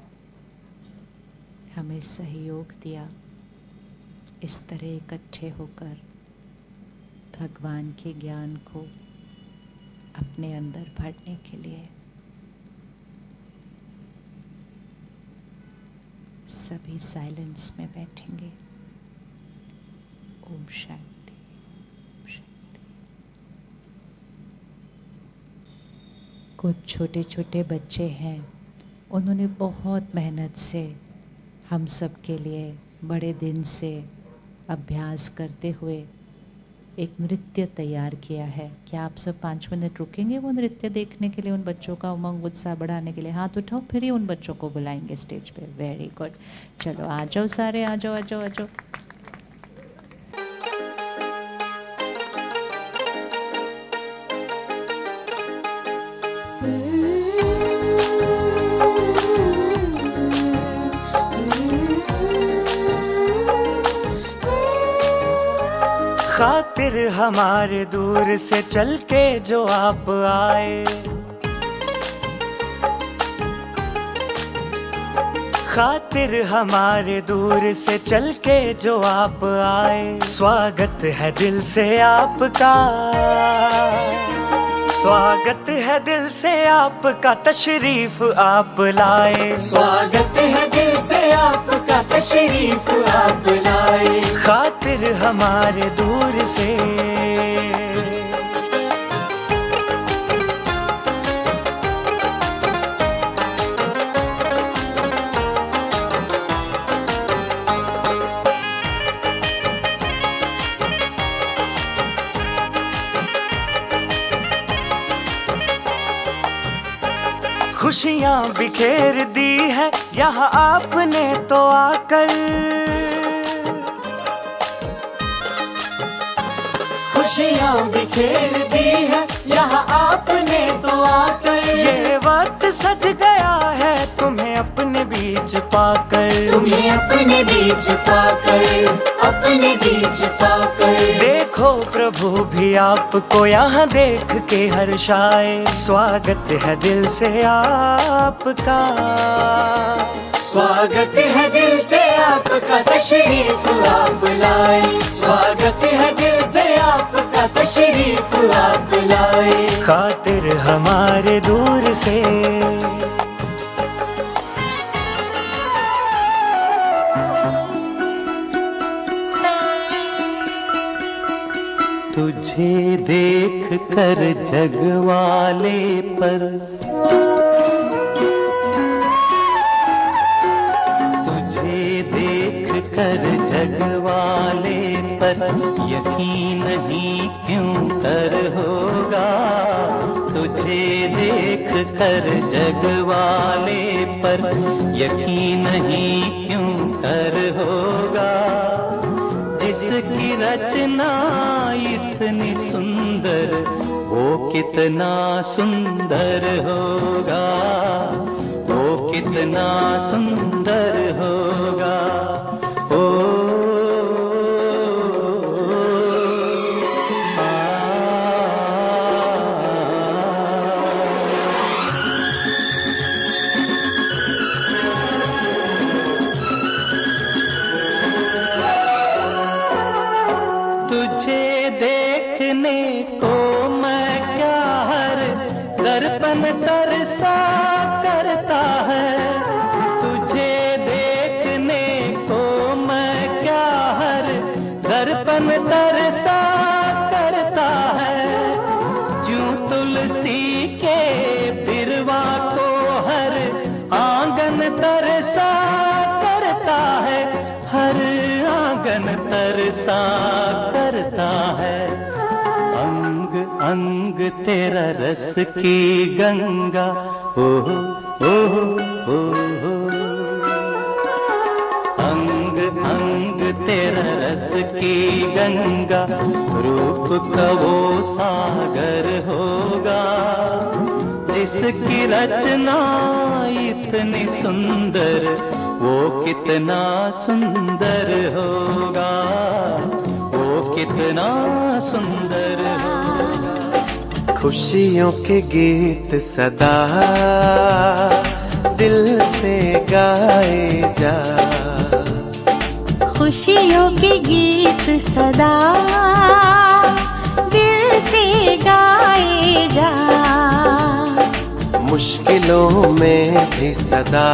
हमें सहयोग दिया इस तरह इकट्ठे होकर भगवान के ज्ञान को अपने अंदर भरने के लिए। सभी साइलेंस में बैठेंगे। ओम शांति, ओम शांति। कुछ छोटे छोटे बच्चे हैं, उन्होंने बहुत मेहनत से हम सब के लिए बड़े दिन से अभ्यास करते हुए एक नृत्य तैयार किया है। क्या आप सब 5 मिनट रुकेंगे वो नृत्य देखने के लिए, उन बच्चों का उमंग उत्साह बढ़ाने के लिए? हाथ उठाओ, फिर ही उन बच्चों को बुलाएंगे स्टेज पे। वेरी गुड, चलो आ जाओ सारे, आ जाओ आ जाओ आ जाओ। खातिर हमारे दूर से चल के जो आप आए, खातिर हमारे दूर से चल के जो आप आए। स्वागत है दिल से आपका, स्वागत है दिल से आपका, तशरीफ आप लाए। स्वागत है दिल से आपका, तशरीफ आप लाए। खातिर हमारे दूर से खुशियाँ बिखेर दी है यहाँ आपने तो आकर। खुशियाँ बिखेर दी है यहाँ आपने तो आकर। ये वक्त सज गया है तुम्हें अपने बीच पाकर, तुम्हें अपने बीच पाकर, अपने बीच पाकर। देखो प्रभु भी आपको यहाँ देख के हर्षाए, स्वागत है दिल से आपका, स्वागत है दिल से आपका, तशरीफ आप लाए, स्वागत है दिल से आपका, तशरीफ आप लाए। खातिर हमारे दूर से तुझे देख कर जगवाले पर, तुझे देख कर जगवाले पर यकीन ही क्यों कर होगा, तुझे देख कर जगवाले पर यकीन ही क्यों कर होगा। जिसकी रचना इतनी सुंदर वो कितना सुंदर होगा, वो कितना सुंदर होगा। ओ तुझे देखने को मैं क्या हर दर्पण तरसा करता है, तुझे देखने को मैं क्या हर दर्पण तरसा करता है। जूं तुलसी के बिरवा को हर आंगन तरसा करता है, हर आंगन तरसा करता है। अंग अंग तेरा रस की गंगा, ओ हो ओ हो। अंग अंग तेरा रस की गंगा, रूप का वो सागर होगा। जिसकी रचना इतनी सुंदर वो कितना सुंदर होगा, वो कितना सुंदर होगा। खुशियों के गीत सदा दिल से गाए जा, खुशियों के गीत सदा दिल से गाए जा, मुश्किलों में भी सदा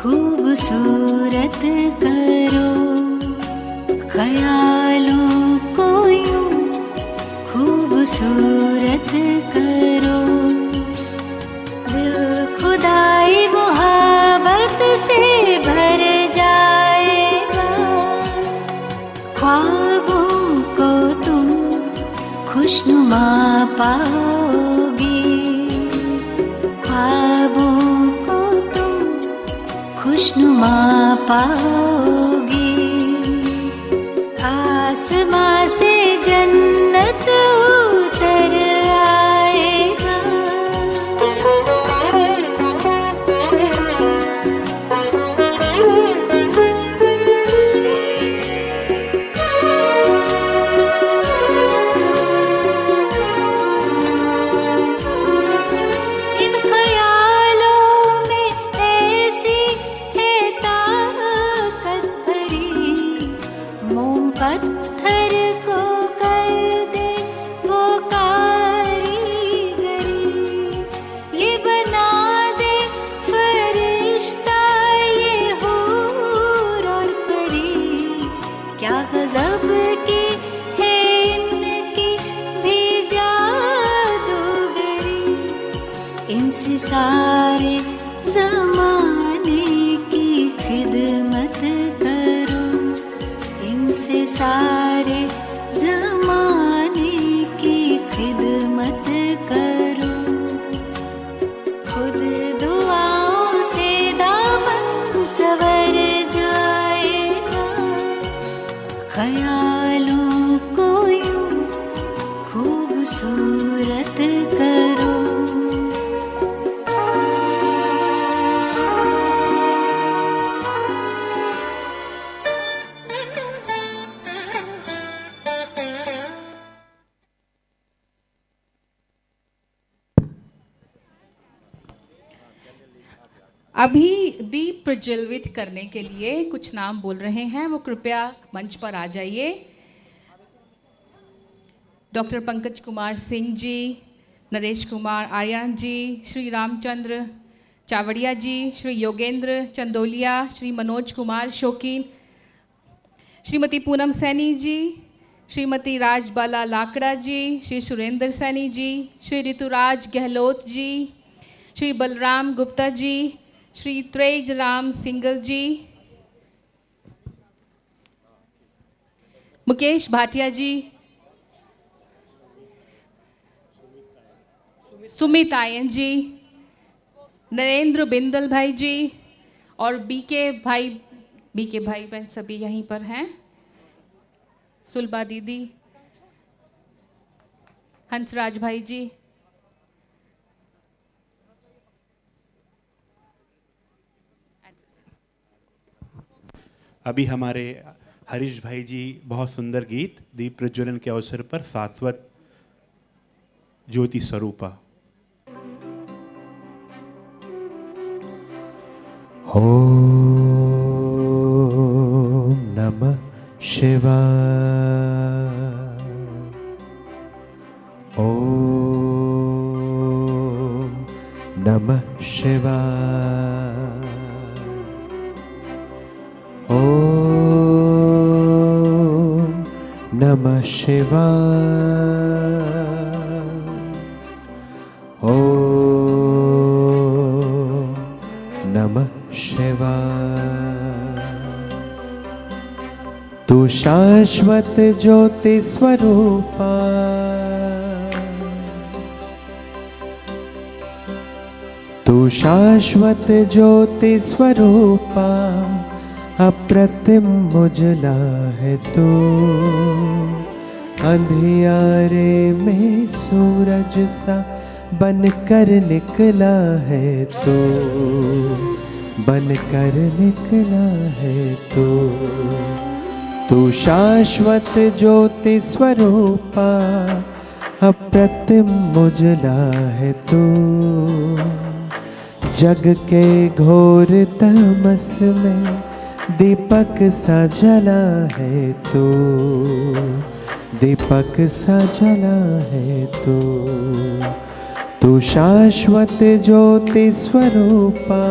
खूबसूरत करो, ख्यालों को यूं खूबसूरत करो। दिल खुदाई मोहब्बत से भर जाएगा, ख्वाबों को तुम खुशनुमा पाओगे, ख्वाबों को तुम खुशनुमा पाओगे। आसमां से जन्नत उतर आएगा, इन ख्यालों में ऐसी है ताकत भरी, मोम पत्थर को अभी दीप प्रज्वलित करने के लिए कुछ नाम बोल रहे हैं, वो कृपया मंच पर आ जाइए। डॉक्टर पंकज कुमार सिंह जी, नरेश कुमार आर्यन जी, श्री रामचंद्र चावड़िया जी, श्री योगेंद्र चंदोलिया, श्री मनोज कुमार शौकीन, श्रीमती पूनम सैनी जी, श्रीमती राजबाला लाकड़ा जी, श्री सुरेंद्र सैनी जी, श्री ऋतुराज गहलोत जी, श्री बलराम गुप्ता जी, श्री त्रेज राम सिंगल जी, मुकेश भाटिया जी, सुमित आयन जी, नरेंद्र बिंदल भाई जी और बीके भाई बहन सभी यहीं पर हैं। सुलभा दीदी, हंसराज भाई जी, अभी हमारे हरीश भाई जी बहुत सुंदर गीत दीप प्रज्वलन के अवसर पर शाश्वत ज्योति स्वरूपा। ओम नमः शिवाय। ओम नमः शिवाय। ओम नमः शिवाय। ओम नमः शिवाय। तू शाश्वत ज्योति स्वरूपा, तू शाश्वत ज्योति स्वरूपा, अप्रतिम उजला है तू, अंधियारे में सूरज सा बनकर निकला है तू, बनकर निकला है तू। तू शाश्वत ज्योति स्वरूपा, अप्रतिम उजला है तू, जग के घोर तमस में दीपक सा जला है तू, दीपक सा जला है तू। तू शाश्वत ज्योति स्वरूपा।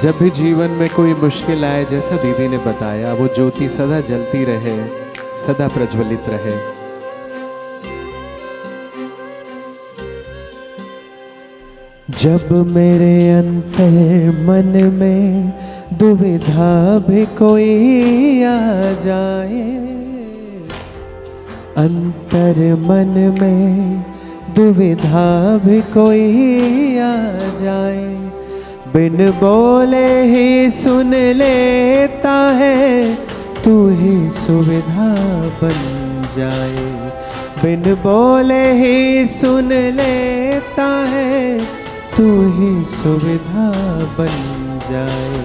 जब भी जीवन में कोई मुश्किल आए, जैसा दीदी ने बताया, वो ज्योति सदा जलती रहे, सदा प्रज्वलित रहे। जब मेरे अंतर मन में दुविधा भी कोई आ जाए, अंतर मन में दुविधा भी कोई आ जाए, बिन बोले ही सुन लेता है, तू ही सुविधा बन जाए। बिन बोले ही सुन लेता है, तू ही सुविधा बन जाए।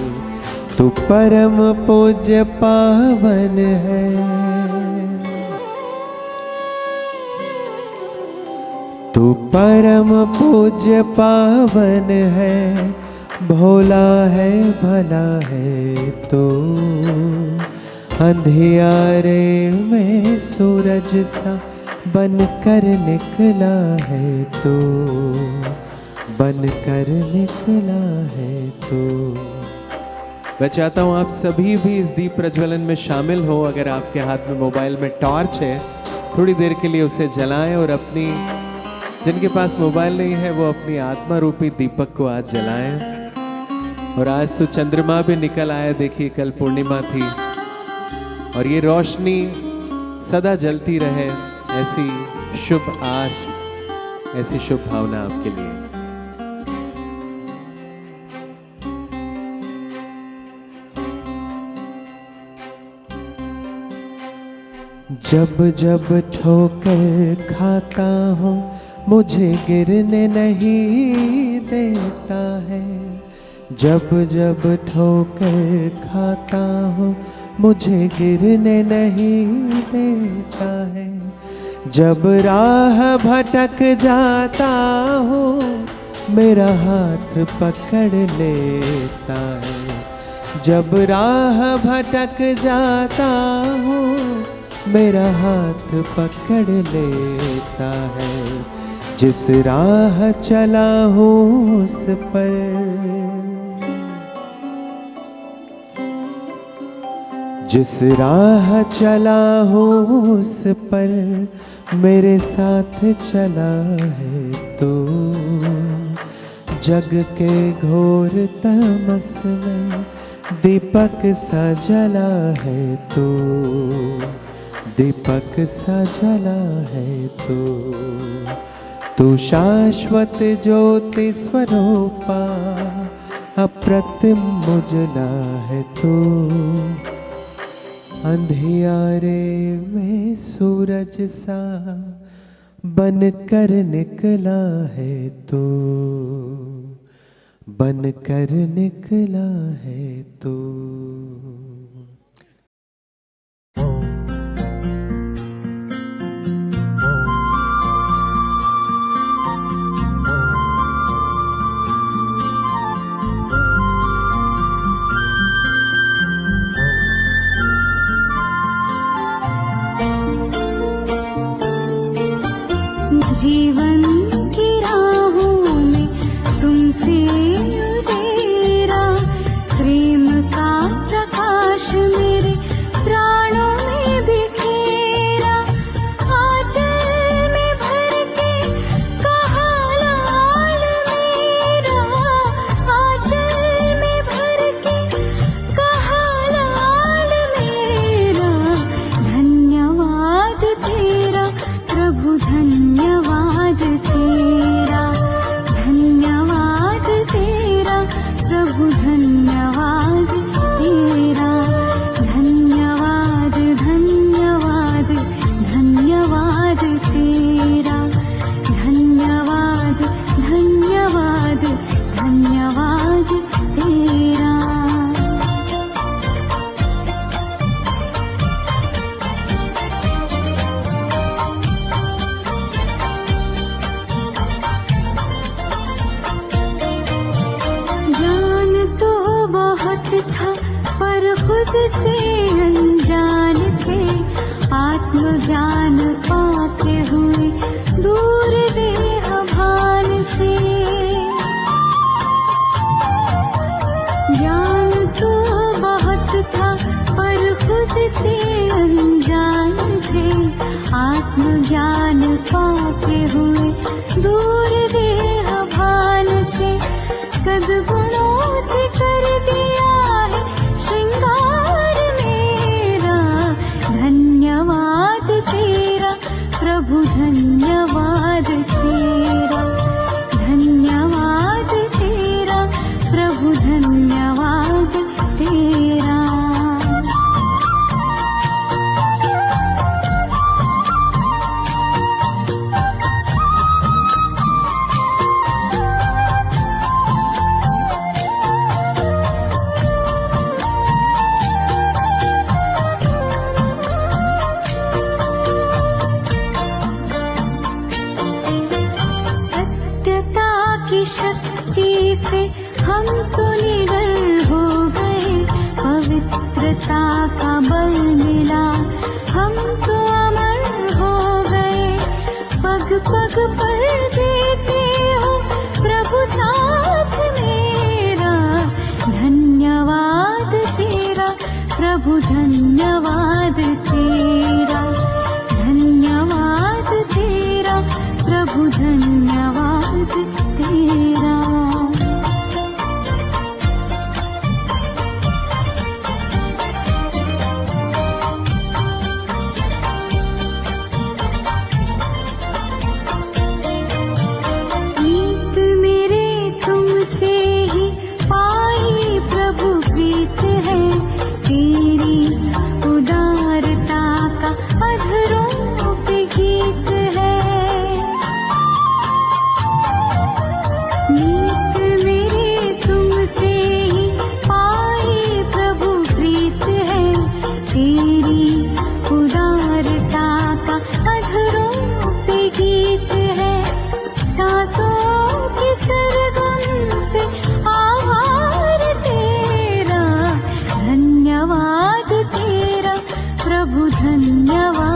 तू परम पूज्य पावन है, तू परम पूज्य पावन है, भोला है भला है तो, अंधियारे में सूरज सा बनकर निकला है तो, बनकर निकला है तो। मैं चाहता हूँ आप सभी भी इस दीप प्रज्वलन में शामिल हो। अगर आपके हाथ में मोबाइल में टॉर्च है, थोड़ी देर के लिए उसे जलाएं और अपनी, जिनके पास मोबाइल नहीं है वो अपनी आत्मा रूपी दीपक को आज जलाएं। और आज तो चंद्रमा भी निकल आया, देखिए कल पूर्णिमा थी, और ये रोशनी सदा जलती रहे, ऐसी शुभ आस, ऐसी शुभ भावना आपके लिए। जब जब ठोकर खाता हूँ, मुझे गिरने नहीं देता है, जब जब ठोकर खाता हूँ मुझे गिरने नहीं देता है। जब राह भटक जाता हूँ मेरा हाथ पकड़ लेता है। जब राह भटक जाता हूँ मेरा हाथ पकड़ लेता है। जिस राह चला हूँ उस पर, जिस राह चला हूँ उस पर मेरे साथ चला है तू। जग के घोर तमस में दीपक सा जला है तू, दीपक सा जला है तू। तू शाश्वत ज्योति स्वरूपा अप्रतिम उजला है तू। अंधियारे में सूरज सा बनकर निकला है तू, बनकर निकला है तू। जीवन की राहों में तुमसे उजेरा, प्रेम का प्रकाश मेरे प्राणों में बिखेरा। आंचल में भर के कहा लाल मेरा, आंचल में भर के कहा लाल मेरा। धन्यवाद तेरा प्रभु, धन्यवाद तेरा, धन्यवाद तेरा प्रभु, धन्यवाद तेरा। धन्यवाद धन्यवाद धन्यवाद तेरा, धन्यवाद धन्यवाद धन्यवाद तेरा। था पर खुद से अनजान थे, आत्मज्ञान पाते हुए दूर देह भान से। ज्ञान तो बहुत था पर खुद से अनजान थे, आत्मज्ञान पाते हुए दूर देह भान से। सद्गुणों से कर दिया है श्रृंगार मेरा। धन्यवाद तेरा प्रभु, धन्यवाद तेरा, धन्यवाद तेरा प्रभु, धन्यवाद तेरा। शक्ति से हम तो निडर हो गए, पवित्रता का बल मिला हम तो अमर हो गए। पग पग पर देते हो प्रभु साथ मेरा। धन्यवाद तेरा प्रभु, धन्यवाद तेरा, धन्यवाद तेरा प्रभु, धन्यवाद तेरा। प्रीत मेरे तुमसे ही पाई प्रभु, प्रीत है तेरी उदारता प्रभु धन्यवाद